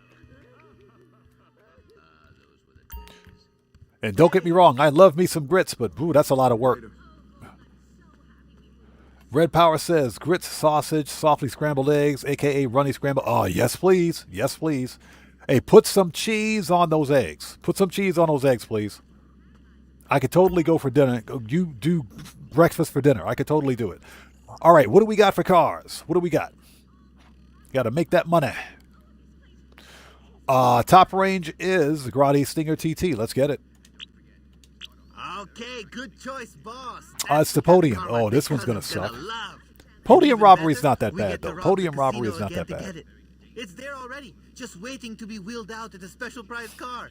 And don't get me wrong, I love me some grits, but ooh, that's a lot of work. Red Power says, grits, sausage, softly scrambled eggs, a.k.a. runny scrambled. Oh, yes, please. Yes, please. Hey, put some cheese on those eggs. Put some cheese on those eggs, please. I could totally go for dinner. You do breakfast for dinner. I could totally do it. All right, what do we got for cars? What do we got? Got to make that money. Top range is Grotti Stinger TT. Let's get it. Okay, good choice, boss. It's the podium. Oh, this one's going to suck. Podium robbery's not that bad, though. Podium robbery is not that bad. It's there already, just waiting to be wheeled out at a special prize car.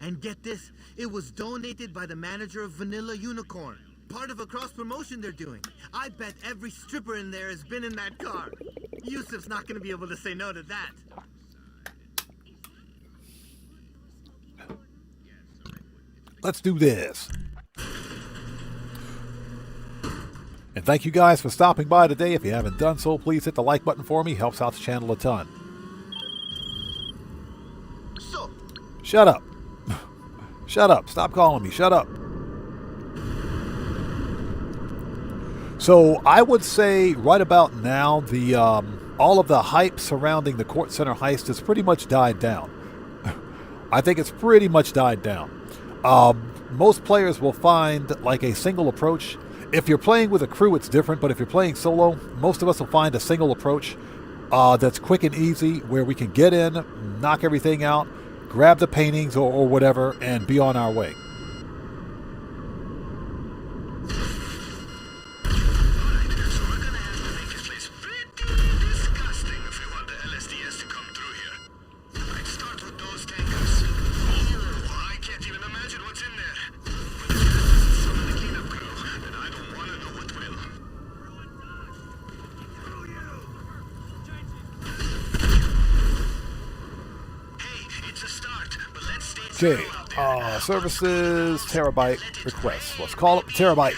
And get this, it was donated by the manager of Vanilla Unicorn. Part of a cross-promotion they're doing. I bet every stripper in there has been in that car. Yusuf's not going to be able to say no to that. Let's do this. And thank you guys for stopping by today. If you haven't done so, please hit the like button for me. Helps out the channel a ton. So, shut up. Shut up. Stop calling me. Shut up. So I would say right about now, the all of the hype surrounding the Kortz Center heist has pretty much died down. I think it's pretty much died down. Most players will find like a single approach. If you're playing with a crew, it's different, but if you're playing solo, most of us will find a single approach that's quick and easy, where we can get in, knock everything out, grab the paintings or whatever, and be on our way. Okay, services, terabyte requests. Let's call it the terabyte.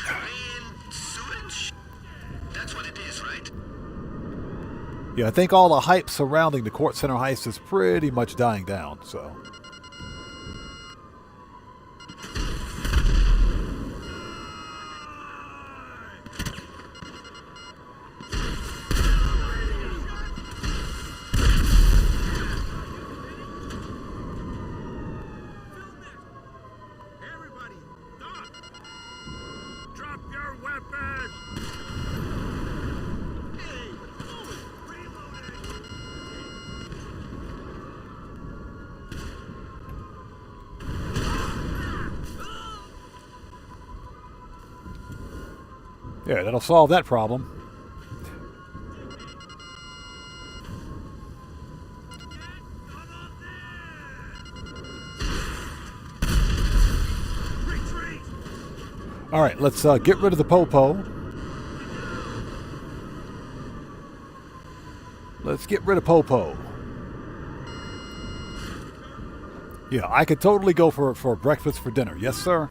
Yeah, I think all the hype surrounding the Kortz Center heist is pretty much dying down, so. Drop your weapon! Yeah, that'll solve that problem. All right, let's get rid of the Popo. Let's get rid of Popo. Yeah, I could totally go for breakfast for dinner. Yes, sir.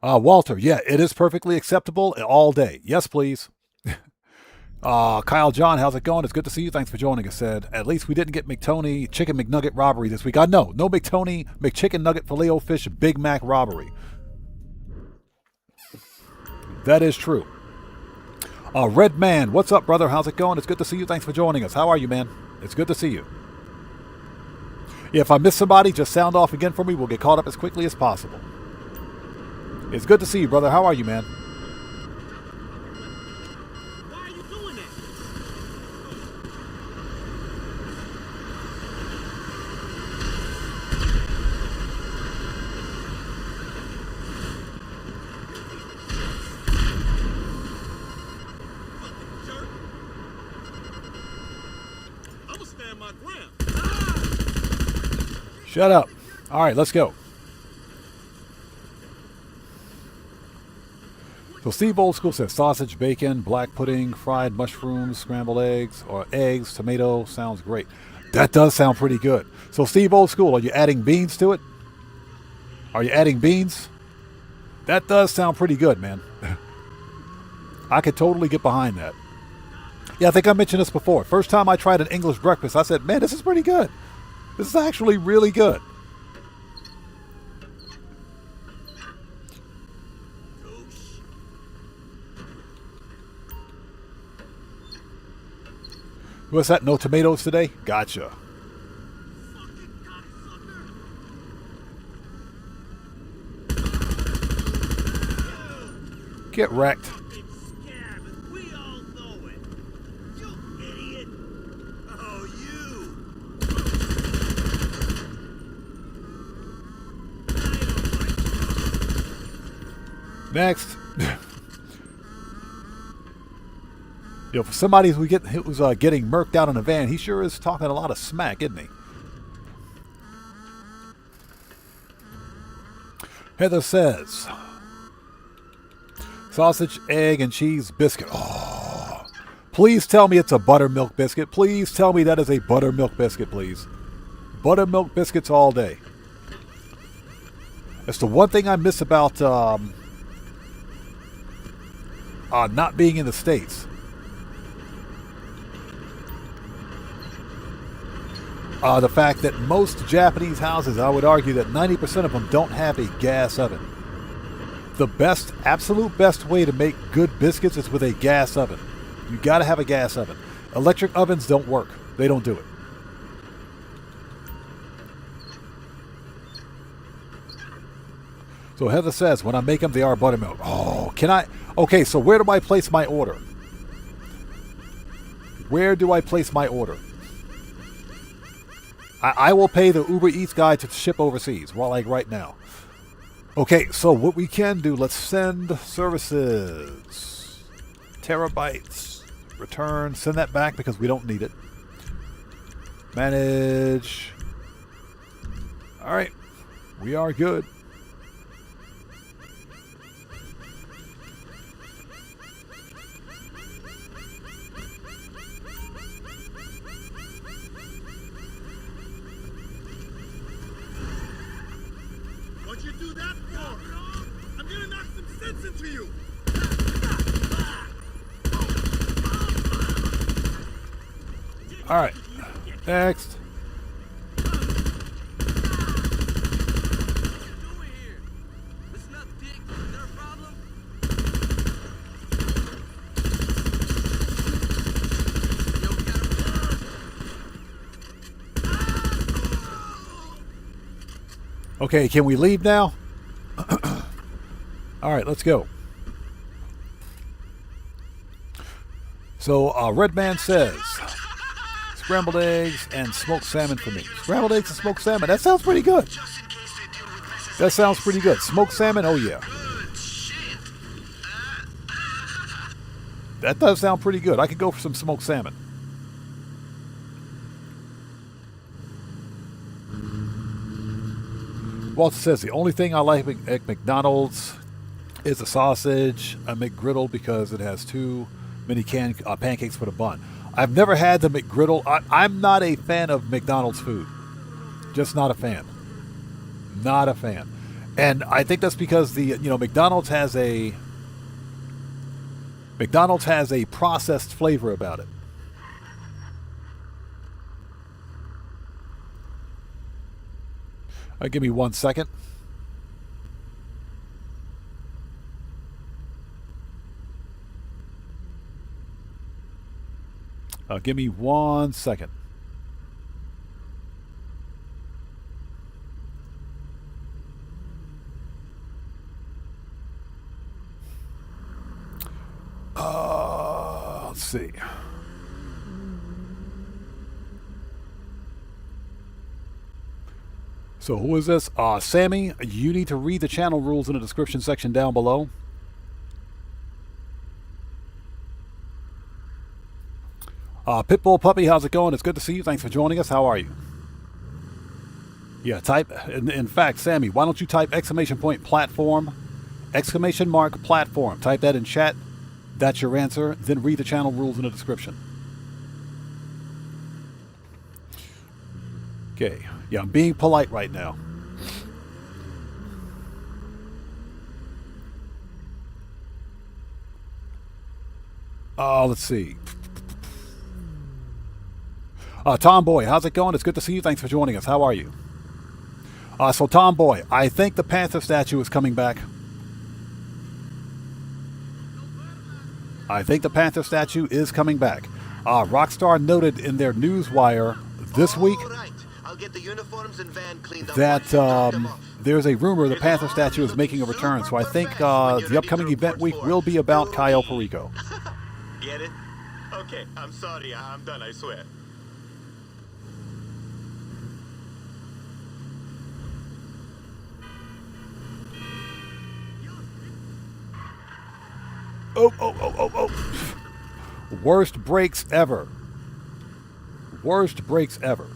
Walter, yeah, it is perfectly acceptable all day. Yes, please. Kyle John, how's it going? It's good to see you. Thanks for joining us. Said, at least we didn't get McTony Chicken McNugget robbery this week. No McTony McChicken Nugget Filet-O-Fish Big Mac robbery. That is true. Red Man, what's up, brother? How's it going? It's good to see you. Thanks for joining us. How are you, man? It's good to see you. Yeah, if I miss somebody, just sound off again for me. We'll get caught up as quickly as possible. It's good to see you, brother. How are you, man? Why are you doing that? Jerk. I'm gonna stand my ground. Shut up. All right, let's go. So Steve Old School says sausage, bacon, black pudding, fried mushrooms, scrambled eggs, or eggs, tomato. Sounds great. That does sound pretty good. So Steve Old School, are you adding beans to it? Are you adding beans? That does sound pretty good, man. I could totally get behind that. Yeah, I think I mentioned this before. First time I tried an English breakfast, I said, man, this is pretty good. This is actually really good. What's that? No tomatoes today? Gotcha. Get wrecked. We all know it. You idiot. Oh, you. Next. You know, for somebody who's getting murked out in a van, he sure is talking a lot of smack, isn't he? Heather says, sausage, egg, and cheese biscuit. Oh, please tell me it's a buttermilk biscuit. Please tell me that is a buttermilk biscuit, please. Buttermilk biscuits all day. That's the one thing I miss about not being in the States. The fact that most Japanese houses, I would argue that 90% of them don't have a gas oven. The best, absolute best way to make good biscuits is with a gas oven. You got to have a gas oven. Electric ovens don't work. They don't do it. So Heather says, when I make them, they are buttermilk. Oh, can I? Okay, so where do I place my order? Where do I place my order? I will pay the Uber Eats guy to ship overseas, well, like right now. Okay, so what we can do, let's send services. Terabytes. Return. Send that back because we don't need it. Manage. All right. We are good. What'd you do that for? I'm gonna knock some sense into you. All right. Next. Okay, can we leave now? All right, let's go. So, Red Man says, scrambled eggs and smoked salmon for me. Scrambled eggs and smoked salmon. That sounds pretty good. Just in case they deal with That sounds pretty good. Smoked salmon? Oh, yeah. That does sound pretty good. I could go for some smoked salmon. Walter says, the only thing I like at McDonald's is the sausage, a McGriddle, because it has too many pancakes for the bun. I've never had the McGriddle. I'm not a fan of McDonald's food. Just not a fan. Not a fan. And I think that's because McDonald's has a processed flavor about it. Give me 1 second. Give me 1 second. Let's see. So who is this? Sammy, you need to read the channel rules in the description section down below. Pitbull Puppy, how's it going? It's good to see you. Thanks for joining us. How are you? Yeah, type. In fact, Sammy, why don't you type !platform, !platform. Type that in chat. That's your answer. Then read the channel rules in the description. Okay. Yeah, I'm being polite right now. Let's see. Tomboy, how's it going? It's good to see you. Thanks for joining us. How are you? So Tomboy, I think the Panther statue is coming back. I think the Panther statue is coming back. Rockstar noted in their newswire this week that there's a rumor the Panther statue is making a return. So I think the upcoming event week will be about Cayo Perico. Get it? Okay, I'm sorry. I'm done, I swear. Oh. Worst breaks ever. Worst breaks ever.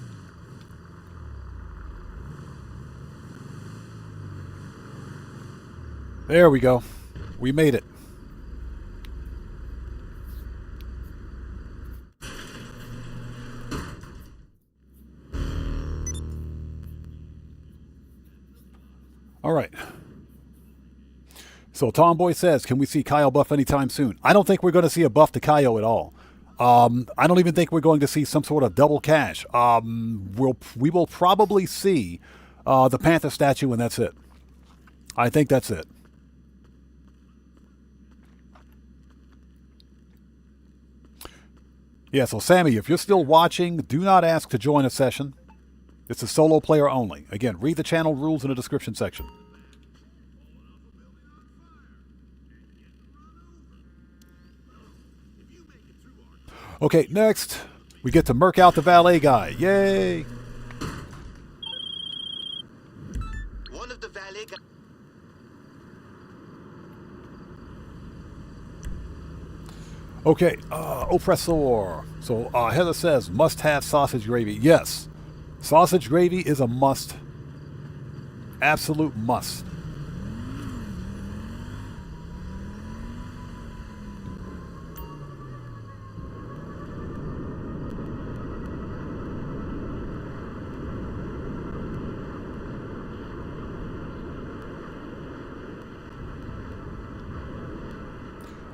There we go. We made it. All right. So Tomboy says, can we see Cayo buff anytime soon? I don't think we're going to see a buff to Cayo at all. I don't even think we're going to see some sort of double cash. We will probably see the Panther statue, and that's it. I think that's it. Yeah, so Sammy, if you're still watching, do not ask to join a session. It's a solo player only. Again, read the channel rules in the description section. Okay, next, we get to murk out the valet guy. Yay! One of the valet guys. Okay, Oppressor. So Heather says, must have sausage gravy. Yes, sausage gravy is a must. Absolute must.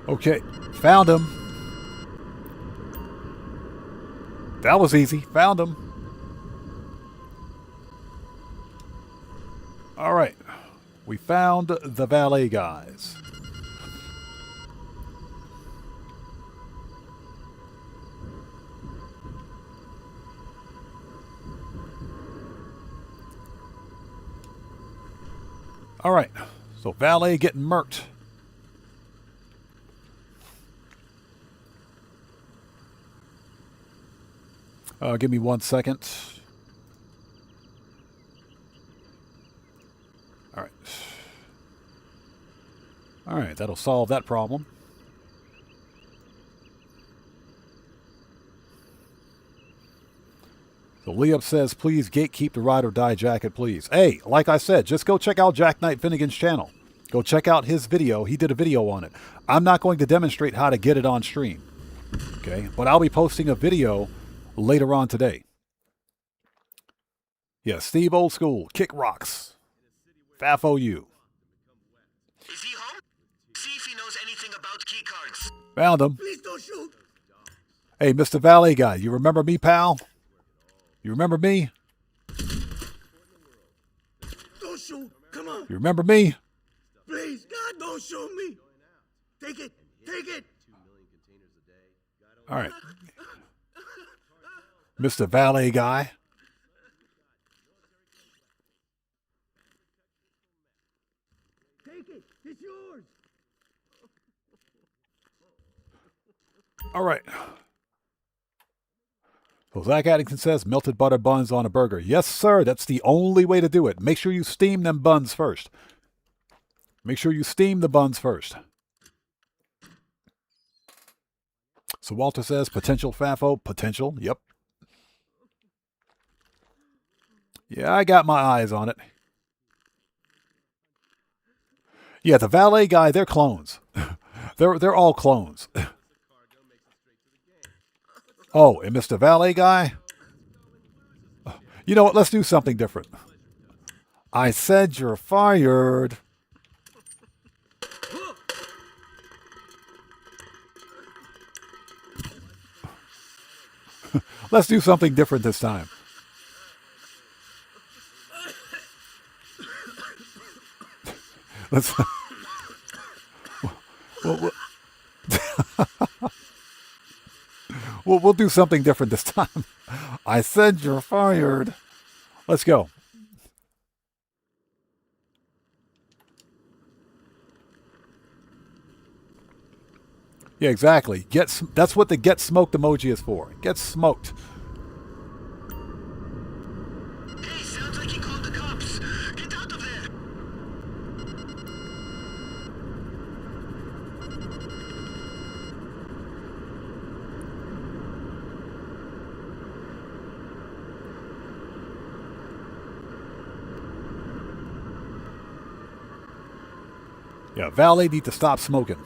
Okay, found him. That was easy. Found him. All right, we found the valet guys. All right, so valet getting murked. Give me 1 second. All All right, that'll solve that problem. So Liam says, please gatekeep the ride or die jacket, please. Hey, like I said, just go check out Jack Knight Finnegan's channel. Go check out his video. He did a video on it. I'm not going to demonstrate how to get it on stream. Okay, but I'll be posting a video later on today. Yeah, Steve Old School, Kick Rocks. FAFOU. Is he home? See if he knows anything about key cards. Found him. Please don't shoot. Hey, Mr. Valet guy, you remember me, pal? You remember me? Don't shoot. Come on. You remember me? Please, God, don't shoot me. Take it. Take it. All right. Mr. Valet guy. Take it. It's yours. All right. So Zach Addington says melted butter buns on a burger. Yes, sir. That's the only way to do it. Make sure you steam them buns first. Make sure you steam the buns first. So Walter says potential FAFO. Potential. Yep. Yeah, I got my eyes on it. Yeah, the valet guy, they're clones. They're all clones. Oh, and Mr. Valet guy? You know what? Let's do something different. I said you're fired. Let's do something different this time. Let's... We'll do something different this time. I said you're fired. Let's go. Yeah, exactly. That's what the get smoked emoji is for. Get smoked. Hey, sounds like he called the cops. Get out of there. Yeah, valet need to stop smoking.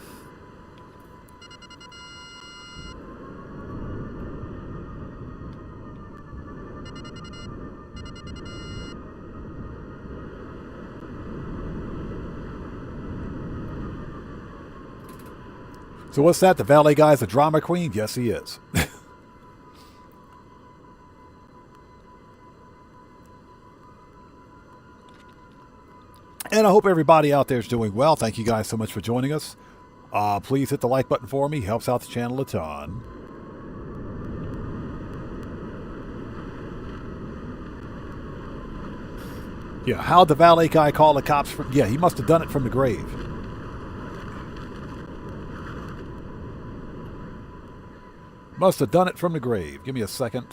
So what's that? The valet guy is a drama queen? Yes, he is. And I hope everybody out there is doing well. Thank you guys so much for joining us. Please hit the like button for me. Helps out the channel a ton. Yeah, how'd the valet guy call the cops? Yeah, he must have done it from the grave. Must have done it from the grave. Give me a second.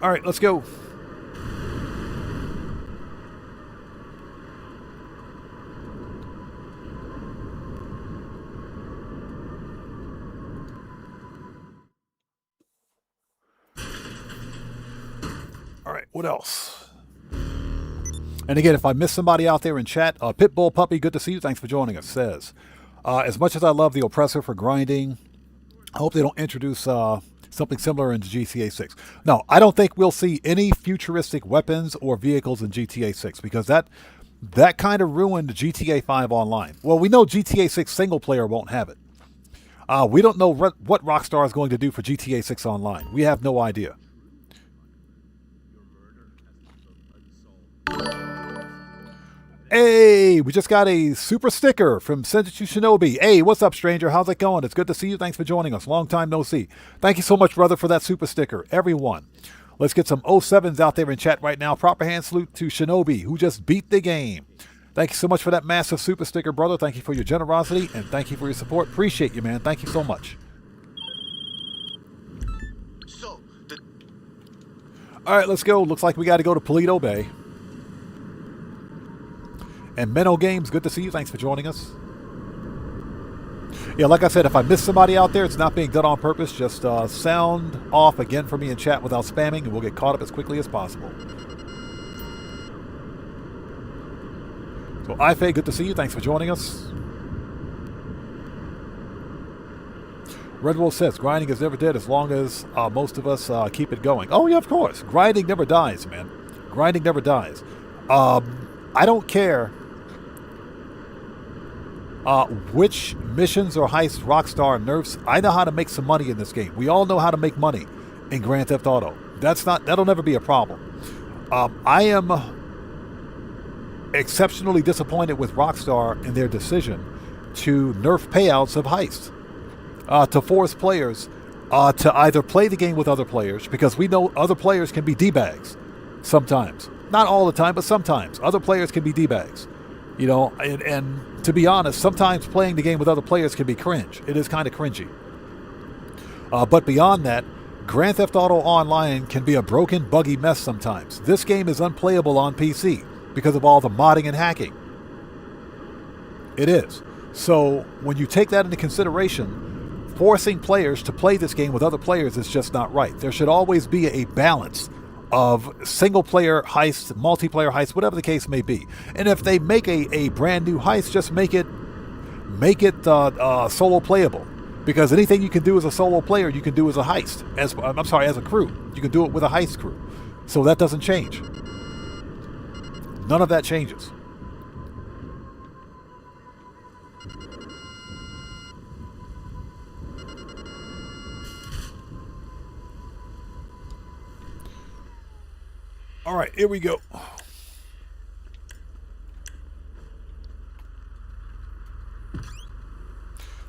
All right, let's go. All right, what else? And again, if I miss somebody out there in chat, Pitbull Puppy, good to see you. Thanks for joining us. Says, as much as I love the oppressor for grinding, I hope they don't introduce something similar in GTA 6. No, I don't think we'll see any futuristic weapons or vehicles in GTA 6 because that kind of ruined GTA 5 Online. Well, we know GTA 6 single player won't have it. We don't know what Rockstar is going to do for GTA 6 Online. We have no idea. Hey, we just got a super sticker from Send It to Shinobi. Hey, what's up, stranger? How's it going? It's good to see you. Thanks for joining us. Long time no see. Thank you so much, brother, for that super sticker. Everyone, let's get some 07s out there in chat right now. Proper hand salute to Shinobi, who just beat the game. Thank you so much for that massive super sticker, brother. Thank you for your generosity, and thank you for your support. Appreciate you, man. Thank you so much. So, All right, let's go. Looks like we got to go to Paleto Bay. And Menno Games, good to see you. Thanks for joining us. Yeah, like I said, if I miss somebody out there, it's not being done on purpose. Just sound off again for me in chat without spamming, and we'll get caught up as quickly as possible. So, Ife, good to see you. Thanks for joining us. Red Wolf says, grinding is never dead as long as most of us keep it going. Oh, yeah, of course. Grinding never dies, man. Grinding never dies. I don't care which missions or heists Rockstar nerfs. I know how to make some money in this game. We all know how to make money in Grand Theft Auto. That'll never be a problem. I am exceptionally disappointed with Rockstar in their decision to nerf payouts of heists. To force players to either play the game with other players, because we know other players can be D-bags sometimes. Not all the time, but sometimes. Other players can be D-bags. You know, and to be honest, sometimes playing the game with other players can be cringe. It is kind of cringy. But beyond that, Grand Theft Auto Online can be a broken, buggy mess sometimes. This game is unplayable on PC because of all the modding and hacking. It is. So when you take that into consideration, forcing players to play this game with other players is just not right. There should always be a balance of single-player heists, multiplayer heists, whatever the case may be. And if they make a brand new heist, just make it solo playable. Because anything you can do as a solo player, you can do as a heist. As a crew. You can do it with a heist crew. So that doesn't change. None of that changes. All right, here we go.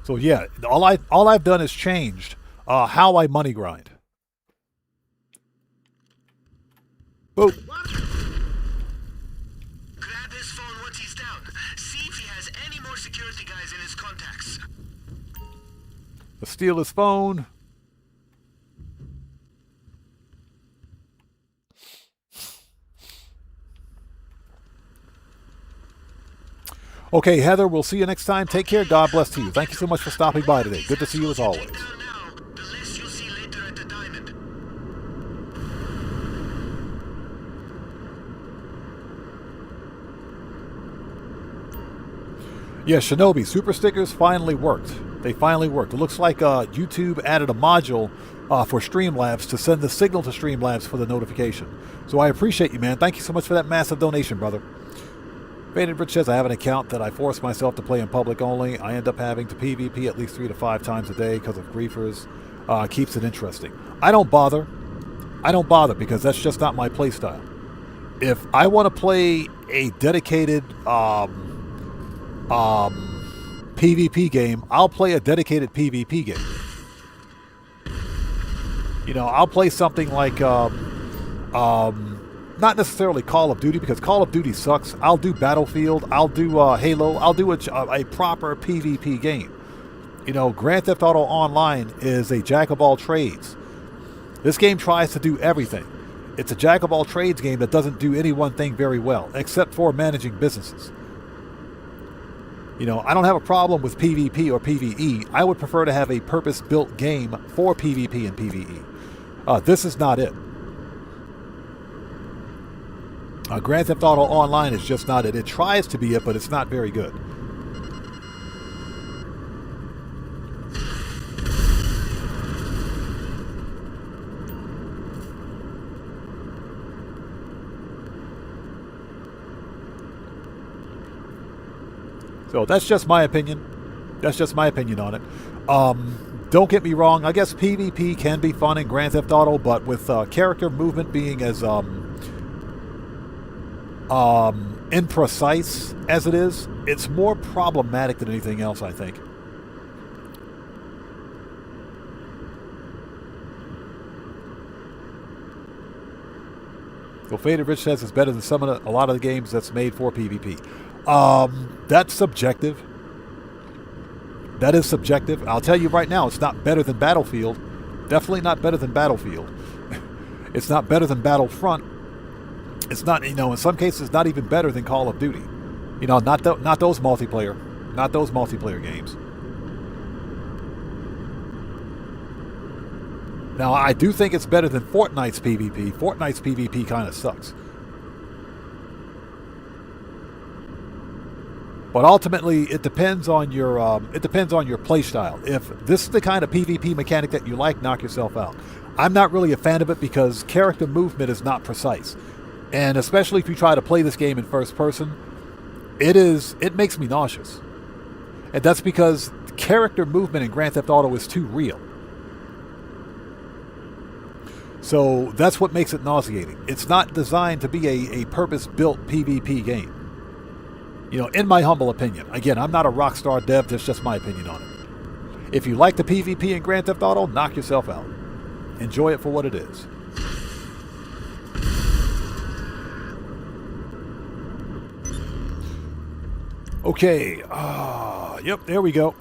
So yeah, all I've done is changed how I money grind. Boom. Grab his phone once he's down. See if he has any more security guys in his contacts. Let's steal his phone. Okay, Heather, we'll see you next time. Take care. God bless to you. Thank you so much for stopping by today. Good to see you as always. Yeah, Shinobi, super stickers finally worked. They finally worked. It looks like YouTube added a module for Streamlabs to send the signal to Streamlabs for the notification. So I appreciate you, man. Thank you so much for that massive donation, brother. Faded Rich says, I have an account that I force myself to play in public only. I end up having to PvP at least 3 to 5 times a day because of griefers. Keeps it interesting. I don't bother. Because that's just not my play style. If I want to play a dedicated PvP game, I'll play a dedicated PvP game. You know, I'll play something like not necessarily Call of Duty, because Call of Duty sucks. I'll do Battlefield. I'll do Halo. I'll do a proper PvP game. You know, Grand Theft Auto Online is a jack of all trades. This game tries to do everything. It's a jack of all trades game that doesn't do any one thing very well, except for managing businesses. You know, I don't have a problem with PvP or PvE. I would prefer to have a purpose-built game for PvP and PvE. This is not it. Grand Theft Auto Online is just not it. It tries to be it, but it's not very good. So that's just my opinion. That's just my opinion on it. Don't get me wrong. I guess PvP can be fun in Grand Theft Auto, but with character movement being as imprecise as it is, it's more problematic than anything else, I think. So Faded Rich says it's better than a lot of the games that's made for PvP. That's subjective. That is subjective. I'll tell you right now, it's not better than Battlefield. Definitely not better than Battlefield. It's not better than Battlefront. It's not, you know, in some cases, not even better than Call of Duty. You know, not those multiplayer games. Now, I do think it's better than Fortnite's PvP. Fortnite's PvP kind of sucks. But ultimately, it depends on your play style. If this is the kind of PvP mechanic that you like, knock yourself out. I'm not really a fan of it because character movement is not precise. And especially if you try to play this game in first person, it makes me nauseous. And that's because character movement in Grand Theft Auto is too real. So that's what makes it nauseating. It's not designed to be a purpose-built PvP game. You know, in my humble opinion. Again, I'm not a Rockstar dev, that's just my opinion on it. If you like the PvP in Grand Theft Auto, knock yourself out. Enjoy it for what it is. Okay, yep, there we go.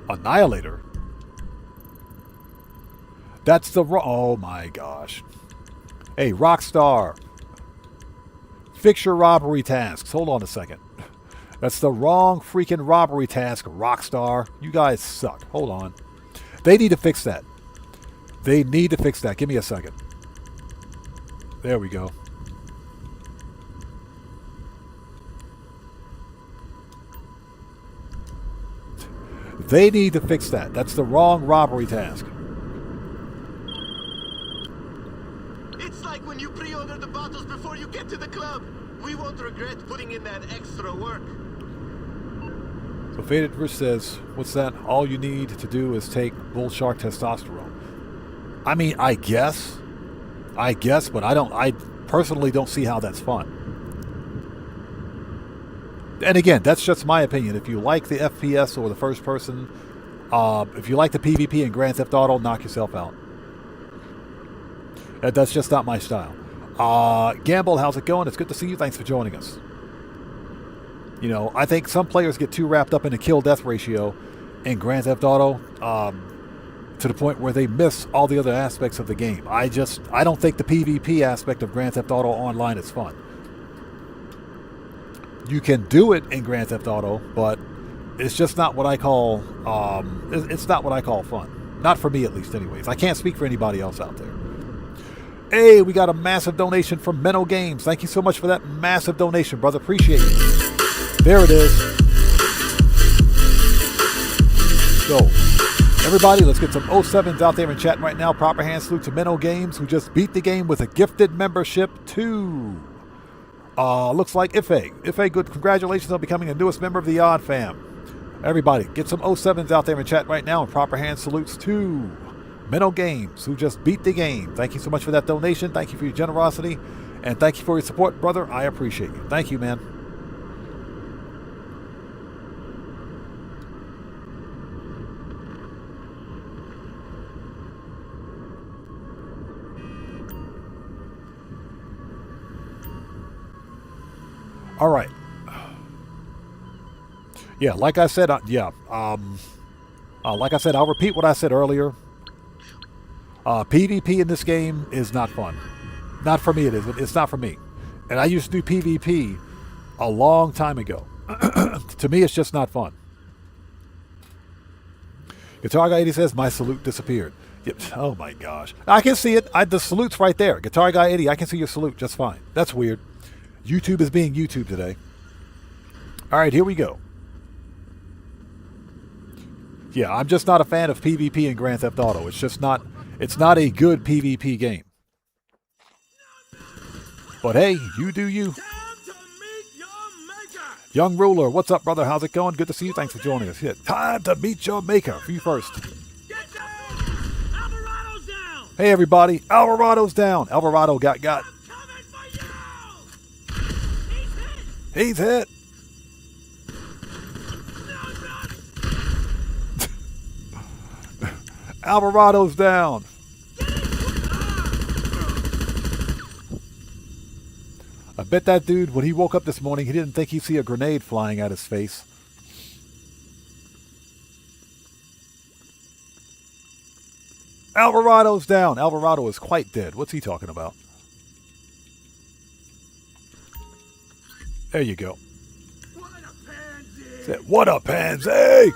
Annihilator? That's the oh my gosh. Hey, Rockstar. Fix your robbery tasks. Hold on a second. That's the wrong freaking robbery task, Rockstar. You guys suck. Hold on. They need to fix that. They need to fix that. Give me a second. There we go. They need to fix that. That's the wrong robbery task. It's like when you pre-order the bottles before you get to the club. We won't regret putting in that extra work. So Faded Rich says, what's that? All you need to do is take bull shark testosterone. I mean, I guess, but I personally don't see how that's fun. And again, that's just my opinion. If you like the FPS or the first person, if you like the PvP in Grand Theft Auto, knock yourself out. That's just not my style. Gamble, how's it going? It's good to see you. Thanks for joining us. You know, I think some players get too wrapped up in the kill-death ratio in Grand Theft Auto to the point where they miss all the other aspects of the game. I don't think the PvP aspect of Grand Theft Auto Online is fun. You can do it in Grand Theft Auto, but it's just not what I call it's not what I call fun. Not for me, at least, anyways. I can't speak for anybody else out there. Hey, we got a massive donation from Menno Games. Thank you so much for that massive donation, brother. Appreciate it. There it is. So, everybody, let's get some 07s out there in chat right now. Proper hand salute to Menno Games, who just beat the game with a gifted membership to... looks like Ife. Ife, good. Congratulations on becoming the newest member of the Odd Fam. Everybody, get some 07s out there in chat right now, and proper hand salutes to Menno Games, who just beat the game. Thank you so much for that donation. Thank you for your generosity, and thank you for your support, brother. I appreciate you. Thank you, man. All right. Yeah, like I said, like I said, I'll repeat what I said earlier. PvP in this game is not fun. Not for me, it is. It's not for me. And I used to do PvP a long time ago. To me, it's just not fun. Guitar Guy 80 says, my salute disappeared. Yep. Oh my gosh. I can see it. The salute's right there. Guitar Guy 80, I can see your salute just fine. That's weird. YouTube is being YouTube today. All right, here we go. Yeah, I'm just not a fan of PvP in Grand Theft Auto. It's just not, it's not a good PvP game. But hey, you do you. Young Ruler, what's up, brother? How's it going? Good to see you. Thanks for joining us. Yeah, time to meet your maker. For you first. Hey, everybody. Alvarado's down. Alvarado got. He's hit. Alvarado's down. I bet that dude, when he woke up this morning, he didn't think he'd see a grenade flying at his face. Alvarado's down. Alvarado is quite dead. What's he talking about? There you go. What a pansy!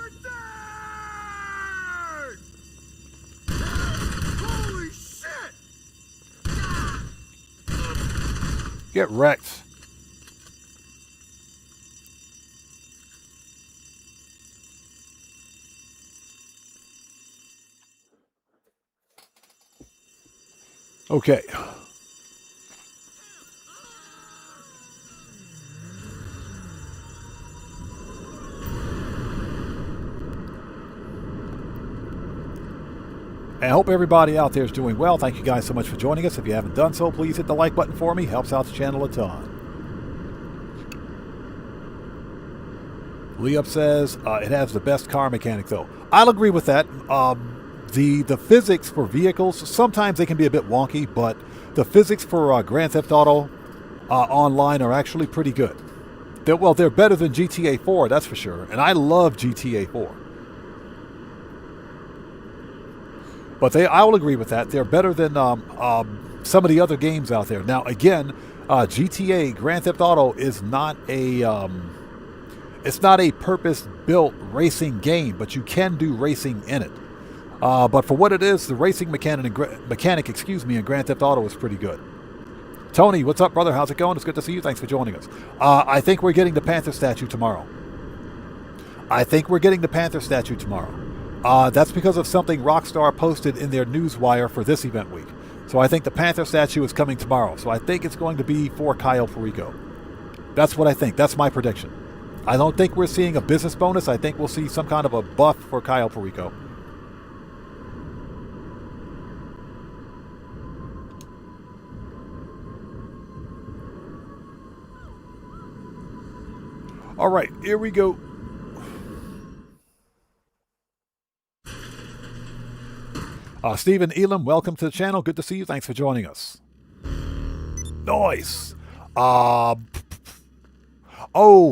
Holy shit! Get wrecked. Okay. I hope everybody out there is doing well. Thank you guys so much for joining us. If you haven't done so, please hit the like button for me. Helps out the channel a ton. Leop says it has the best car mechanic, though. I'll agree with that. The physics for vehicles, sometimes they can be a bit wonky, but the physics for Grand Theft Auto Online are actually pretty good. They're better than GTA 4, that's for sure. And I love GTA 4. But I will agree with that. They're better than some of the other games out there. Now, again, GTA Grand Theft Auto is not a it's not a purpose-built racing game, but you can do racing in it. But for what it is, the racing mechanic in Grand Theft Auto is pretty good. Tony, what's up, brother? How's it going? It's good to see you. Thanks for joining us. I think we're getting the Panther statue tomorrow. That's because of something Rockstar posted in their newswire for this event week. So I think the Panther statue is coming tomorrow. So I think it's going to be for Cayo Perico. That's what I think. That's my prediction. I don't think we're seeing a business bonus. I think we'll see some kind of a buff for Cayo Perico. All right, here we go. Stephen Elam, welcome to the channel. Good to see you. Thanks for joining us. Nice. Oh,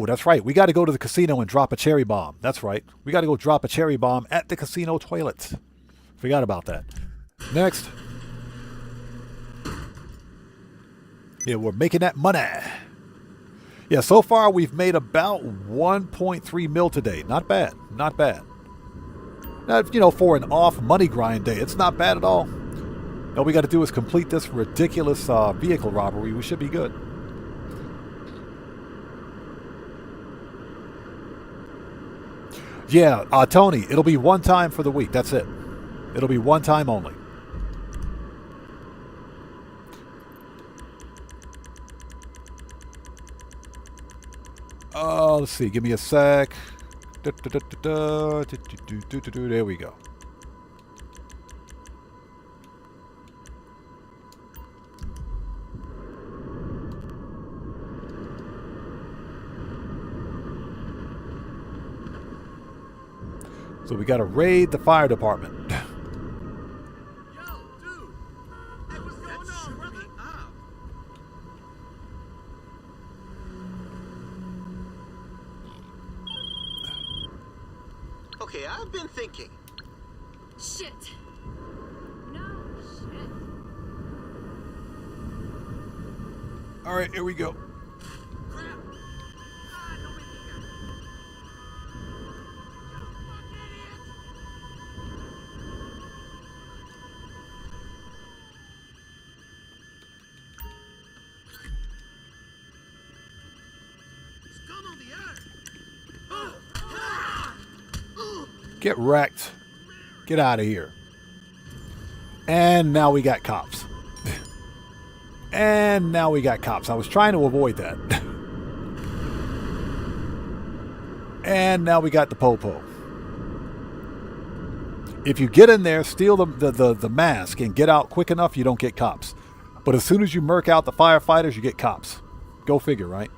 that's right. We got to go to the casino and drop a cherry bomb. That's right. We got to go drop a cherry bomb at the casino toilet. Forgot about that. Next. Yeah, we're making that money. Yeah, so far we've made about 1.3 mil today. Not bad. Not bad. Now, for an off money grind day, it's not bad at all. All we got to do is complete this ridiculous vehicle robbery. We should be good. Yeah, Tony, it'll be one time for the week. That's it. It'll be one time only. Let's see. Give me a sec. There we go. So we got to raid the fire department. Yo, dude! Hey, what's going on, brother? Okay, I've been thinking. Shit. No shit. All right, here we go. Get wrecked. Get out of here. And now we got cops. And now we got cops. I was trying to avoid that. And now we got the popo. If you get in there, steal the mask, and get out quick enough, you don't get cops. But as soon as you murk out the firefighters, you get cops. Go figure, right?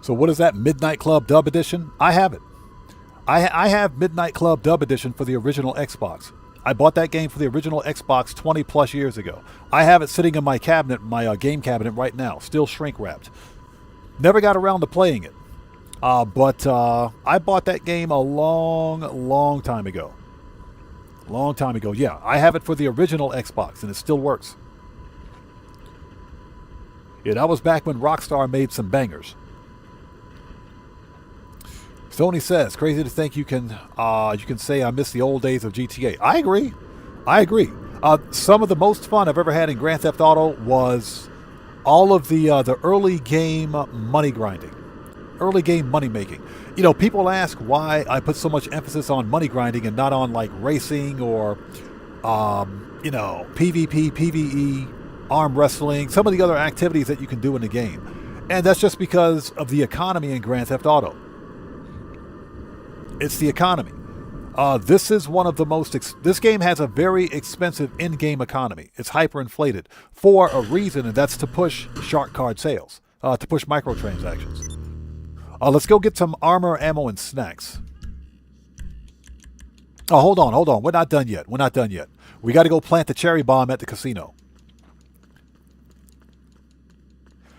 So what is that, Midnight Club Dub Edition? I have it. I have Midnight Club Dub Edition for the original Xbox. I bought that game for the original Xbox 20 plus years ago. I have it sitting in my cabinet, my game cabinet right now, still shrink wrapped. Never got around to playing it. But I bought that game a long time ago. Long time ago. Yeah, I have it for the original Xbox, and it still works. Yeah, that was back when Rockstar made some bangers. Stoney says, crazy to think you can say I miss the old days of GTA. I agree. Some of the most fun I've ever had in Grand Theft Auto was all of the early game money grinding, early game money making. You know, people ask why I put so much emphasis on money grinding and not on like racing or, PvP, PvE, arm wrestling, some of the other activities that you can do in the game. And that's just because of the economy in Grand Theft Auto. It's the economy. This is one of the most... this game has a very expensive in-game economy. It's hyperinflated for a reason, and that's to push shark card sales, to push microtransactions. Let's go get some armor, ammo, and snacks. Oh, hold on. We're not done yet. We got to go plant the cherry bomb at the casino.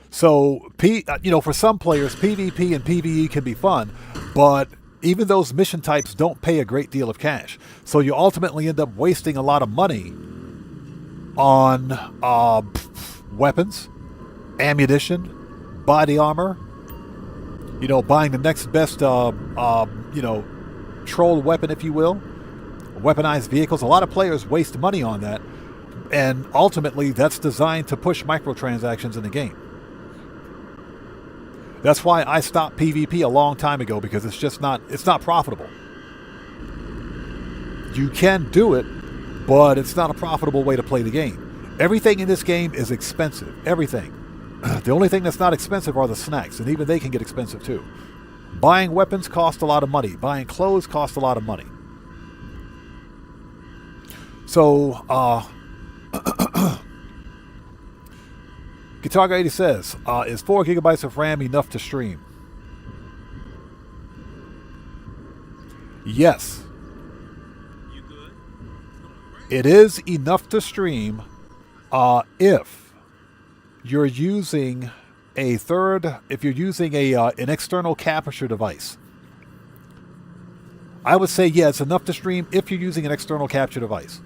So, for some players, PvP and PvE can be fun, but even those mission types don't pay a great deal of cash. So you ultimately end up wasting a lot of money on weapons, ammunition, body armor, buying the next best, troll weapon, if you will, weaponized vehicles. A lot of players waste money on that, and ultimately that's designed to push microtransactions in the game. That's why I stopped PvP a long time ago, because it's not profitable. You can do it, but it's not a profitable way to play the game. Everything in this game is expensive. Everything. The only thing that's not expensive are the snacks, and even they can get expensive too. Buying weapons costs a lot of money. Buying clothes costs a lot of money. So, Guitar Guy 80 says, is 4 gigabytes of RAM enough to stream? Yes. It is enough to stream if you're using an external capture device. I would say, yeah, it's enough to stream if you're using an external capture device.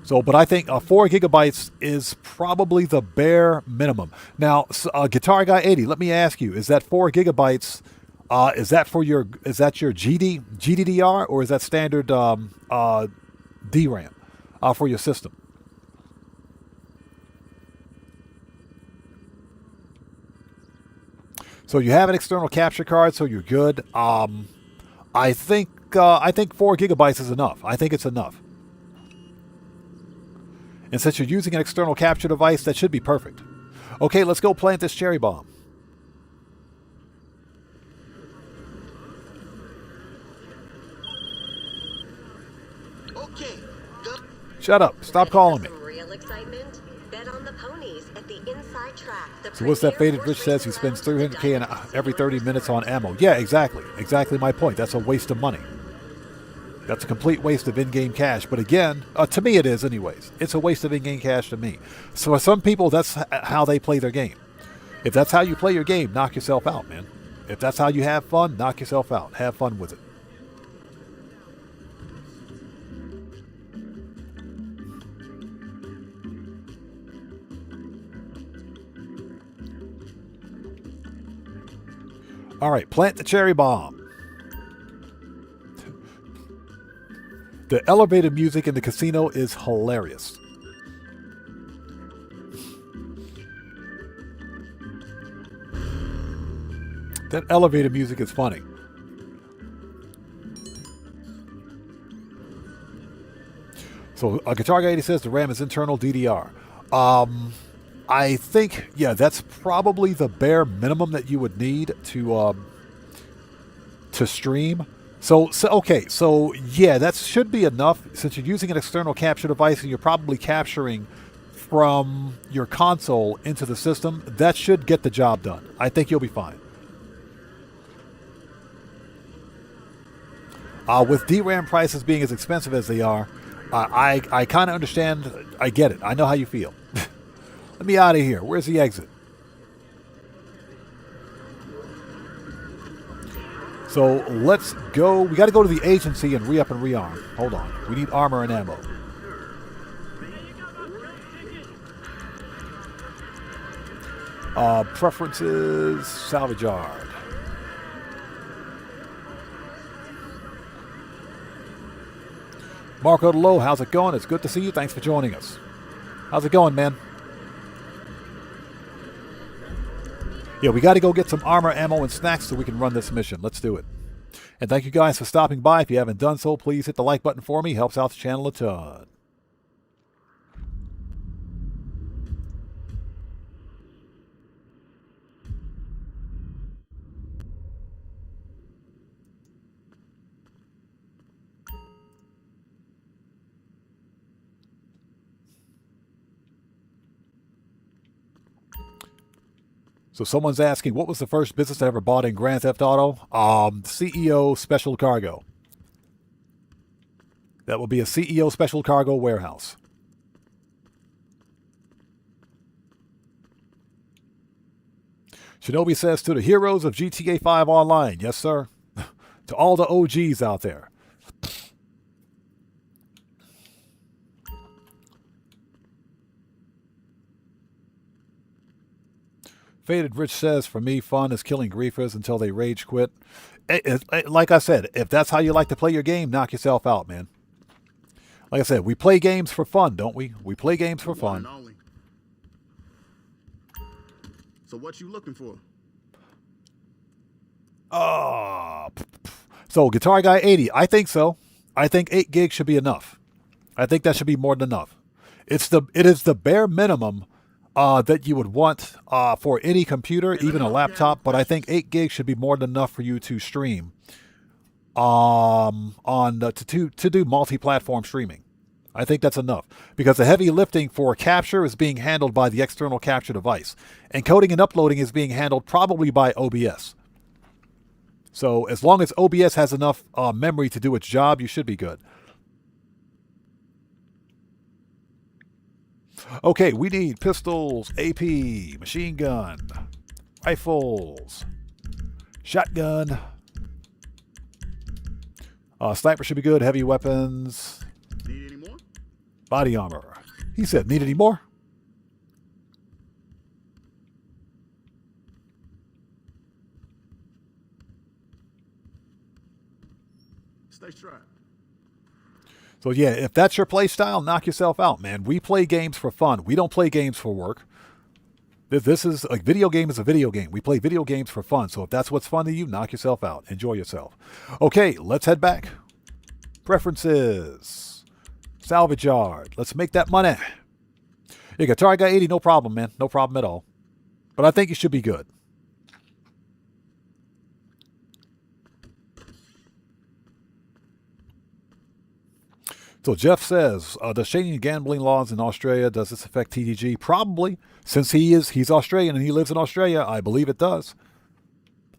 So, but I think 4 gigabytes is probably the bare minimum. Now, Guitar Guy 80, let me ask you: is that 4 gigabytes? Is that your GDDR, or is that standard DRAM for your system? So you have an external capture card, so you're good. I think 4 gigabytes is enough. I think it's enough. And since you're using an external capture device, that should be perfect. Okay, let's go plant this cherry bomb. Okay. Shut up. Stop calling me. Real excitement? Bet on the ponies at the inside track. So what's that Faded Rich says? He spends $300K every 30 minutes on ammo. Yeah, exactly. Exactly my point. That's a waste of money. That's a complete waste of in-game cash. But again, to me it is anyways. It's a waste of in-game cash to me. So for some people, that's how they play their game. If that's how you play your game, knock yourself out, man. If that's how you have fun, knock yourself out. Have fun with it. All right, plant the cherry bomb. The elevator music in the casino is hilarious. That elevator music is funny. So Guitar Guy 80 says the RAM is internal DDR. I think, yeah, that's probably the bare minimum that you would need to stream. So yeah, that should be enough. Since you're using an external capture device and you're probably capturing from your console into the system, that should get the job done. I think you'll be fine. With DRAM prices being as expensive as they are, I kind of understand. I get it. I know how you feel. Let me out of here. Where's the exit? So let's go. We got to go to the agency and re-up and rearm. Hold on. We need armor and ammo. Preferences, salvage yard. Marco Low, how's it going? It's good to see you. Thanks for joining us. How's it going, man? Yeah, we got to go get some armor, ammo, and snacks so we can run this mission. Let's do it. And thank you guys for stopping by. If you haven't done so, please hit the like button for me. Helps out the channel a ton. So someone's asking, what was the first business I ever bought in Grand Theft Auto? CEO Special Cargo. That will be a CEO Special Cargo warehouse. Shinobi says, to the heroes of GTA 5 Online. Yes, sir. To all the OGs out there. Faded Rich says, for me, fun is killing griefers until they rage quit. Like I said, if that's how you like to play your game, knock yourself out, man. Like I said, we play games for fun, don't we? We play games for fun. So what you looking for? So Guitar Guy 80, I think so. I think 8 gigs should be enough. I think that should be more than enough. It is the bare minimum that you would want for any computer, even a laptop, but I think 8 gigs should be more than enough for you to stream to do multi-platform streaming. I think that's enough because the heavy lifting for capture is being handled by the external capture device. Encoding and uploading is being handled probably by OBS. So as long as OBS has enough memory to do its job, you should be good. Okay, we need pistols, AP, machine gun, rifles, shotgun. Sniper should be good, heavy weapons. Need any more? Body armor. He said, need any more? Stay strapped. So yeah, if that's your play style, knock yourself out, man. We play games for fun. We don't play games for work. This is a video game is a video game. We play video games for fun. So if that's what's fun to you, knock yourself out. Enjoy yourself. Okay, let's head back. Preferences. Salvage yard. Let's make that money. Yeah, Guitar Guy 80, no problem, man. No problem at all. But I think you should be good. So Jeff says, does changing gambling laws in Australia, does this affect TDG? Probably. Since he's Australian and he lives in Australia, I believe it does.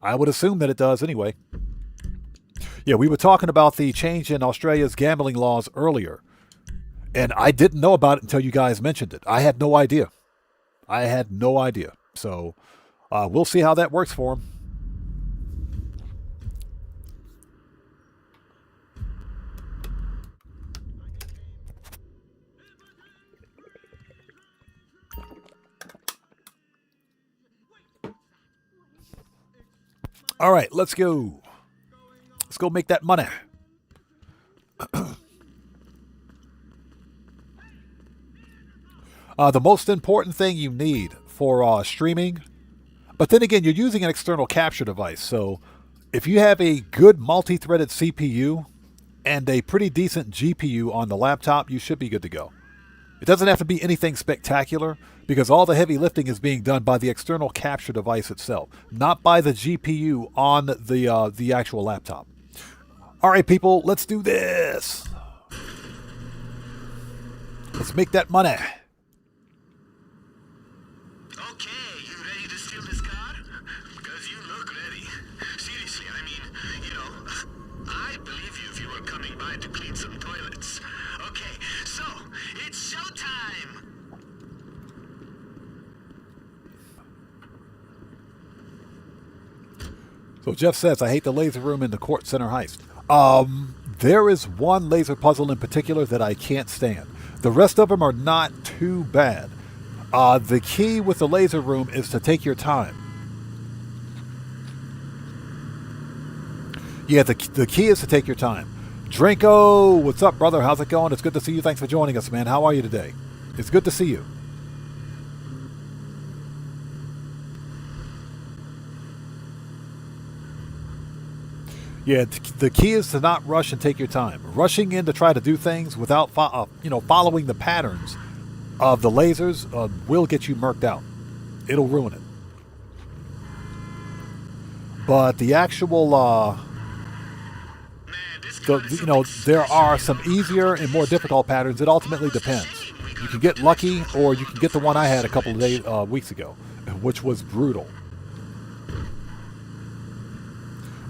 I would assume that it does anyway. Yeah, we were talking about the change in Australia's gambling laws earlier. And I didn't know about it until you guys mentioned it. I had no idea. So we'll see how that works for him. All right, let's go. Let's go make that money. The most important thing you need for streaming, but then again, you're using an external capture device. So if you have a good multi-threaded CPU and a pretty decent GPU on the laptop, you should be good to go. It doesn't have to be anything spectacular because all the heavy lifting is being done by the external capture device itself, not by the GPU on the actual laptop. All right, people, let's do this. Let's make that money. Okay, you ready to steal this car? Because you look ready. Seriously, I mean, you know, I believe you if you So Jeff says, I hate the laser room in the Kortz Center heist. There is one laser puzzle in particular that I can't stand. The rest of them are not too bad. The key with the laser room is to take your time. Yeah, the key is to take your time. Drinko, what's up, brother? How's it going? It's good to see you. Thanks for joining us, man. How are you today? It's good to see you. Yeah, the key is to not rush and take your time. Rushing in to try to do things without following the patterns of the lasers will get you murked out. It'll ruin it. But the actual, there are some easier and more difficult patterns. It ultimately depends. You can get lucky, or you can get the one I had a couple of weeks ago, which was brutal.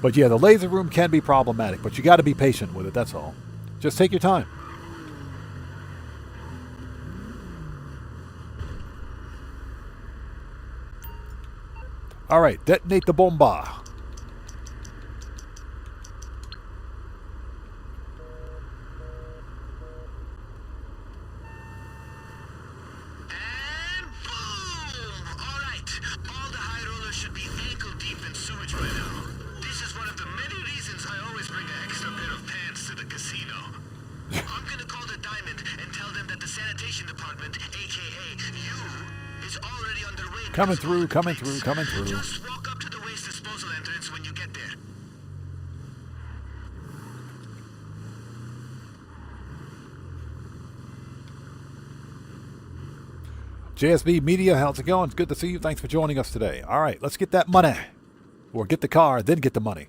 But yeah, the laser room can be problematic, but you got to be patient with it, that's all. Just take your time. All right, detonate the bomba. Coming through, coming through, coming through. Just walk up to the waste disposal entrance when you get there. JSB Media, how's it going? It's good to see you. Thanks for joining us today. All right, let's get that money. Or get the car, then get the money.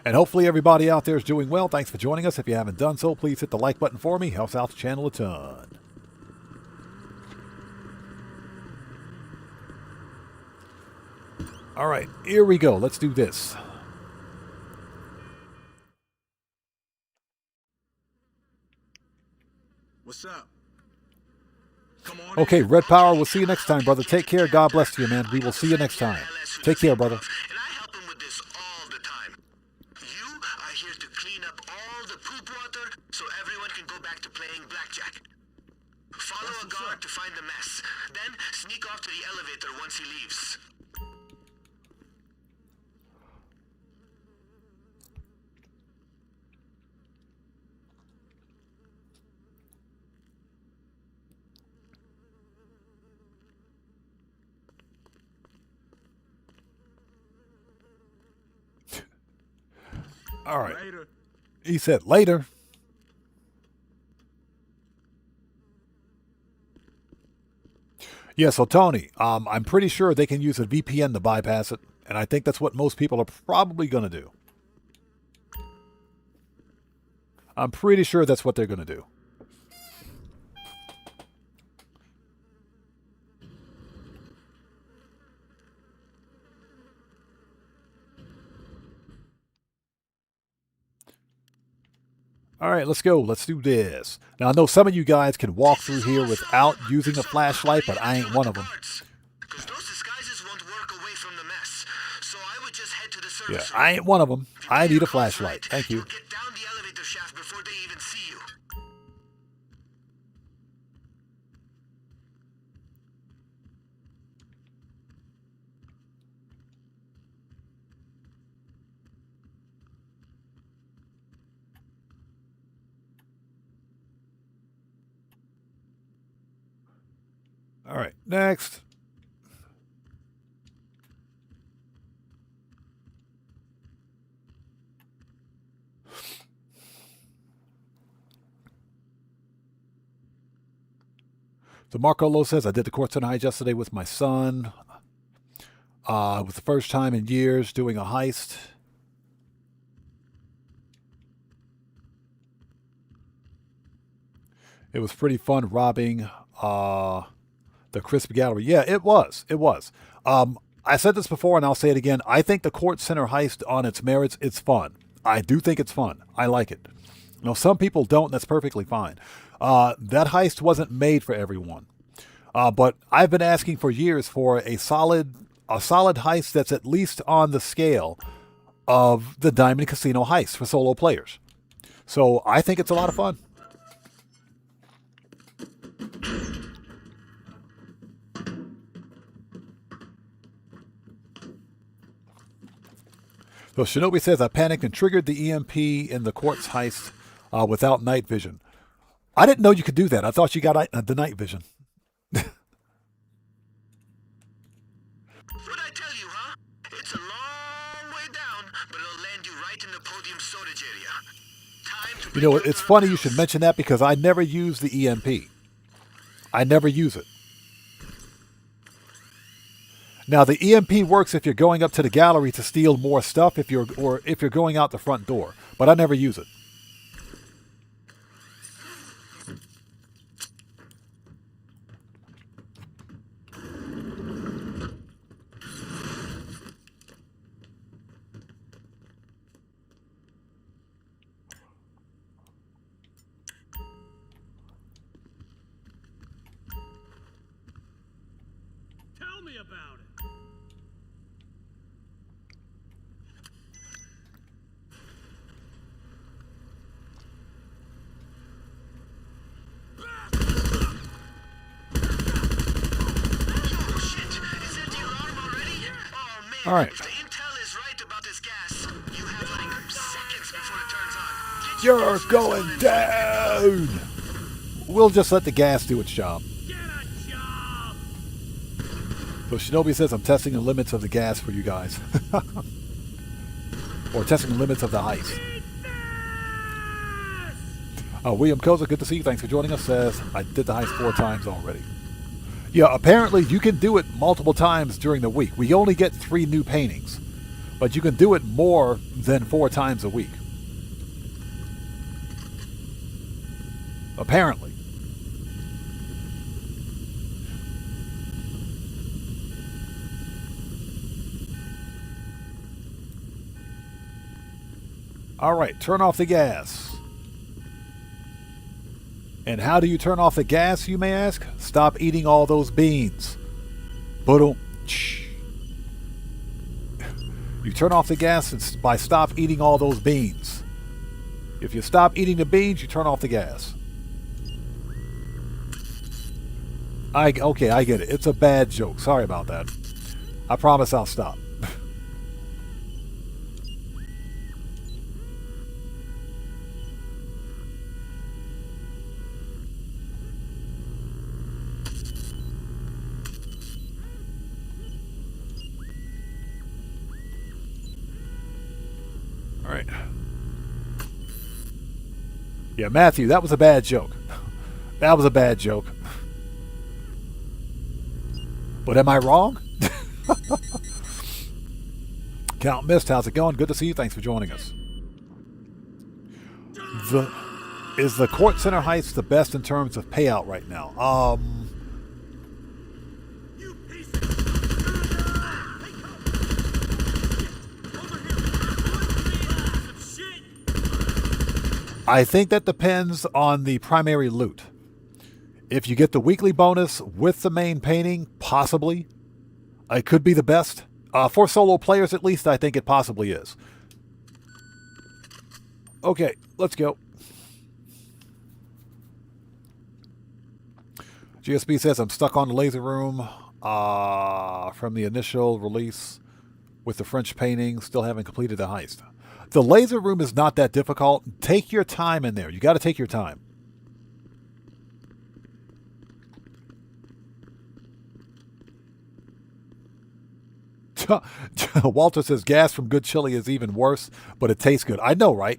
And hopefully everybody out there is doing well. Thanks for joining us. If you haven't done so, please hit the like button for me. Helps out the channel a ton. All right, here we go. Let's do this. What's up? Come on. Okay, Red Power, we'll see you next time, brother. Take care. God bless you, man. We will see you next time. Take care, brother. And I help him with this all the time. You are here to clean up all the poop water so everyone can go back to playing blackjack. Follow a guard to find the mess. Then sneak off to the elevator once he leaves. All right. Later. He said later. Yeah, so Tony, I'm pretty sure they can use a VPN to bypass it, and I think that's what most people are probably going to do. I'm pretty sure that's what they're going to do. All right, let's go. Let's do this. Now, I know some of you guys can walk through here without using a flashlight, but I ain't one of them. Yeah, I ain't one of them. I need a flashlight. Thank you. Get down the elevator shaft before they even see you. All right, next. So Marco Lo says, I did the Kortz and Heist yesterday with my son. It was the first time in years doing a heist. It was pretty fun robbing the Crisp Gallery. Yeah, it was. It was. I said this before, and I'll say it again. I think the Kortz Center heist on its merits, it's fun. I do think it's fun. I like it. No, some people don't. That's perfectly fine. That heist wasn't made for everyone. But I've been asking for years for a solid heist that's at least on the scale of the Diamond Casino heist for solo players. So I think it's a lot of fun. So Shinobi says, I panicked and triggered the EMP in the Kortz heist without night vision. I didn't know you could do that. I thought you got the night vision. What'd I tell you, huh? It's a long way down, but it'll land you right in the podium storage area. Time to You know, it's funny you should mention that because I never use the EMP. I never use it. Now, the EMP works if you're going up to the gallery to steal more stuff, if you're going out the front door, but I never use it. Tell me about it. All right. If the intel is right about this gas, you have like seconds before it turns on. You're going down! We'll just let the gas do its job. So Shinobi says, I'm testing the limits of the gas for you guys. Or testing the limits of the heist. William Koza, good to see you. Thanks for joining us. Says, I did the heist 4 times already. Yeah, apparently you can do it multiple times during the week. We only get 3 new paintings. But you can do it more than 4 times a week. Apparently. All right, turn off the gas. And how do you turn off the gas, you may ask? Stop eating all those beans. Boom. You turn off the gas by stop eating all those beans. If you stop eating the beans, you turn off the gas. Okay, I get it. It's a bad joke. Sorry about that. I promise I'll stop. All right. Yeah, Matthew, that was a bad joke. That was a bad joke. But am I wrong? Count Mist, how's it going? Good to see you. Thanks for joining us. Is the Court Center heist the best in terms of payout right now? I think that depends on the primary loot. If you get the weekly bonus with the main painting, possibly. It could be the best. For solo players, at least, I think it possibly is. Okay, let's go. GSB says, I'm stuck on the laser room from the initial release with the French painting. Still haven't completed the heist. The laser room is not that difficult. Take your time in there. You got to take your time. Walter says gas from good chili is even worse, but it tastes good. I know, right?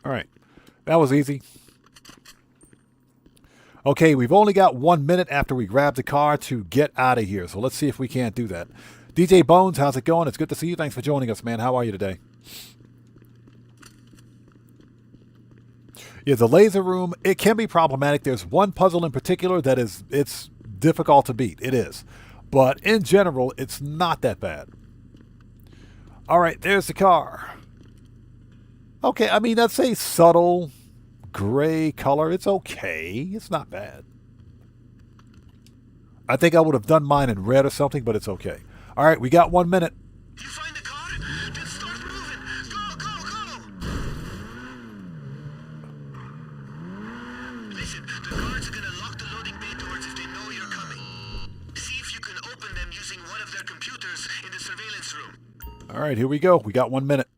All right. That was easy. Okay, we've only got 1 minute after we grab the car to get out of here. So let's see if we can't do that. DJ Bones, how's it going? It's good to see you. Thanks for joining us, man. How are you today? Yeah, the laser room, it can be problematic. There's one puzzle in particular that it's difficult to beat. It is. But in general, it's not that bad. All right, there's the car. Okay, I mean, that's a subtle gray color. It's okay. It's not bad. I think I would have done mine in red or something, but it's okay. All right, we got 1 minute. You find the car? Then start moving. Go! Listen, the guards are gonna lock the loading bay doors if they know you're coming. See if you can open them using one of their computers in the surveillance room. All right, here we go. We got 1 minute.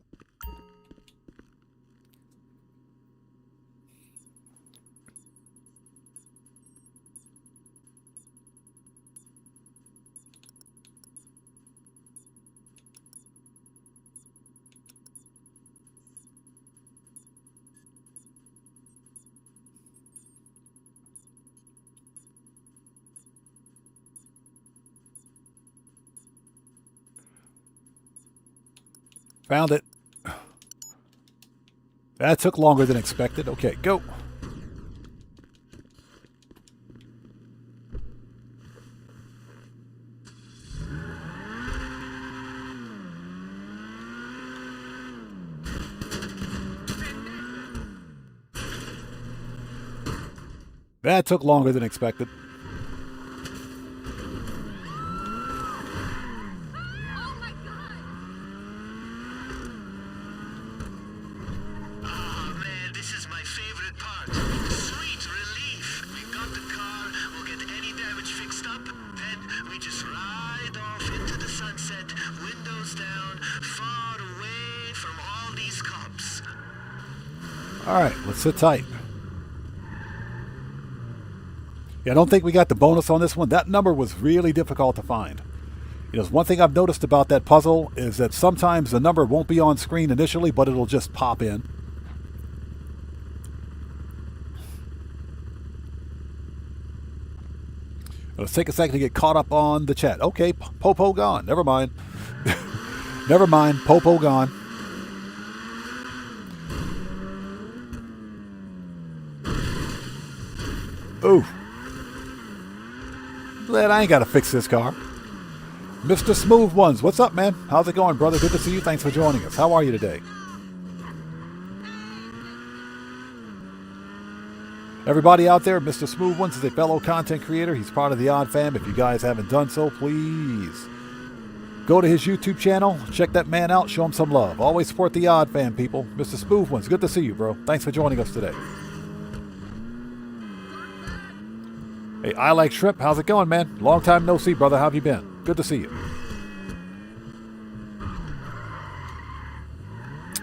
Found it. That took longer than expected. Okay, go. That took longer than expected. All right, let's sit tight. Yeah, I don't think we got the bonus on this one. That number was really difficult to find. You know, one thing I've noticed about that puzzle is that sometimes the number won't be on screen initially, but it'll just pop in. Let's take a second to get caught up on the chat. Okay, Popo gone. Never mind. Never mind, Popo gone. Ooh. Glad I ain't got to fix this car. Mr. Smooth Ones, what's up, man? How's it going, brother? Good to see you. Thanks for joining us. How are you today? Everybody out there, Mr. Smooth Ones is a fellow content creator. He's part of the Odd Fam. If you guys haven't done so, please go to his YouTube channel. Check that man out. Show him some love. Always support the Odd Fam, people. Mr. Smooth Ones, good to see you, bro. Thanks for joining us today. Hey, I like shrimp. How's it going, man? Long time no see, brother. How have you been? Good to see you.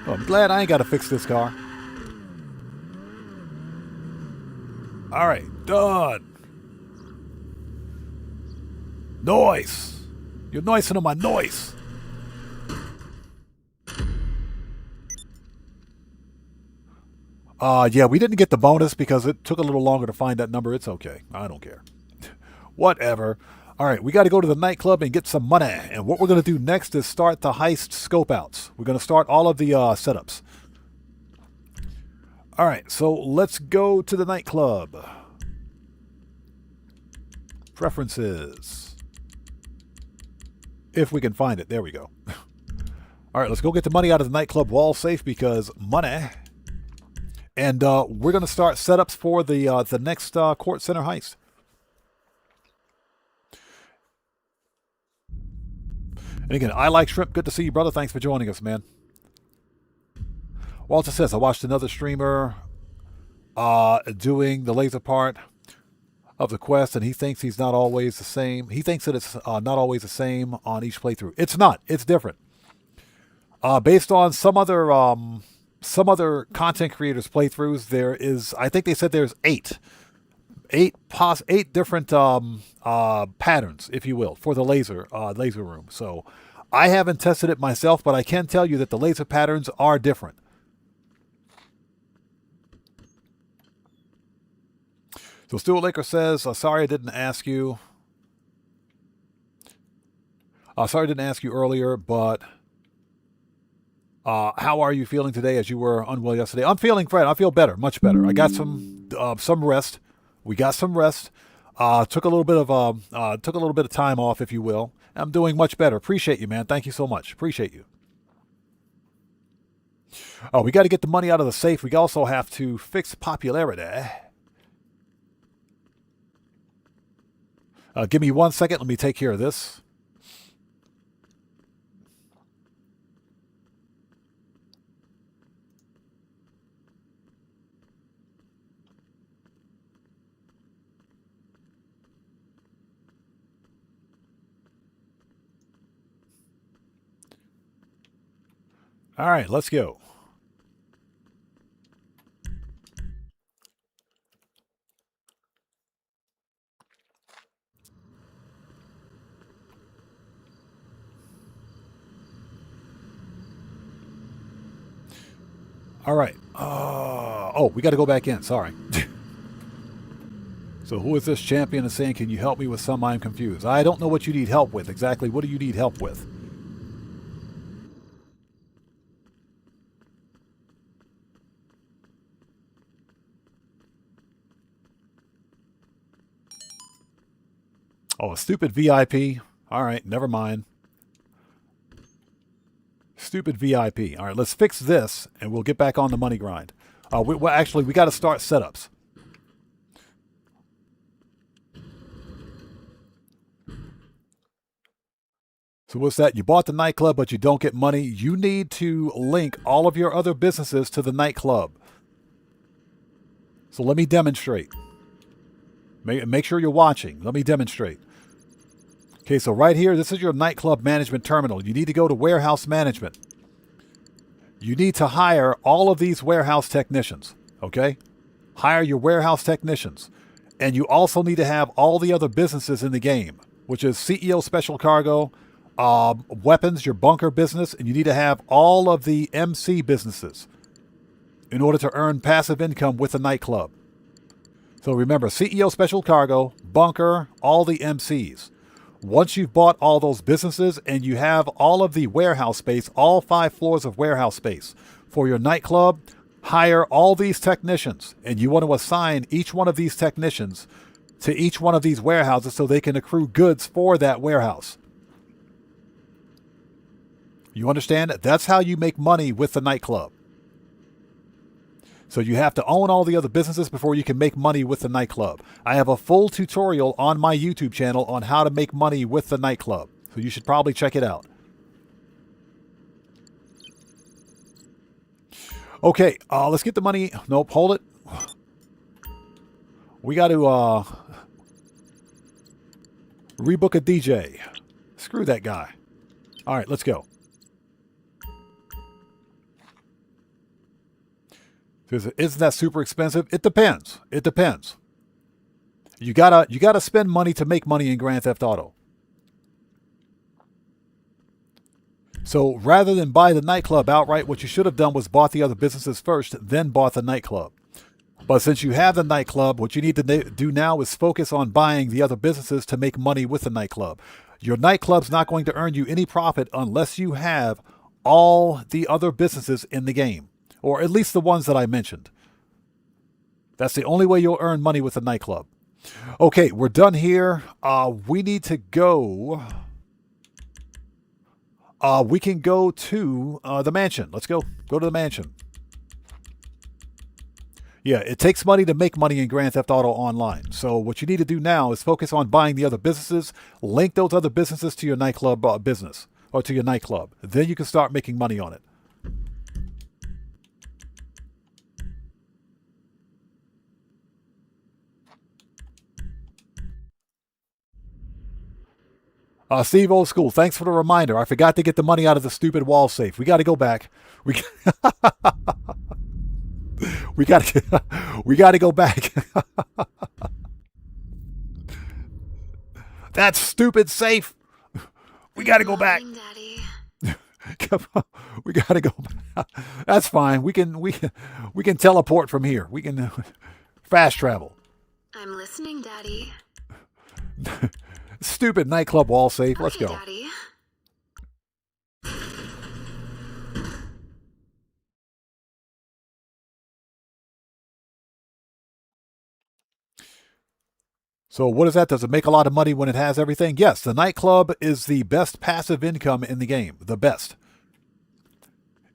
Oh, I'm glad I ain't got to fix this car. All right, done. Noise. You're noising on my noise. Yeah, we didn't get the bonus because it took a little longer to find that number. It's okay. I don't care. Whatever. All right, we got to go to the nightclub and get some money. And what we're going to do next is start the heist scope outs. We're going to start all of the setups. All right, so let's go to the nightclub. Preferences. If we can find it. There we go. All right, let's go get the money out of the nightclub wall safe because money. And we're going to start setups for the next Kortz Center heist. And again, I like shrimp. Good to see you, brother. Thanks for joining us, man. Walter says, I watched another streamer doing the laser part of the quest, and he thinks he's not always the same. He thinks that it's not always the same on each playthrough. It's not. It's different. Based on some other content creators' playthroughs, there is, I think they said there's eight different patterns, if you will, for the laser room. So I haven't tested it myself, but I can tell you that the laser patterns are different. So Stuart Laker says, sorry I didn't ask you. Sorry I didn't ask you earlier, but how are you feeling today as you were unwell yesterday? I'm feeling fine. I feel better, much better. I got some rest. We got some rest. Took a little bit of time off, if you will. I'm doing much better. Appreciate you, man. Thank you so much. Appreciate you. Oh, we got to get the money out of the safe. We also have to fix popularity. Give me 1 second. Let me take care of this. All right, let's go. All right. Oh, we got to go back in. Sorry. So who is this champion is saying, can you help me with some? I'm confused. I don't know what you need help with. Exactly. What do you need help with? Oh, a stupid VIP. All right, never mind. Stupid VIP. All right, let's fix this, and we'll get back on the money grind. Actually, we got to start setups. So what's that? You bought the nightclub, but you don't get money. You need to link all of your other businesses to the nightclub. So let me demonstrate. Make sure you're watching. Let me demonstrate. Okay, so right here, this is your nightclub management terminal. You need to go to warehouse management. You need to hire all of these warehouse technicians, okay? Hire your warehouse technicians. And you also need to have all the other businesses in the game, which is CEO Special Cargo, weapons, your bunker business, and you need to have all of the MC businesses in order to earn passive income with the nightclub. So remember, CEO Special Cargo, bunker, all the MCs. Once you've bought all those businesses and you have all of the warehouse space, all 5 floors of warehouse space for your nightclub, hire all these technicians. And you want to assign each one of these technicians to each one of these warehouses so they can accrue goods for that warehouse. You understand? That's how you make money with the nightclub. So you have to own all the other businesses before you can make money with the nightclub. I have a full tutorial on my YouTube channel on how to make money with the nightclub. So you should probably check it out. Okay, let's get the money. Nope, hold it. We got to rebook a DJ. Screw that guy. All right, let's go. Isn't that super expensive? It depends. It depends. You gotta spend money to make money in Grand Theft Auto. So rather than buy the nightclub outright, what you should have done was bought the other businesses first, then bought the nightclub. But since you have the nightclub, what you need to do now is focus on buying the other businesses to make money with the nightclub. Your nightclub's not going to earn you any profit unless you have all the other businesses in the game. Or at least the ones that I mentioned. That's the only way you'll earn money with the nightclub. Okay, we're done here. We need to go. We can go to the mansion. Let's go. Go to the mansion. Yeah, it takes money to make money in Grand Theft Auto Online. So what you need to do now is focus on buying the other businesses. Link those other businesses to your nightclub business. Or to your nightclub. Then you can start making money on it. Steve Old School, thanks for the reminder. I forgot to get the money out of the stupid wall safe. We got to go back. We got to go back. That stupid safe. We got to go back. Daddy. Come on. We got to go back. That's fine. We can teleport from here. We can fast travel. I'm listening, Daddy. Stupid nightclub wall safe. Let's Okay, go. Daddy. So what is that? Does it make a lot of money when it has everything? Yes, the nightclub is the best passive income in the game. The best.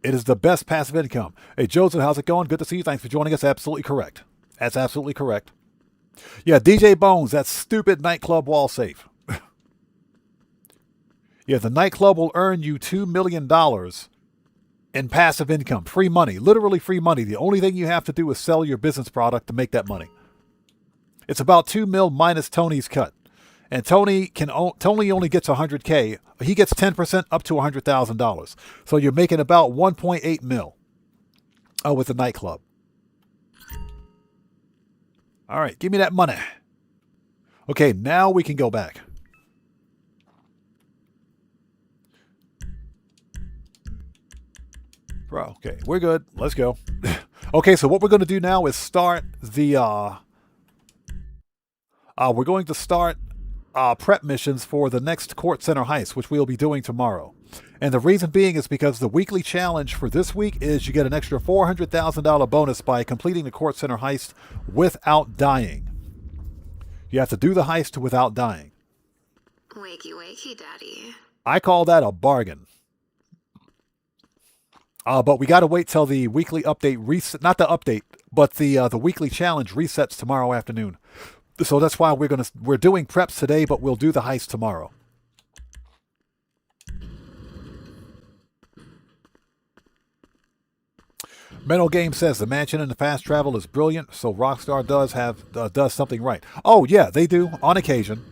It is the best passive income. Hey, Joseph, how's it going? Good to see you. Thanks for joining us. Absolutely correct. That's absolutely correct. Yeah, DJ Bones, that stupid nightclub wall safe. Yeah, the nightclub will earn you $2 million in passive income. Free money. Literally free money. The only thing you have to do is sell your business product to make that money. It's about $2 million minus Tony's cut. And Tony only gets $100K. He gets 10% up to $100,000. So you're making about $1.8 million with the nightclub. All right, give me that money. Okay, now we can go back. Bro, okay, we're good. Let's go. Okay, so what we're going to do now is start the... we're going to start prep missions for the next Kortz Center heist, which we'll be doing tomorrow. And the reason being is because the weekly challenge for this week is you get an extra $400,000 bonus by completing the Kortz Center heist without dying. You have to do the heist without dying. Wakey, wakey, Daddy. I call that a bargain. But we got to wait till the weekly update reset, not the update, but the weekly challenge resets tomorrow afternoon. So that's why we're doing preps today, but we'll do the heist tomorrow. Mental Game says the mansion and the fast travel is brilliant, so Rockstar does something right. Oh yeah, they do on occasion.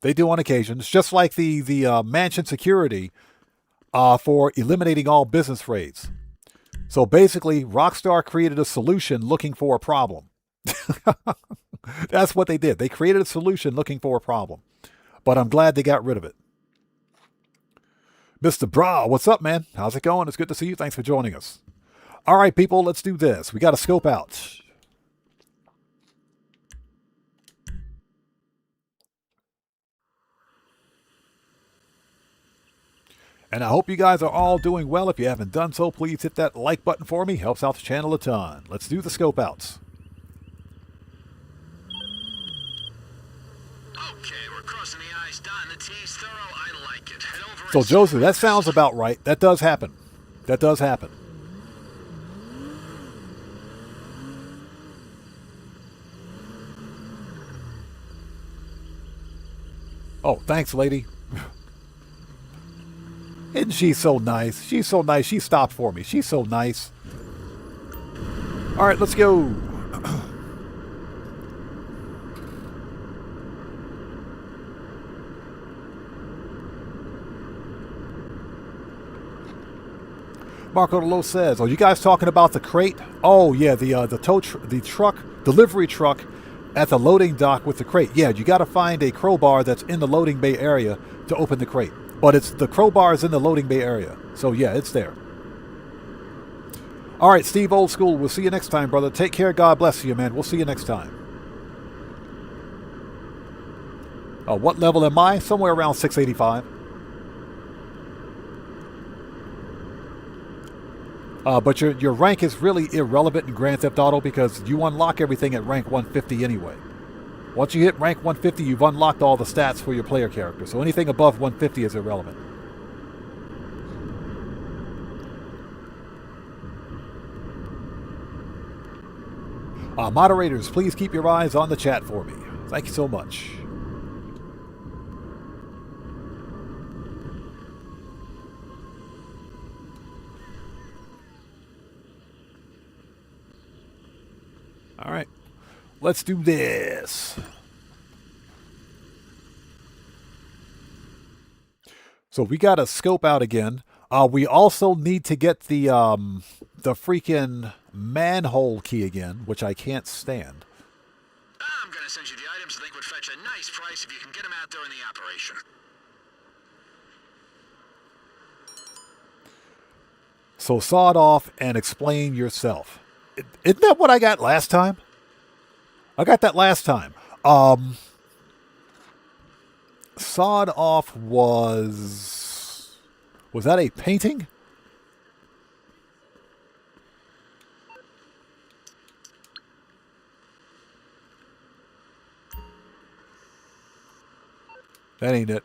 They do on occasion. It's just like the mansion security for eliminating all business raids. So basically, Rockstar created a solution looking for a problem. That's what they did. They created a solution looking for a problem. But I'm glad they got rid of it. Mr. Bra, what's up, man? How's it going? It's good to see you. Thanks for joining us. All right, people, let's do this. We got to scope out. And I hope you guys are all doing well. If you haven't done so, please hit that like button for me. Helps out the channel a ton. Let's do the scope outs. Okay, we're crossing the I's, dotting the T's, thorough, I like it. Head over So, Joseph, that sounds about right. That does happen. That does happen. Oh, thanks, lady. Isn't she so nice? She's so nice. She stopped for me. She's so nice. All right, let's go. Marco Low says, "Oh, you guys talking about the crate? Oh, yeah, the truck, delivery truck at the loading dock with the crate. Yeah, you got to find a crowbar that's in the loading bay area to open the crate. But the crowbar is in the loading bay area. So, yeah, it's there. All right, Steve Old School, we'll see you next time, brother. Take care. God bless you, man. We'll see you next time. What level am I? Somewhere around 685. But your rank is really irrelevant in Grand Theft Auto because you unlock everything at rank 150 anyway. Once you hit rank 150, you've unlocked all the stats for your player character. So anything above 150 is irrelevant. Moderators, please keep your eyes on the chat for me. Thank you so much. All right, let's do this. So we got to scope out again. We also need to get the freaking manhole key again, which I can't stand. I'm gonna send you the items I think would fetch a nice price if you can get them out during the operation. So saw it off and explain yourself. Isn't that what I got last time? I got that last time. Sawed Off was that a painting? That ain't it.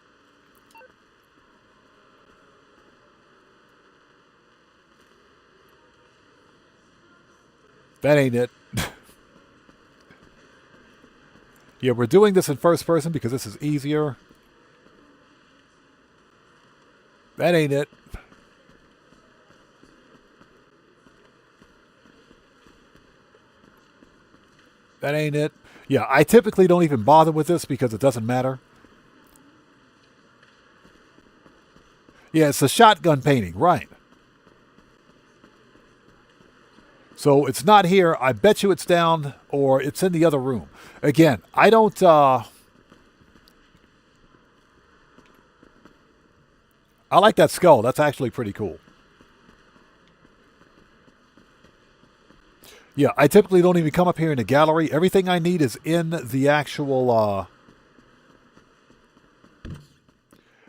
That ain't it. Yeah, we're doing this in first person because this is easier. That ain't it. That ain't it. Yeah, I typically don't even bother with this because it doesn't matter. Yeah, it's a shotgun painting, right. So it's not here. I bet you it's down or it's in the other room. Again, I don't... I like that skull. That's actually pretty cool. Yeah, I typically don't even come up here in the gallery. Everything I need is in the actual...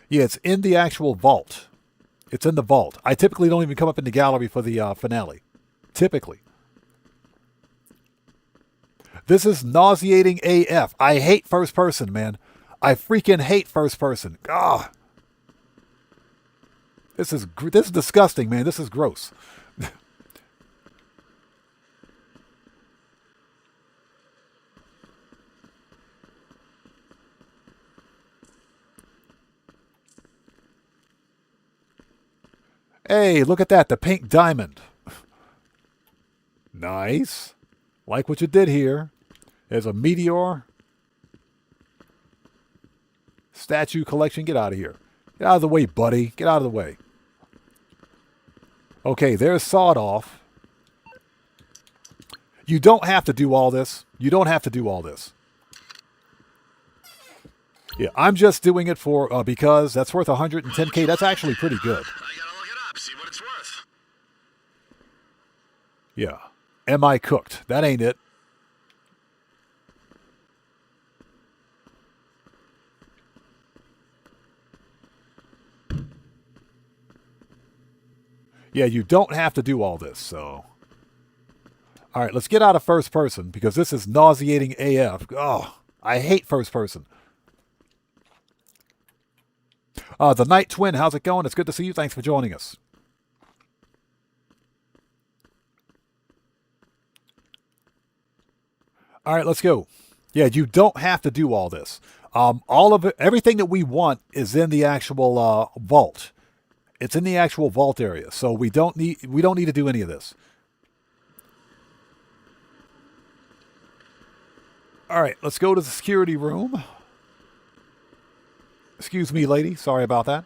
Yeah, it's in the actual vault. It's in the vault. I typically don't even come up in the gallery for the finale. Typically. This is nauseating AF. I hate first person, man. I freaking hate first person. Ah, this is disgusting, man. This is gross. Hey, look at that. The pink diamond. Nice. Like what you did here. There's a meteor. Statue collection. Get out of here. Get out of the way, buddy. Get out of the way. Okay, there's Sawed Off. You don't have to do all this. You don't have to do all this. Yeah, I'm just doing it for because that's worth 110K. That's actually pretty good. I gotta look it up, see what it's worth. Yeah. Am I cooked? That ain't it. Yeah, you don't have to do all this, so... All right, let's get out of first person, because this is nauseating AF. Oh, I hate first person. The Night Twin, how's it going? It's good to see you. Thanks for joining us. All right, let's go. Yeah, you don't have to do all this. All of it, everything that we want is in the actual vault. It's in the actual vault area, so we don't need to do any of this. All right, let's go to the security room. Excuse me, lady. Sorry about that.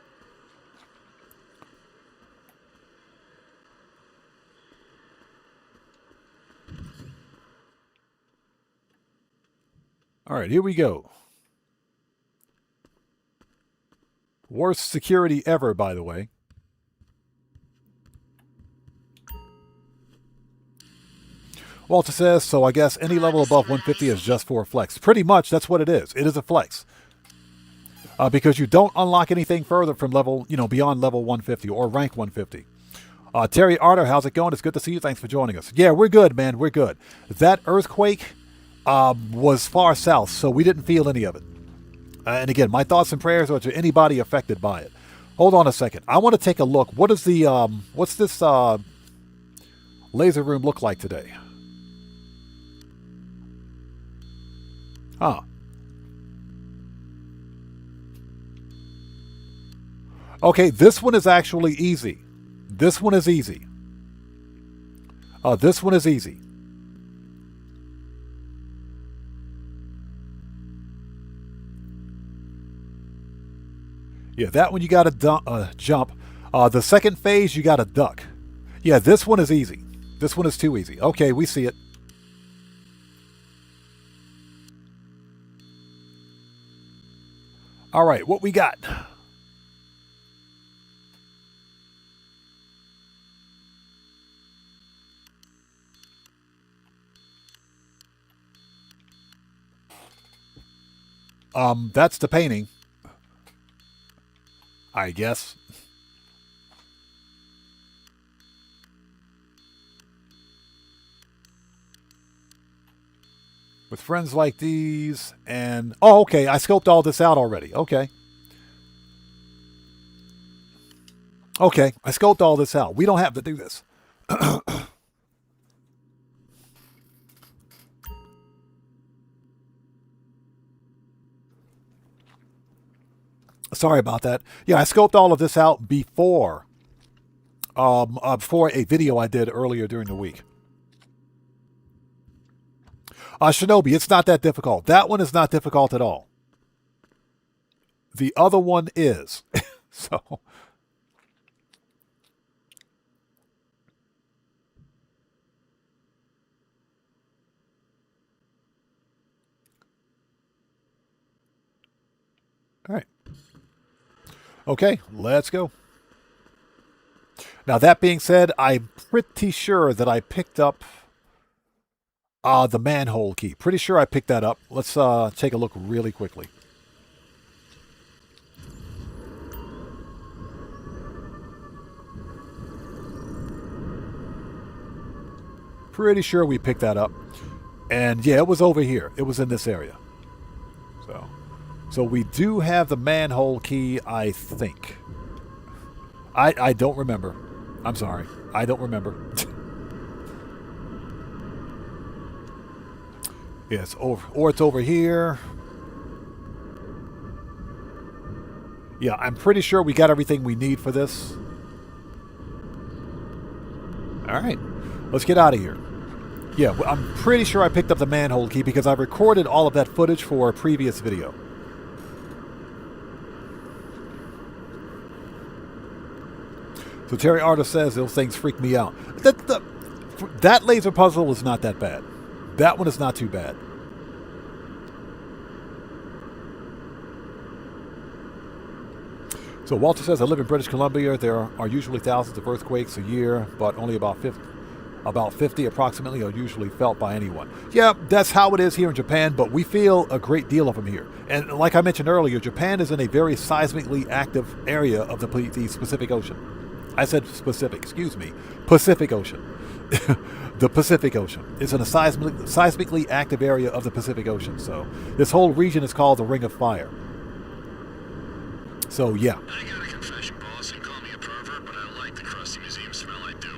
All right, here we go. Worst security ever, by the way. Walter says, so I guess any level above 150 is just for a flex. Pretty much, that's what it is. It is a flex. Because you don't unlock anything further from level, beyond level 150 or rank 150. Terry Arter, how's it going? It's good to see you. Thanks for joining us. Yeah, we're good, man. We're good. That earthquake was far south, so we didn't feel any of it. And again, my thoughts and prayers are to anybody affected by it. Hold on a second. I want to take a look. What is the, what's this laser room look like today? Huh. Okay, this one is actually easy. This one is easy. This one is easy. Yeah, that one you got to jump. The second phase, you got to duck. Yeah, this one is easy. This one is too easy. Okay, we see it. All right, what we got? That's the painting, I guess. With friends like these, and oh, okay, I scoped all this out already. Okay. Okay, I scoped all this out. We don't have to do this. Sorry about that. Yeah, I scoped all of this out before a video I did earlier during the week. Shinobi, it's not that difficult. That one is not difficult at all. The other one is. So. All right. Okay, let's go. Now, that being said, I'm pretty sure that I picked up the manhole key. Pretty sure I picked that up. Let's take a look really quickly. Pretty sure we picked that up. And yeah, it was over here. It was in this area. So we do have the manhole key, I think. I don't remember. I'm sorry. I don't remember. Yes, or it's over here. Yeah, I'm pretty sure we got everything we need for this. All right, let's get out of here. Yeah, I'm pretty sure I picked up the manhole key because I recorded all of that footage for a previous video. So Terry Artis says those things freak me out. That laser puzzle is not that bad. That one is not too bad. So Walter says, I live in British Columbia. There are usually thousands of earthquakes a year, but only about 50 approximately are usually felt by anyone. Yeah, that's how it is here in Japan, but we feel a great deal of them here. And like I mentioned earlier, Japan is in a very seismically active area of the Pacific Ocean. I said specific, excuse me. Pacific Ocean. The Pacific Ocean is in a seismically active area of the Pacific Ocean. So this whole region is called the Ring of Fire. So yeah. I got a confession, boss, and call me a pervert, but I like the crusty museum smell I do.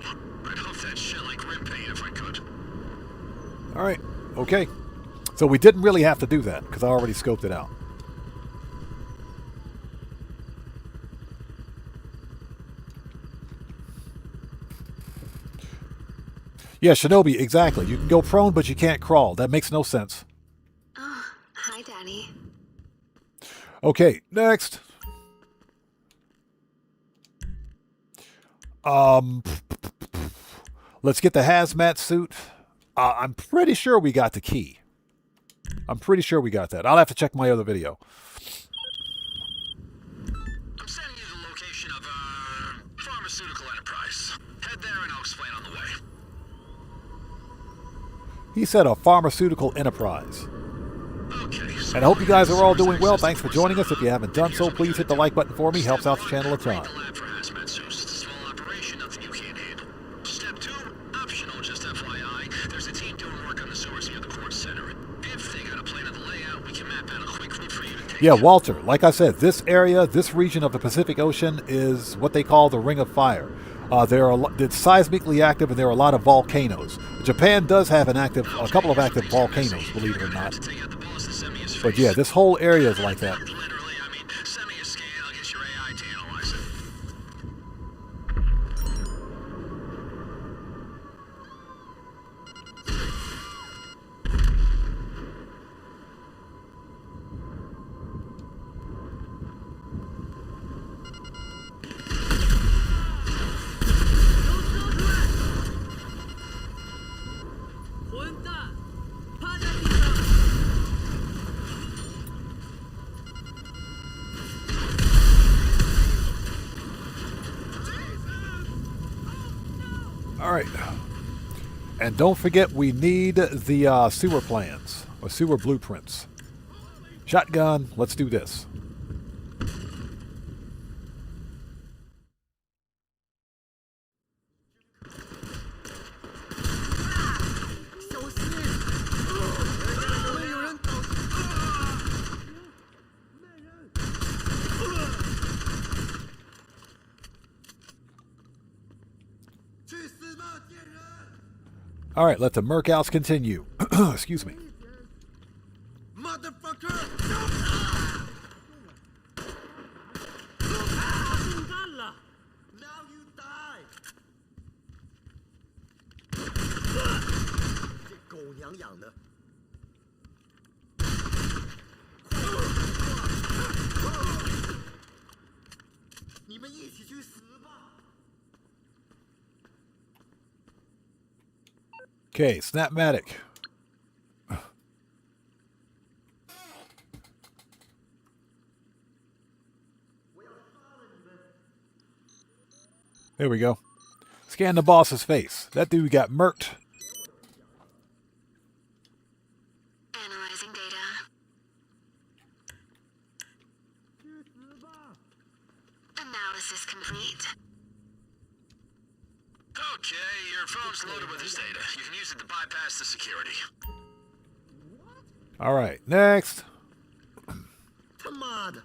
I'd huff that shit like rim paint if I could. All right. Okay. So we didn't really have to do that because I already scoped it out. Yeah, Shinobi, exactly. You can go prone, but you can't crawl. That makes no sense. Oh, hi, Daddy. Okay, next. Let's get the hazmat suit. I'm pretty sure we got the key. I'm pretty sure we got that. I'll have to check my other video. I'm sending you the location of a pharmaceutical enterprise. Head there and I'll explain on the way. He said a pharmaceutical enterprise. Okay, so And I hope you guys are all doing well. Thanks for joining us. If you haven't done so, please hit the like button for me. Helps out the channel a ton. Step 2, optional, just FYI. There's a team doing work on the sewers near the Kortz Center. If they got a plan of the layout, we can map out a quick route for you to take. Yeah, Walter, like I said, this area, this region of the Pacific Ocean is what they call the Ring of Fire. It's seismically active, and there are a lot of volcanoes. Japan does have a couple of active volcanoes, believe it or not. But yeah, this whole area is like that. Alright. And don't forget, we need the sewer plans, or sewer blueprints. Shotgun. Let's do this. All right, let the Merkouts continue. Excuse me. Motherfucker! Now you die! 这狗娘养的！你们一起去死吧！ Okay, Snapmatic. There we go. Scan the boss's face. That dude got murked. Analyzing data. Analysis complete. Okay, your phone's loaded with this data. You can use it to bypass the security. All right, next. Come on!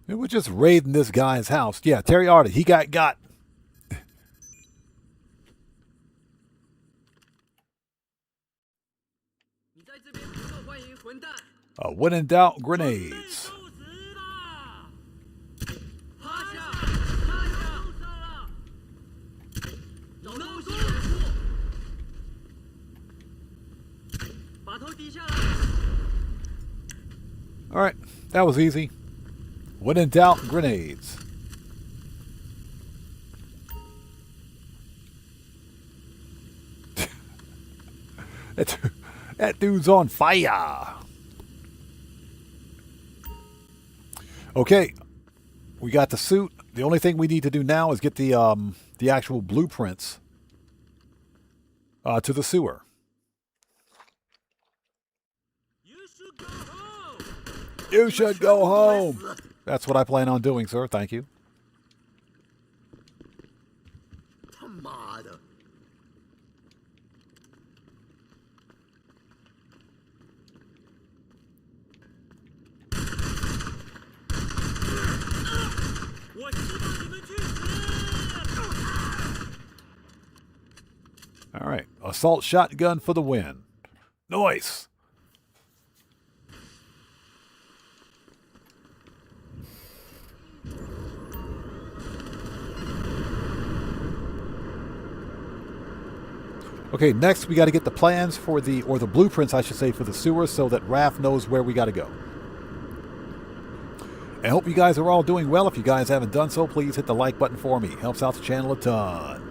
It was just raiding this guy's house. Yeah, Terry Artie, he got. When in doubt, grenades. All right, that was easy. When in doubt, grenades. That dude's on fire. Okay, we got the suit. The only thing we need to do now is get the actual blueprints to the sewer. You should go home. That's what I plan on doing, sir. Thank you. Come on! All right, assault shotgun for the win. Nice. Okay, next we got to get the plans for the blueprints, I should say, for the sewer so that Raph knows where we got to go. I hope you guys are all doing well. If you guys haven't done so, please hit the like button for me. Helps out the channel a ton.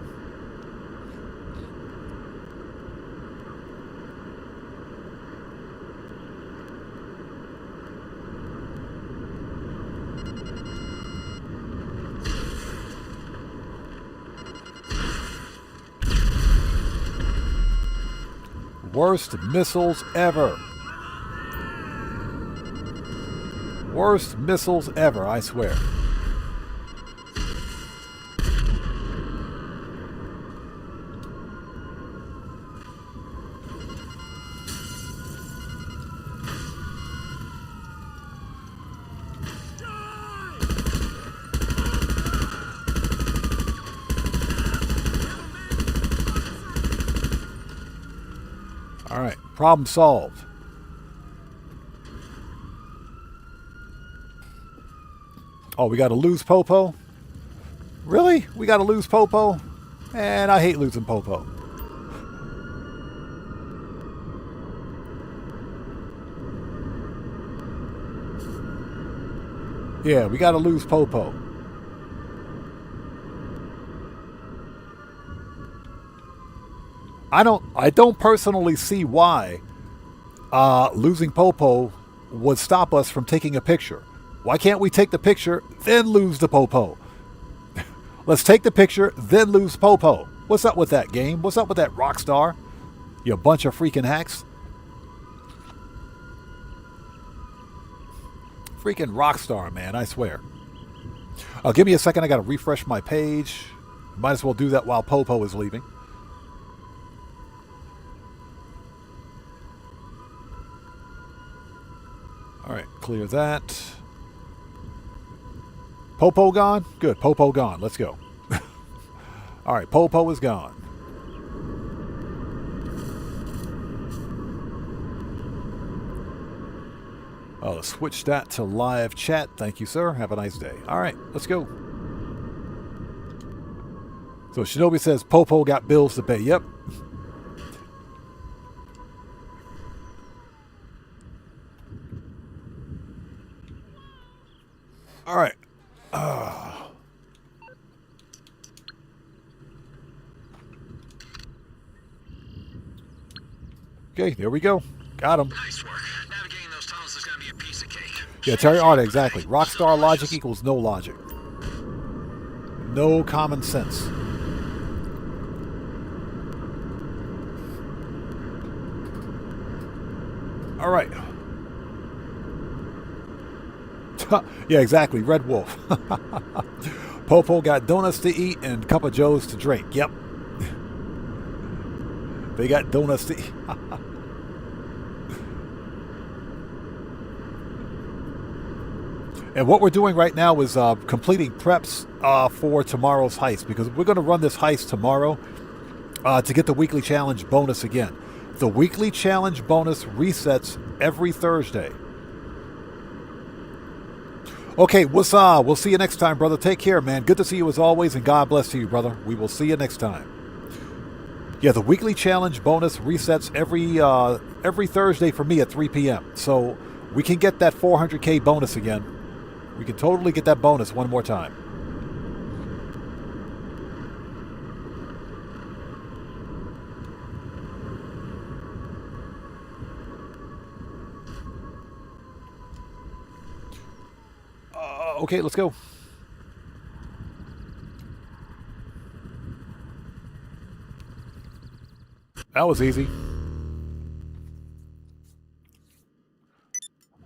Worst missiles ever. Worst missiles ever, I swear. All right, problem solved. Oh, we got to lose Popo? Really? We got to lose Popo? And I hate losing Popo. Yeah, we got to lose Popo. I don't personally see why losing Popo would stop us from taking a picture. Why can't we take the picture, then lose the Popo? Let's take the picture, then lose Popo. What's up with that game? What's up with that Rockstar? You bunch of freaking hacks. Freaking Rockstar, man, I swear. Give me a second. I got to refresh my page. Might as well do that while Popo is leaving. All right, clear that. Popo gone? Good, Popo gone. Let's go. All right, Popo is gone. Oh, switch that to live chat. Thank you, sir. Have a nice day. All right, let's go. So Shinobi says Popo got bills to pay. Yep. All right. Okay, there we go. Got him. Nice work. Navigating those tunnels is going to be a piece of cake. Yeah, Terry Arda, exactly. Rockstar logic equals no logic. No common sense. All right. Yeah, exactly. Red Wolf. Popo got donuts to eat and a cup of Joes to drink. Yep. They got donuts to eat. And what we're doing right now is completing preps for tomorrow's heist, because we're going to run this heist tomorrow to get the weekly challenge bonus again. The weekly challenge bonus resets every Thursday. Okay, we'll see you next time, brother. Take care, man. Good to see you as always, and God bless to you, brother. We will see you next time. Yeah, the weekly challenge bonus resets every Thursday for me at 3 p.m. So we can get that 400K bonus again. We can totally get that bonus one more time. Okay, let's go. That was easy.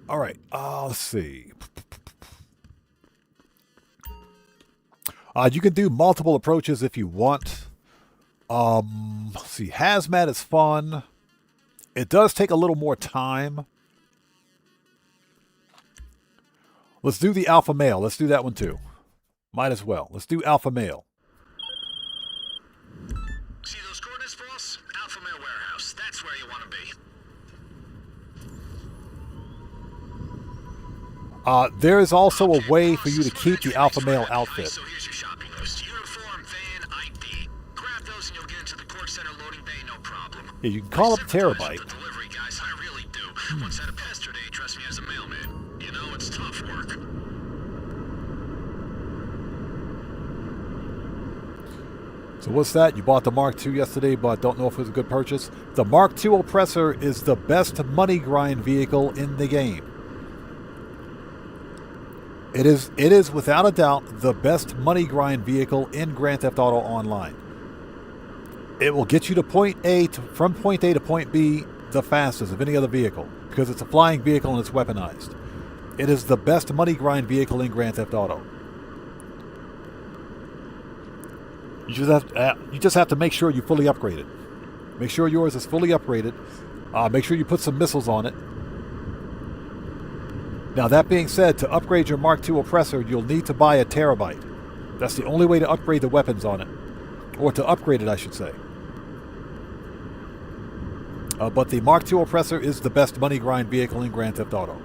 All right, let's see. You can do multiple approaches if you want. Let's see, hazmat is fun. It does take a little more time. Let's do the alpha male. Let's do that one too. Might as well. Let's do alpha male. See those coordinates, boss? Alpha male warehouse. That's where you want to be. There is also a way for you to keep the alpha male outfit. So here's your shopping list. Uniform, van, ID. Grab those and you'll get into the Kortz Center loading bay, no problem. Yeah, you can call up Terabyte. The delivery guys, I really do. Once had a pester day, trust me, as a mailman. You know, it's tough work. So what's that? You bought the Mark II yesterday, but don't know if it was a good purchase. The Mark II Oppressor is the best money grind vehicle in the game. It is without a doubt the best money grind vehicle in Grand Theft Auto Online. It will get you to from point A to point B the fastest of any other vehicle, because it's a flying vehicle and it's weaponized. It is the best money grind vehicle in Grand Theft Auto. You just have to make sure you fully upgrade it. Make sure yours is fully upgraded. Make sure you put some missiles on it. Now, that being said, to upgrade your Mark II Oppressor, you'll need to buy a Terabyte. That's the only way to upgrade the weapons on it. Or to upgrade it, I should say. But the Mark II Oppressor is the best money grind vehicle in Grand Theft Auto.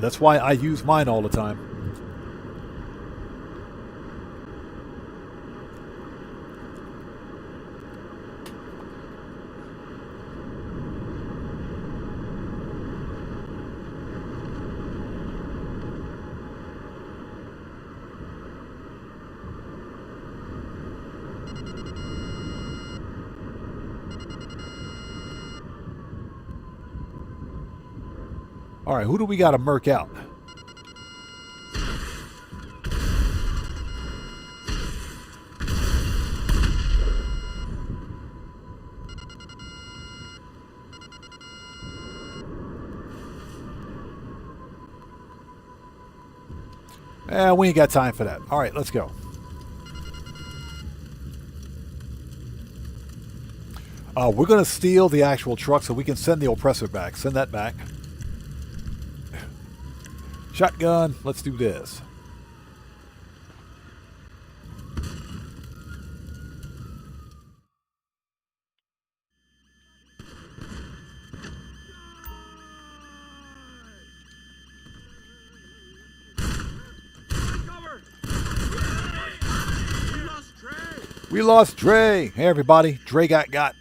That's why I use mine all the time. All right, who do we got to murk out? We ain't got time for that. All right, let's go. We're going to steal the actual truck so we can send the oppressor back. Send that back. Shotgun. Let's do this. We lost Dre. Hey, everybody. Dre got. Hijo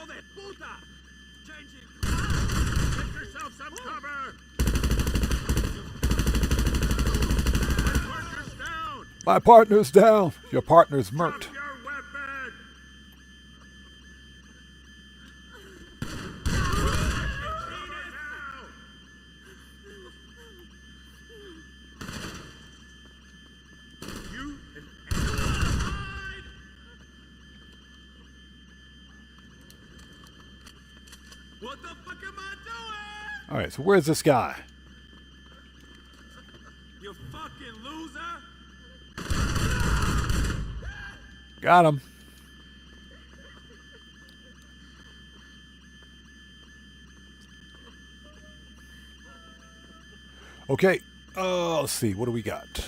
de puta! Changing. Get yourself some cover. My partner's down. My partner's down. Your partner's murked. Drop your weapon. You What the fuck am I doing? All right, so where's this guy? You fucking loser! Got him. Okay. Let's see. What do we got?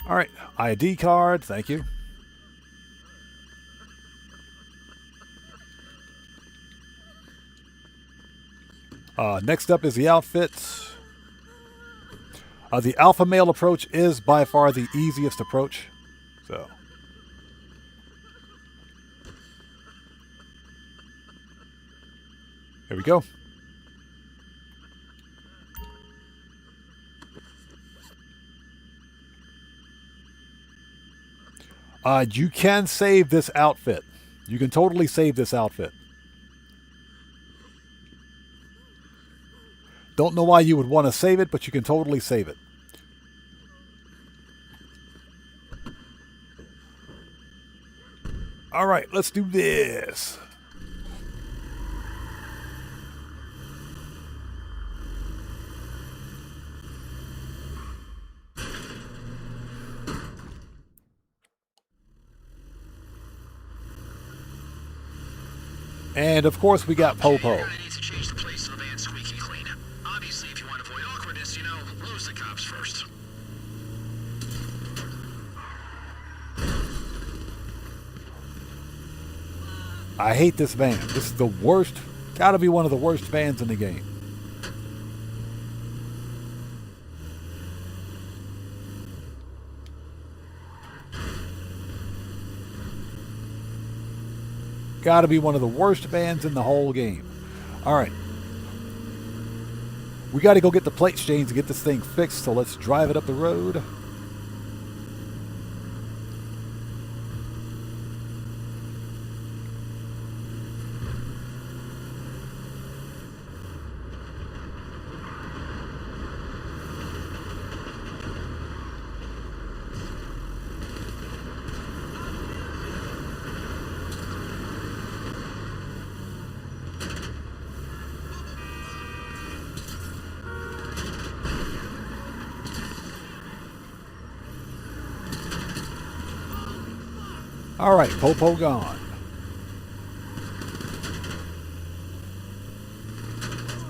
All right. ID card. Thank you. Next up is the outfits. The alpha male approach is by far the easiest approach. So. Here we go. You can save this outfit. You can totally save this outfit. Don't know why you would want to save it, but you can totally save it. All right, let's do this. And of course we got Popo. I hate this van. This is the worst, gotta be one of the worst vans in the game. Gotta be one of the worst vans in the whole game. Alright. We gotta go get the plate chains and get this thing fixed, so let's drive it up the road. All right, Popo gone.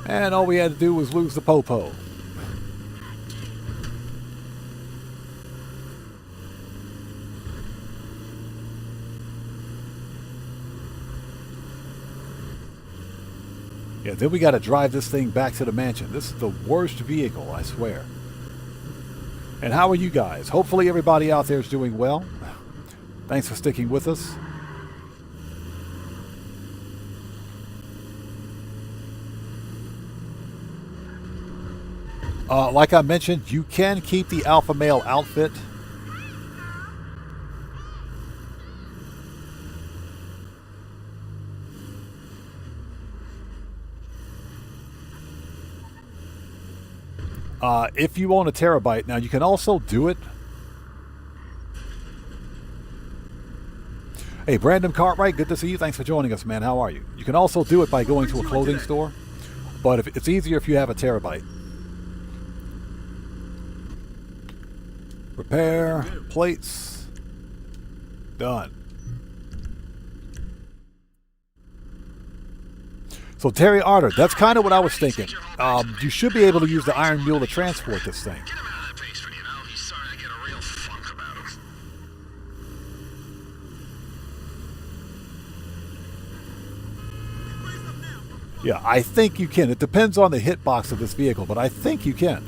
And all we had to do was lose the Popo. Yeah, then we got to drive this thing back to the mansion. This is the worst vehicle, I swear. And how are you guys? Hopefully everybody out there is doing well. Thanks for sticking with us. Like I mentioned, you can keep the alpha male outfit. if you own a terabyte, now you can also do it. Hey, Brandon Cartwright, good to see you. Thanks for joining us, man. How are you? You can also do it by going to a clothing store, but if it's easier if you have a terabyte. Repair, plates, done. So Terry Arter, that's kind of what I was thinking. You should be able to use the Iron Mule to transport this thing. Yeah, I think you can. It depends on the hitbox of this vehicle, but I think you can.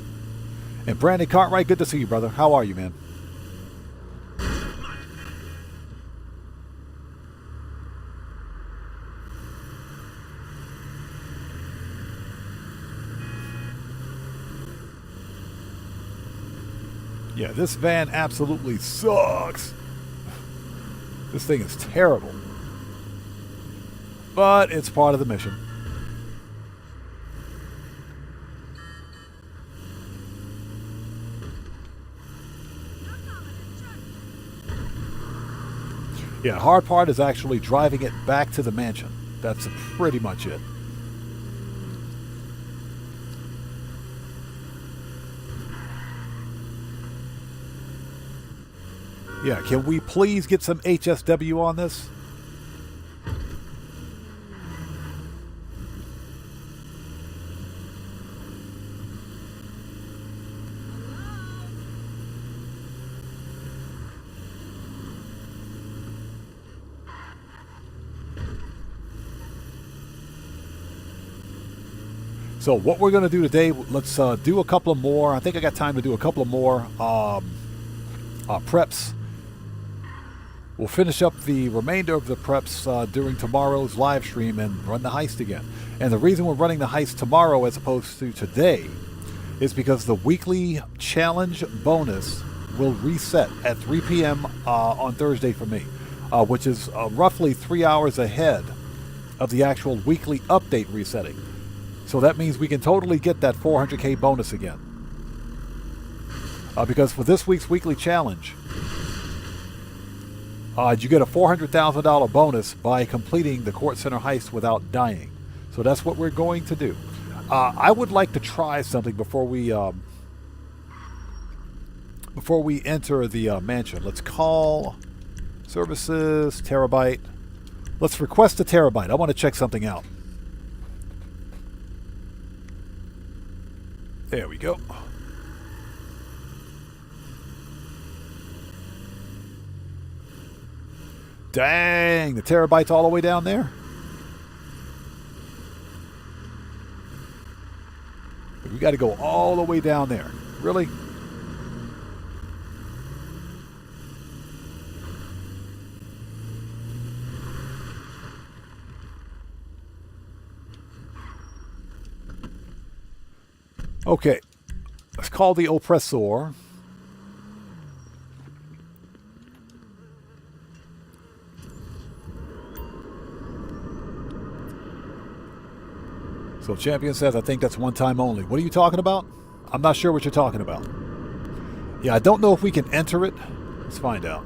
And Brandon Cartwright, good to see you, brother. How are you, man? Yeah, this van absolutely sucks. This thing is terrible. But it's part of the mission. Yeah, hard part is actually driving it back to the mansion. That's pretty much it. Yeah, can we please get some HSW on this? So what we're going to do today, let's do a couple of more. I think I got time to do a couple of more preps. We'll finish up the remainder of the preps during tomorrow's live stream and run the heist again. And the reason we're running the heist tomorrow as opposed to today is because the weekly challenge bonus will reset at 3 p.m. On Thursday for me, which is roughly 3 hours ahead of the actual weekly update resetting. So that means we can totally get that 400k bonus again. Because for this week's weekly challenge, you get a $400,000 bonus by completing the Kortz Center heist without dying. So that's what we're going to do. I would like to try something before we enter the mansion. Let's call services, terabyte. Let's request a terabyte. I want to check something out. There we go. Dang, the terabyte's all the way down there. We got to go all the way down there. Really? Okay, let's call the oppressor. So Champion says, I think that's one time only. What are you talking about? I'm not sure what you're talking about. Yeah, I don't know if we can enter it. Let's find out.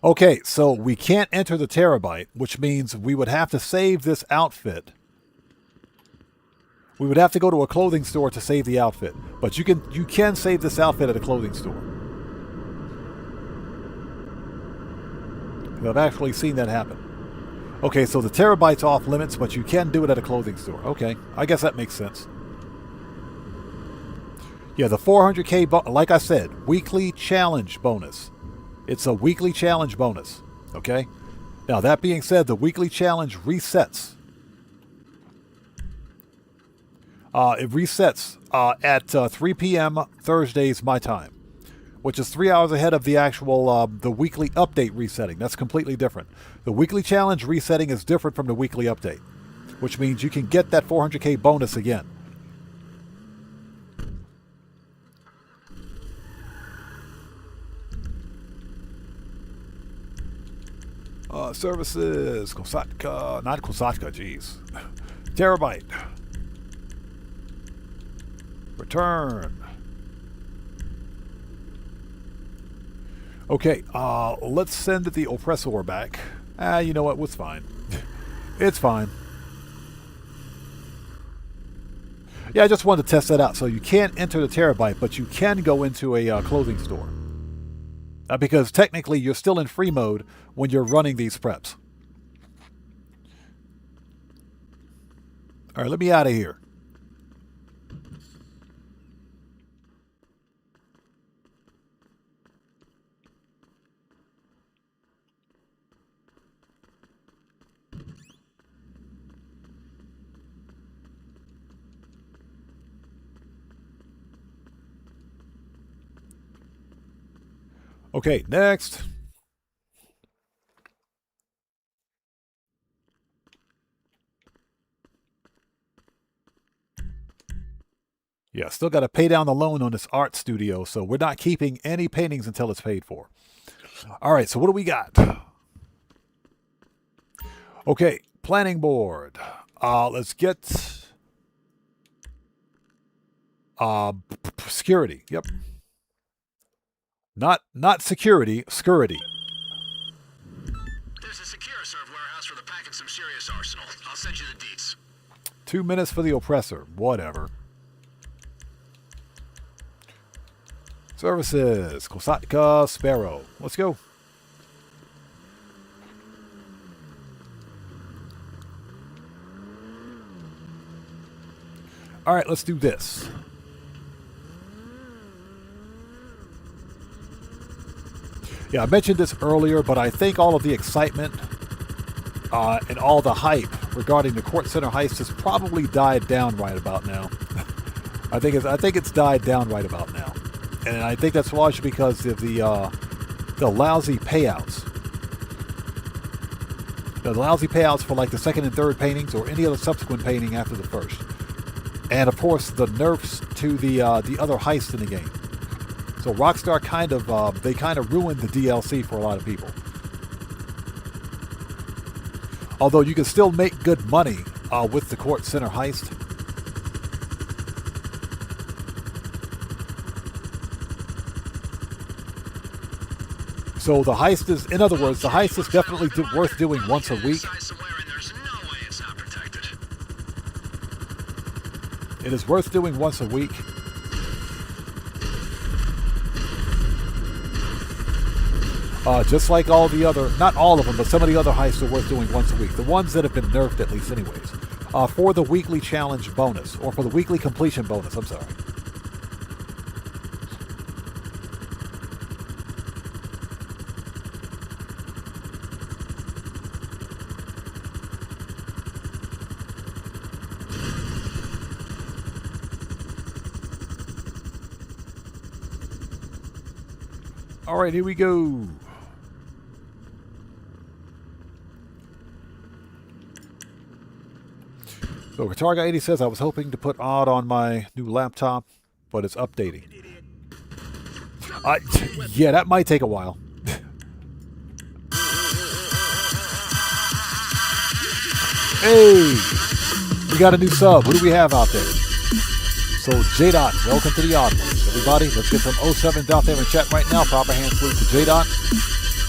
Okay, so we can't enter the terabyte, which means we would have to save this outfit. We would have to go to a clothing store to save the outfit. But you can save this outfit at a clothing store. I've actually seen that happen. Okay, so the terabyte's off limits, but you can do it at a clothing store. Okay, I guess that makes sense. Yeah, the 400k, like I said, weekly challenge bonus. It's a weekly challenge bonus. Okay? Now, that being said, the weekly challenge resets. It resets at 3 p.m. Thursdays my time, which is 3 hours ahead of the actual the weekly update resetting. That's completely different. The weekly challenge resetting is different from the weekly update, which means you can get that 400k bonus again. Services, Kosatka, not Kosatka, geez. Terabyte. Turn. Okay, let's send the oppressor back. You know what? It's fine. It's fine. Yeah, I just wanted to test that out. So you can't enter the terabyte, but you can go into a clothing store. Because technically you're still in free mode when you're running these preps. All right, let me out of here. Okay, next. Yeah, still got to pay down the loan on this art studio, so we're not keeping any paintings until it's paid for. All right, so what do we got? Okay, planning board. Let's get security. Yep. Not security, security. There's a secure serve warehouse for the pack and some serious arsenal. I'll send you the deets. 2 minutes for the oppressor. Whatever. Services. Kosatka, Sparrow. Let's go. All right, let's do this. Yeah, I mentioned this earlier, but I think all of the excitement and all the hype regarding the Kortz Center heist has probably died down right about now. I think it's died down right about now, and I think that's largely because of the lousy payouts. The lousy payouts for like the second and third paintings or any other subsequent painting after the first, and of course the nerfs to the other heists in the game. So Rockstar kind of ruined the DLC for a lot of people. Although you can still make good money with the Kortz Center heist. So the heist is, in other words, the heist is definitely worth doing once a week. It is worth doing once a week. Just like all the other, not all of them, but some of the other heists are worth doing once a week. The ones that have been nerfed at least anyways. For the weekly challenge bonus, or for the weekly completion bonus, I'm sorry. All right, here we go. So Targa 80 says, I was hoping to put Odd on my new laptop, but it's updating. Yeah, that might take a while. Hey, we got a new sub. Who do we have out there? So J-Dot, welcome to the Odd Ones. Everybody, let's get some 07s out there in chat right now. Proper hand salute to J-Dot.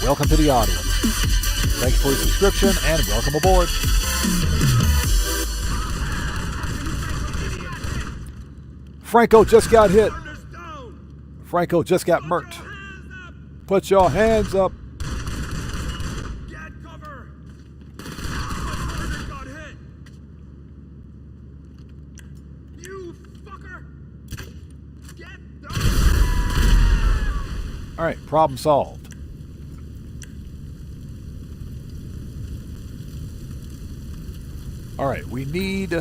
Welcome to the Odd Ones. Thank you for your subscription and welcome aboard. Franco just got hit. Franco just got murked. Put your hands up. Get cover. My got hit. You fucker. Get down. All right, problem solved. All right, we need.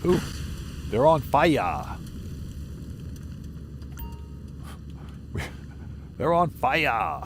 Ooh. They're on fire. They're on fire.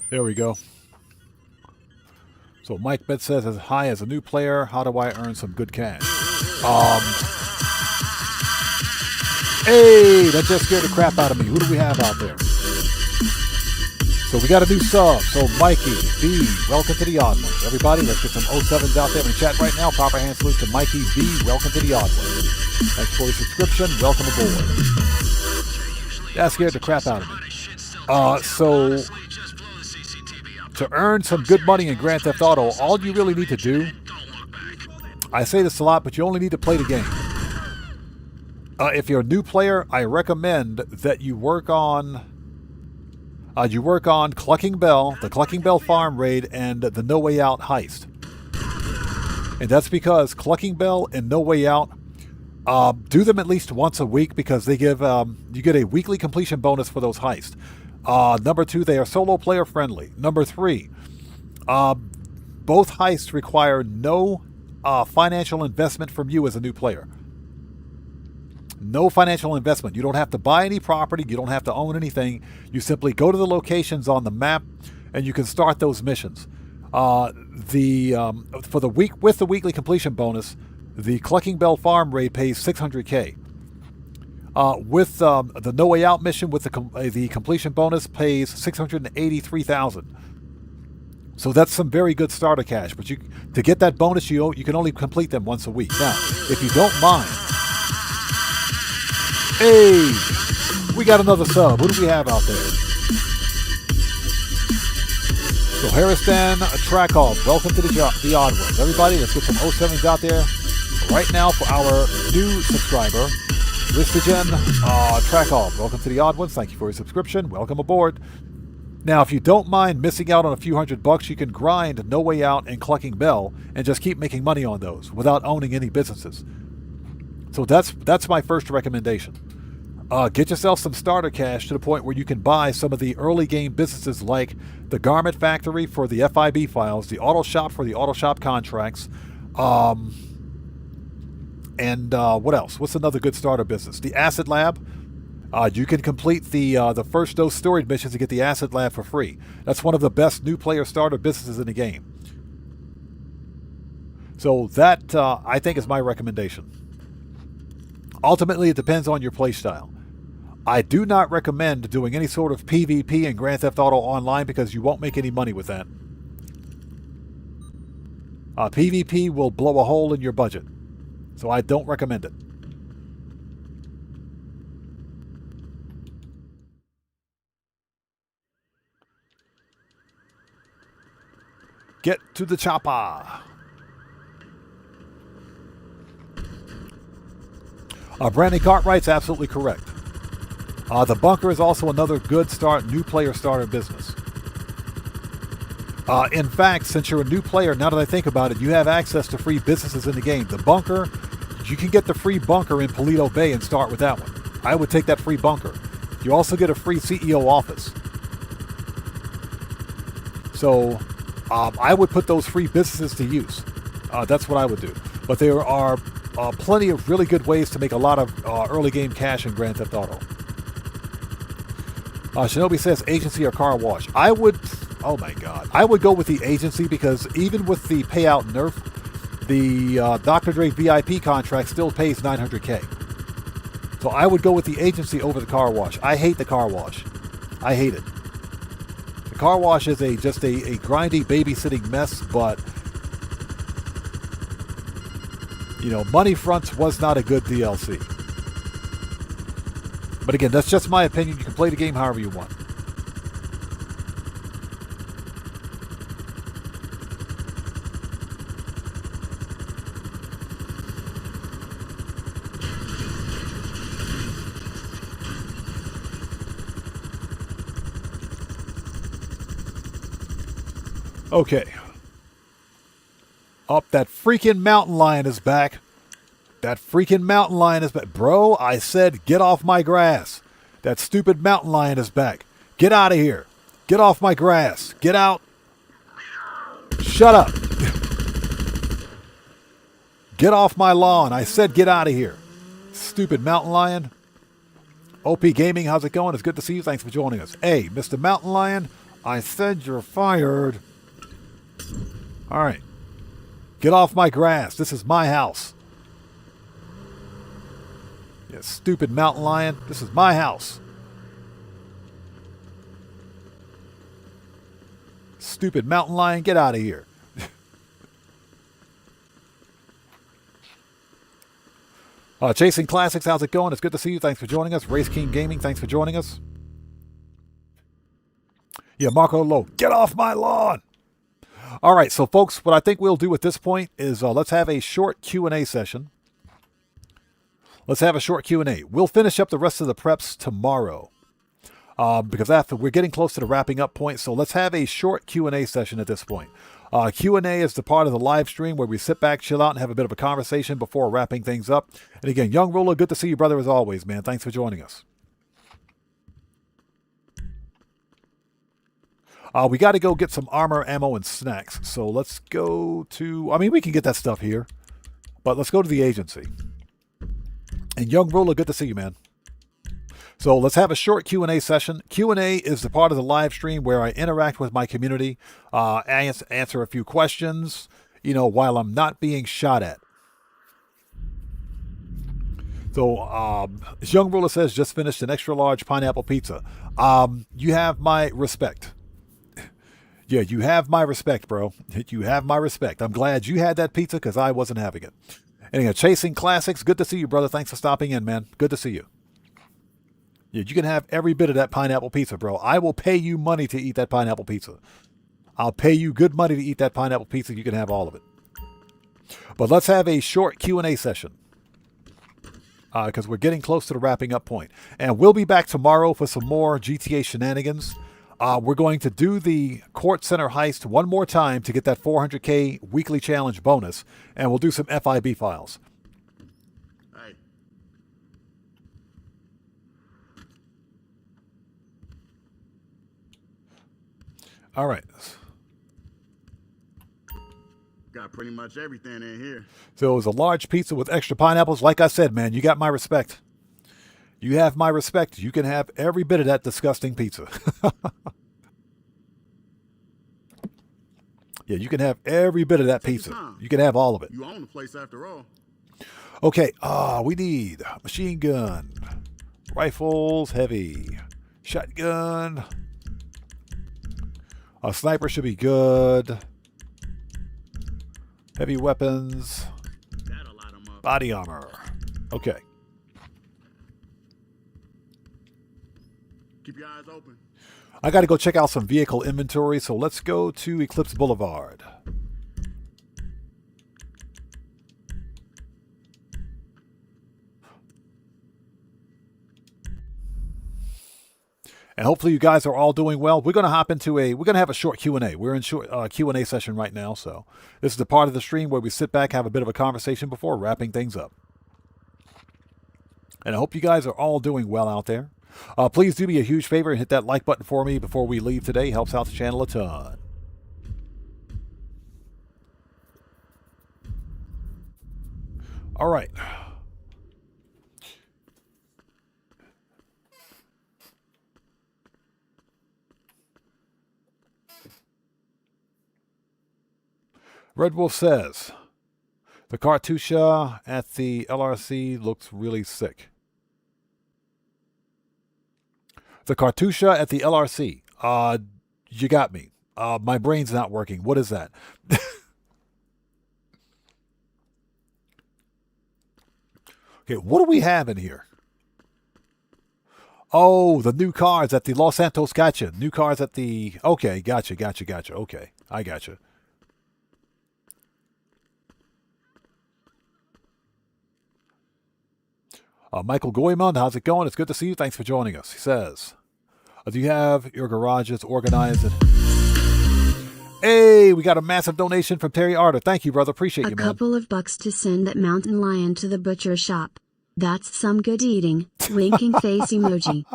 There we go. So Mike Bet says, hi, as a new player, how do I earn some good cash? Hey, that just scared the crap out of me. Who do we have out there? So we got a new sub. So Mikey B, welcome to the Odd Ones. Everybody, let's get some 07s out there in the chat right now. Proper hand salute to Mikey B, welcome to the Odd Ones. Thanks for your subscription. Welcome aboard. That scared the crap out of me. So to earn some good money in Grand Theft Auto, all you really need to do, I say this a lot, but you only need to play the game. If you're a new player, I recommend that you work on Clucking Bell, the Clucking Bell Farm Raid, and the No Way Out Heist. And that's because Clucking Bell and No Way Out, do them at least once a week because they give you get a weekly completion bonus for those heists. Number 2, they are solo player friendly. Number 3, both heists require no financial investment from you as a new player. No financial investment. You don't have to buy any property. You don't have to own anything. You simply go to the locations on the map, and you can start those missions. For the week with the weekly completion bonus, the Clucking Bell Farm Raid pays $600K. With the No Way Out mission with the completion bonus pays $683,000. So that's some very good starter cash. But to get that bonus, you can only complete them once a week. Now, if you don't mind. Hey, we got another sub. Who do we have out there? So Harriston Trackov, welcome to the Odd Ones. Everybody, let's get some 07s out there right now for our new subscriber, Listigen Trackov. Welcome to the Odd Ones. Thank you for your subscription. Welcome aboard. Now, if you don't mind missing out on a few $100, you can grind No Way Out and Clucking Bell and just keep making money on those without owning any businesses. So that's my first recommendation. Get yourself some starter cash to the point where you can buy some of the early game businesses like the Garment Factory for the FIB files, the Auto Shop for the Auto Shop contracts, and what else? What's another good starter business? The Acid Lab. You can complete the first dose storage missions to get the Acid Lab for free. That's one of the best new player starter businesses in the game. So that, I think, is my recommendation. Ultimately, it depends on your playstyle. I do not recommend doing any sort of PvP in Grand Theft Auto Online because you won't make any money with that. PvP will blow a hole in your budget. So I don't recommend it. Get to the chopper. Brandon Cartwright's absolutely correct. The bunker is also another good new player starter business. In fact, since you're a new player, now that I think about it, you have access to free businesses in the game. The bunker, you can get the free bunker in Paleto Bay and start with that one. I would take that free bunker. You also get a free CEO office. So I would put those free businesses to use. That's what I would do. But there are plenty of really good ways to make a lot of early game cash in Grand Theft Auto. Shinobi says agency or car wash. I would go with the agency because even with the payout nerf, the Dr. Dre VIP contract still pays $900K. So I would go with the agency over the car wash. I hate the car wash. I hate it. The car wash is just a grindy babysitting mess, but Money Fronts was not a good DLC. But again, that's just my opinion. You can play the game however you want. Okay. That freaking mountain lion is back. That freaking mountain lion is back. Bro, I said get off my grass. That stupid mountain lion is back. Get out of here. Get off my grass. Get out. Shut up. Get off my lawn. I said get out of here. Stupid mountain lion. OP Gaming, how's it going? It's good to see you. Thanks for joining us. Hey, Mr. Mountain Lion, I said you're fired. All right. Get off my grass. This is my house. You stupid mountain lion. This is my house. Stupid mountain lion, get out of here. Chasing Classics, how's it going? It's good to see you. Thanks for joining us. Race King Gaming, thanks for joining us. Yeah, Marco Lowe, get off my lawn. All right, so folks, what I think we'll do at this point is let's have a short Q&A session. Let's have a short Q&A. We'll finish up the rest of the preps tomorrow because after we're getting close to the wrapping up point. So let's have a short Q&A session at this point. Q&A is the part of the live stream where we sit back, chill out, and have a bit of a conversation before wrapping things up. And again, Young Ruler, good to see you, brother, as always, man. Thanks for joining us. We got to go get some armor, ammo, and snacks. So let's go to... I mean, we can get that stuff here. But let's go to the agency. And Young Ruler, good to see you, man. So let's have a short Q&A session. Q&A is the part of the live stream where I interact with my community, answer a few questions, you know, while I'm not being shot at. So as Young Ruler says, just finished an extra large pineapple pizza. You have my respect. Yeah, you have my respect, bro. You have my respect. I'm glad you had that pizza because I wasn't having it. Anyway, Chasing Classics, good to see you, brother. Thanks for stopping in, man. Good to see you. Yeah, you can have every bit of that pineapple pizza, bro. I will pay you money to eat that pineapple pizza. I'll pay you good money to eat that pineapple pizza. You can have all of it. But let's have a short Q&A session because we're getting close to the wrapping up point. And we'll be back tomorrow for some more GTA shenanigans. We're going to do the Kortz Center heist one more time to get that 400K weekly challenge bonus. And we'll do some FIB files. Hey. All right. Got pretty much everything in here. So it was a large pizza with extra pineapples. Like I said, man, you got my respect. You have my respect. You can have every bit of that disgusting pizza. Yeah, you can have every bit of that pizza. You can have all of it. You own the place after all. Okay, we need machine gun, rifles, heavy, shotgun. A sniper should be good. Heavy weapons. That'll light 'em up. Body armor. Okay. Keep your eyes open. I got to go check out some vehicle inventory, so let's go to Eclipse Boulevard. And hopefully you guys are all doing well. We're going to hop into we're going to have a short Q&A. We're in short Q&A session right now, so this is the part of the stream where we sit back, have a bit of a conversation before wrapping things up. And I hope you guys are all doing well out there. Please do me a huge favor and hit that like button for me before we leave today. Helps out the channel a ton. All right. Red Wolf says, the cartouche at the LRC looks really sick. The cartouche at the LRC. You got me. My brain's not working. What is that? Okay, what do we have in here? Oh, the new cars at the Los Santos. Gotcha. New cars at the... Okay, gotcha. Okay, I gotcha. Michael Goyman, how's it going? It's good to see you. Thanks for joining us. He says, do you have your garages organized? Hey, we got a massive donation from Terry Arter. Thank you, brother. Appreciate you, man. A couple of bucks to send that mountain lion to the butcher shop. That's some good eating. Winking face emoji.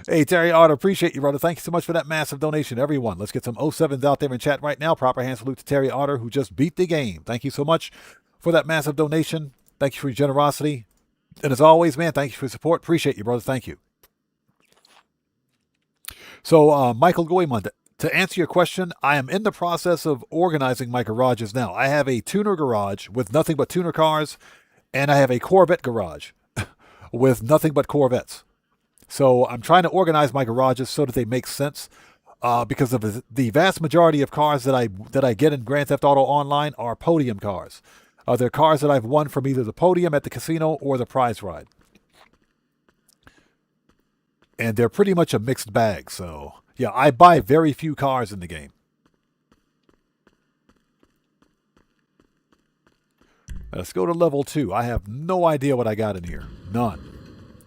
Hey, Terry Arter. Appreciate you, brother. Thank you so much for that massive donation, everyone. Let's get some 07s out there in chat right now. Proper hand salute to Terry Arter, who just beat the game. Thank you so much for that massive donation. Thank you for your generosity. And as always, man, thank you for your support. Appreciate you, brother. Thank you. So, Michael Goemond, to answer your question, I am in the process of organizing my garages now. I have a tuner garage with nothing but tuner cars, and I have a Corvette garage with nothing but Corvettes. So I'm trying to organize my garages so that they make sense, because of the vast majority of cars that I get in Grand Theft Auto Online are podium cars. They're cars that I've won from either the podium at the casino or the prize ride. And they're pretty much a mixed bag, so yeah, I buy very few cars in the game. Let's go to level 2. I have no idea what I got in here. None.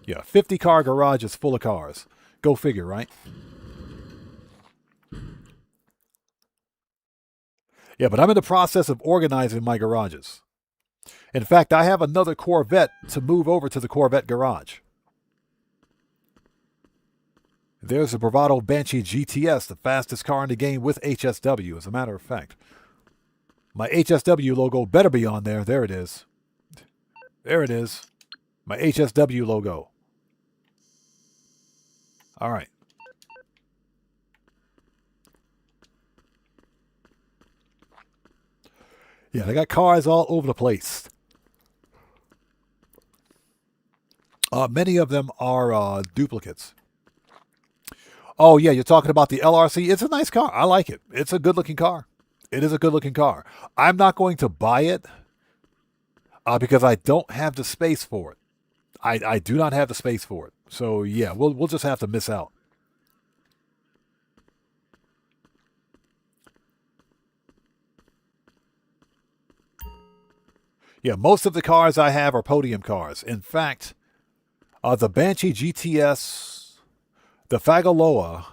Yeah, 50 car garage is full of cars. Go figure, right? Yeah, but I'm in the process of organizing my garages. In fact, I have another Corvette to move over to the Corvette garage. There's a Bravado Banshee GTS, the fastest car in the game with HSW, as a matter of fact. My HSW logo better be on there. There it is. There it is. My HSW logo. All right. Yeah, they got cars all over the place. Many of them are duplicates. Oh, yeah, you're talking about the LRC. It's a nice car. I like it. It's a good-looking car. It is a good-looking car. I'm not going to buy it because I don't have the space for it. I do not have the space for it. So, yeah, we'll just have to miss out. Yeah, most of the cars I have are podium cars. In fact, the Banshee GTS... The Fagaloa,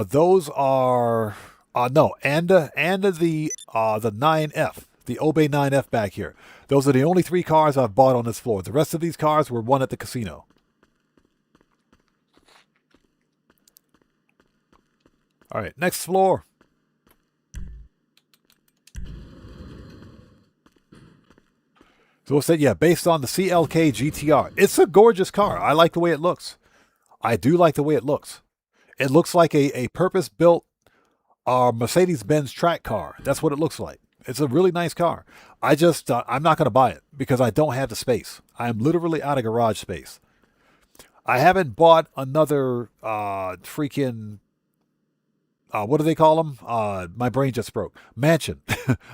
those are no, and the 9F, the Obey 9F back here. Those are the only 3 cars I've bought on this floor. The rest of these cars were won at the casino. All right, next floor. So it said, yeah, based on the CLK GTR. It's a gorgeous car. I like the way it looks. I do like the way it looks. It looks like a purpose-built Mercedes-Benz track car. That's what it looks like. It's a really nice car. I'm not going to buy it because I don't have the space. I am literally out of garage space. I haven't bought another freaking, what do they call them? My brain just broke. Mansion.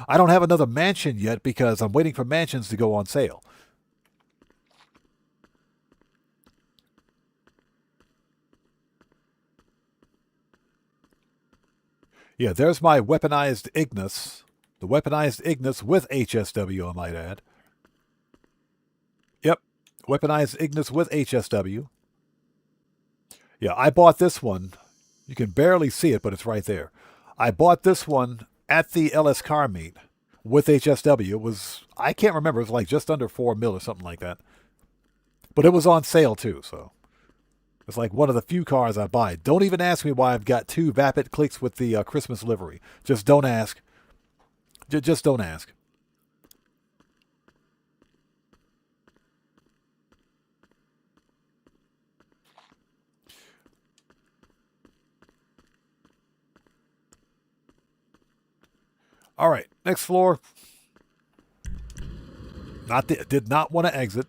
I don't have another mansion yet because I'm waiting for mansions to go on sale. Yeah, there's my weaponized Ignis. The weaponized Ignis with HSW, I might add. Yep, weaponized Ignis with HSW. Yeah, I bought this one. You can barely see it, but it's right there. I bought this one at the LS Car Meet with HSW. It was, I can't remember, it was like just under $4 million or something like that. But it was on sale too, so. It's like one of the few cars I buy. Don't even ask me why I've got 2 Vapid Clicks with the Christmas livery. Just don't ask. Just don't ask. All right, next floor. Did not want to exit.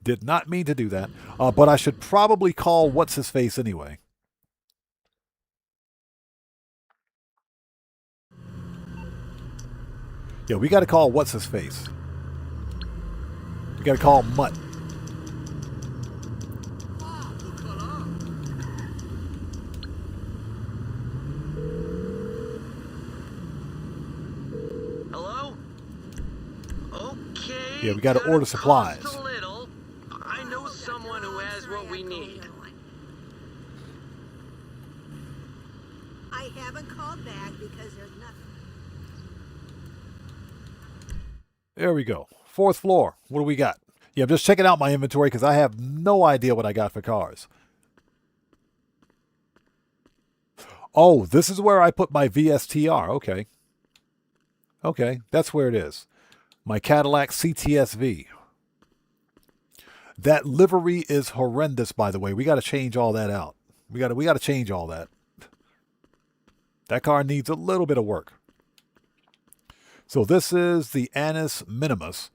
Did not mean to do that, but I should probably call what's-his-face anyway. Yeah, we got to call what's-his-face. We got to call Mutt. Hello? Okay. Yeah, we got to order supplies. There we go. 4th floor. What do we got? Yeah, I'm just checking out my inventory because I have no idea what I got for cars. Oh, this is where I put my VSTR. Okay. Okay, that's where it is. My Cadillac CTSV. That livery is horrendous, by the way. We got to change all that out. We gotta change all that. That car needs a little bit of work. So this is the Annus Minimus.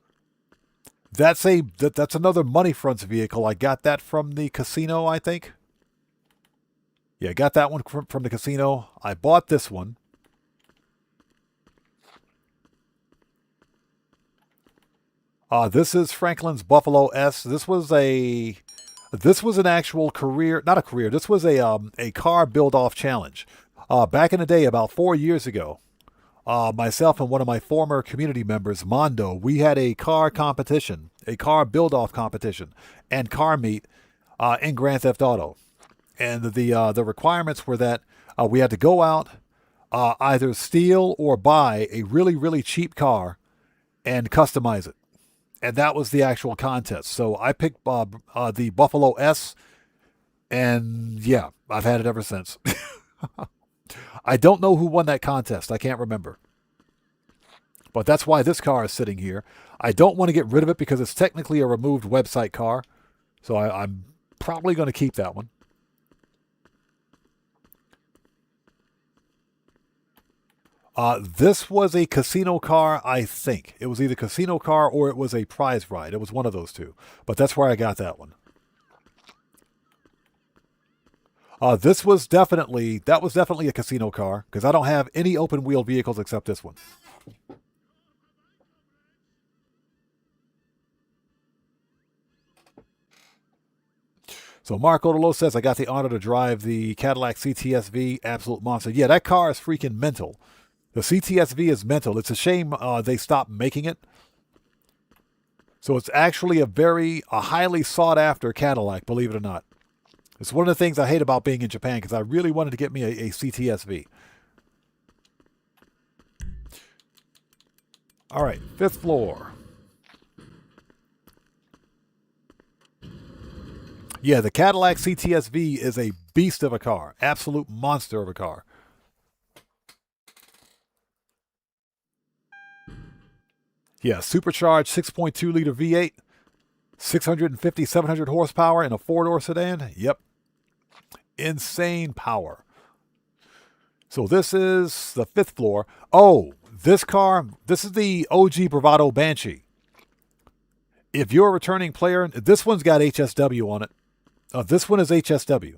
That's another Money Fronts vehicle. I got that from the casino, I think. Yeah, I got that one from the casino. I bought this one. This is Franklin's Buffalo S. This was an actual career, not a career. This was a car build-off challenge. Back in the day, about 4 years ago, myself and one of my former community members, Mondo, we had a car competition, a car build-off competition, and car meet in Grand Theft Auto. And the requirements were that we had to go out, either steal or buy a really, really cheap car and customize it. And that was the actual contest. So I picked the Buffalo S, and yeah, I've had it ever since. I don't know who won that contest. I can't remember. But that's why this car is sitting here. I don't want to get rid of it because it's technically a removed website car. So I'm probably going to keep that one. This was a casino car, I think. It was either casino car or it was a prize ride. It was one of those two. But that's where I got that one. That was definitely a casino car because I don't have any open wheel vehicles except this one. So Mark Odolo says, I got the honor to drive the Cadillac CTS-V, absolute monster. Yeah, that car is freaking mental. The CTS-V is mental. It's a shame they stopped making it. So it's actually a highly sought after Cadillac, believe it or not. It's one of the things I hate about being in Japan because I really wanted to get me a CTS-V. All right, 5th floor. Yeah, the Cadillac CTS-V is a beast of a car. Absolute monster of a car. Yeah, supercharged 6.2 liter V8, 650, 700 horsepower in a 4-door sedan. Yep. Insane power. So this is the 5th floor. Oh, this car, this is the OG Bravado Banshee. If you're a returning player, this one's got HSW on it. This one is HSW.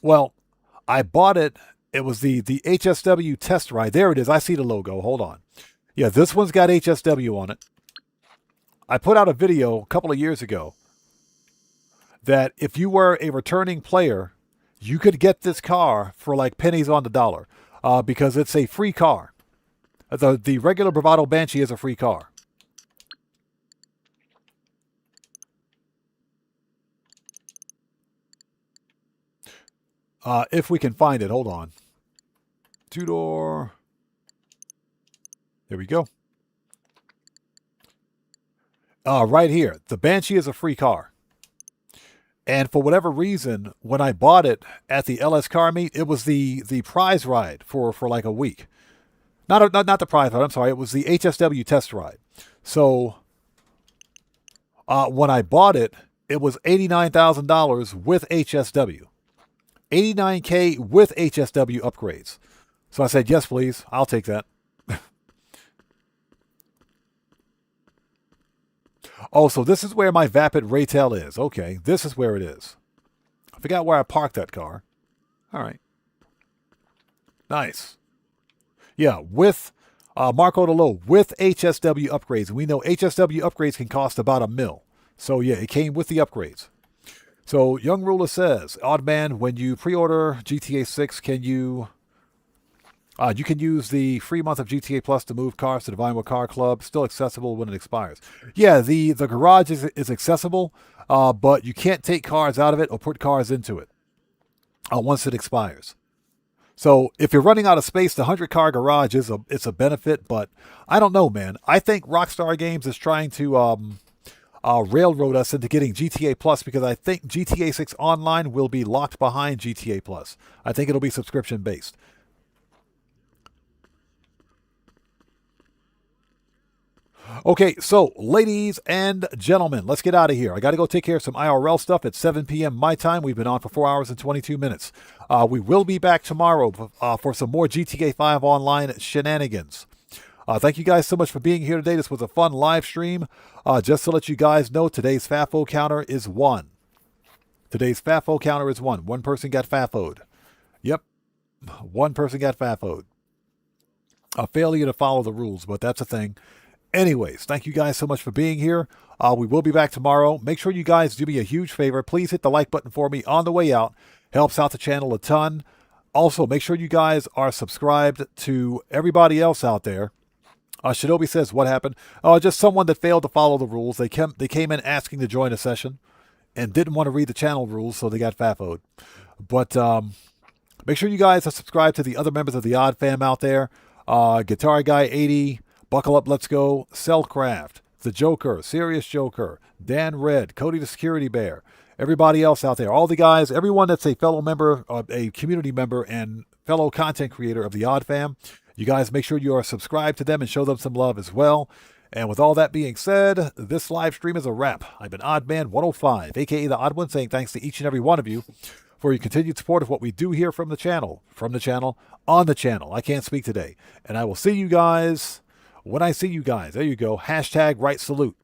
Well, I bought it. It was the HSW test ride. There it is. I see the logo. Hold on. Yeah, this one's got HSW on it. I put out a video a couple of years ago that if you were a returning player, you could get this car for like pennies on the dollar because it's a free car. The regular Bravado Banshee is a free car. If we can find it, hold on. 2-door. There we go. Right here. The Banshee is a free car. And for whatever reason, when I bought it at the LS car meet, it was the prize ride for like a week. Not the prize ride, I'm sorry. It was the HSW test ride. So when I bought it, it was $89,000 with HSW. $89K with HSW upgrades. So I said, yes, please. I'll take that. Oh, so this is where my Vapid Raytail is. Okay, this is where it is. I forgot where I parked that car. All right. Nice. Yeah, with Marco DeLo, with HSW upgrades. And we know HSW upgrades can cost about $1 million. So yeah, it came with the upgrades. So Young Ruler says, Odd Man, when you pre-order GTA 6, can you can use the free month of GTA Plus to move cars to the Vinewood Car Club, still accessible when it expires. Yeah, the garage is accessible, but you can't take cars out of it or put cars into it once it expires. So if you're running out of space, the 100-car garage it's a benefit, but I don't know, man. I think Rockstar Games is trying to railroad us into getting GTA Plus because I think GTA 6 Online will be locked behind GTA Plus. I think it'll be subscription-based. Okay, so ladies and gentlemen, let's get out of here. I got to go take care of some IRL stuff at 7 p.m. my time. We've been on for 4 hours and 22 minutes. We will be back tomorrow for some more GTA 5 online shenanigans. Thank you guys so much for being here today. This was a fun live stream. Just to let you guys know, today's FAFO counter is 1. Today's FAFO counter is 1. One person got FAFO'd. Yep. One person got FAFO'd. A failure to follow the rules, but that's a thing. Anyways, thank you guys so much for being here. We will be back tomorrow. Make sure you guys do me a huge favor. Please hit the like button for me on the way out. Helps out the channel a ton. Also, make sure you guys are subscribed to everybody else out there. Shinobi says, what happened? Just someone that failed to follow the rules. They came in asking to join a session and didn't want to read the channel rules, so they got FAFO'd. But make sure you guys are subscribed to the other members of the Odd Fam out there. Guitar Guy 80, Buckle Up Let's Go, Cellcraft, The Joker, Serious Joker, Dan Red, Cody the Security Bear, everybody else out there, all the guys, everyone that's a fellow member, a community member, and fellow content creator of the Odd Fam. You guys make sure you are subscribed to them and show them some love as well. And with all that being said, this live stream is a wrap. I've been Oddman105, aka The Odd One, saying thanks to each and every one of you for your continued support of what we do here from the channel, on the channel. I can't speak today. And I will see you guys when I see you guys. There you go. Hashtag right salute.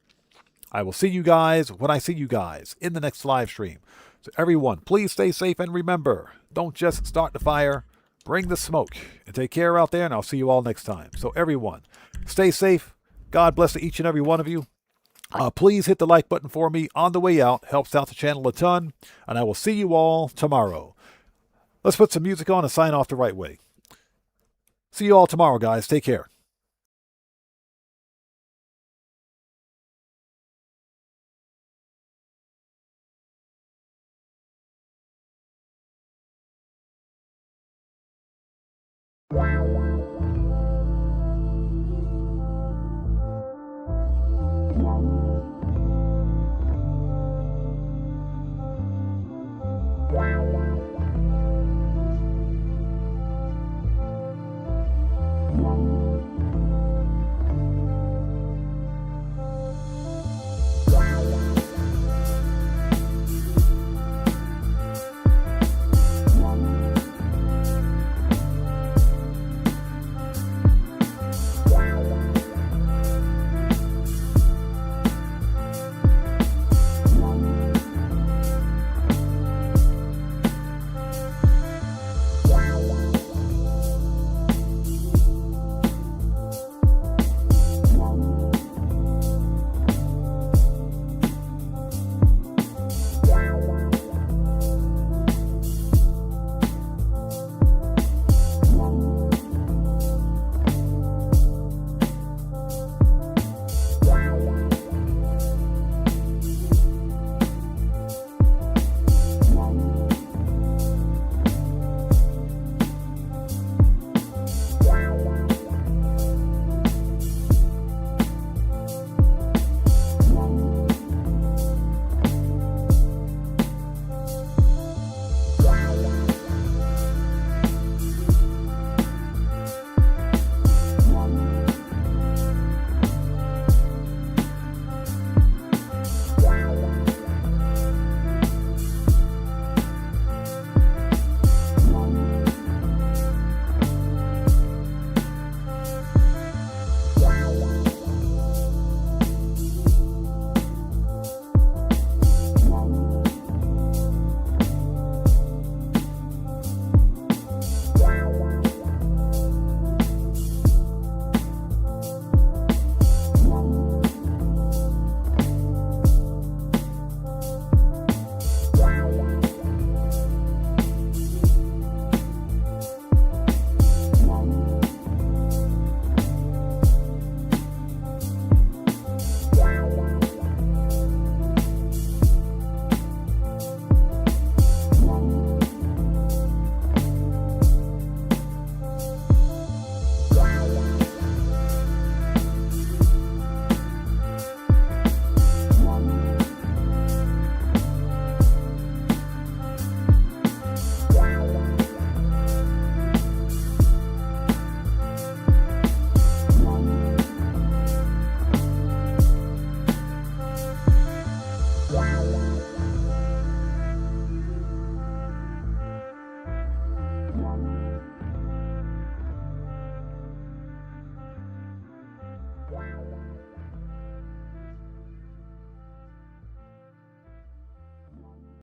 I will see you guys when I see you guys in the next live stream. So everyone, please stay safe and remember, don't just start the fire, bring the smoke. And take care out there, and I'll see you all next time. So everyone, stay safe. God bless to each and every one of you. Please hit the like button for me on the way out. Helps out the channel a ton. And I will see you all tomorrow. Let's put some music on and sign off the right way. See you all tomorrow, guys. Take care.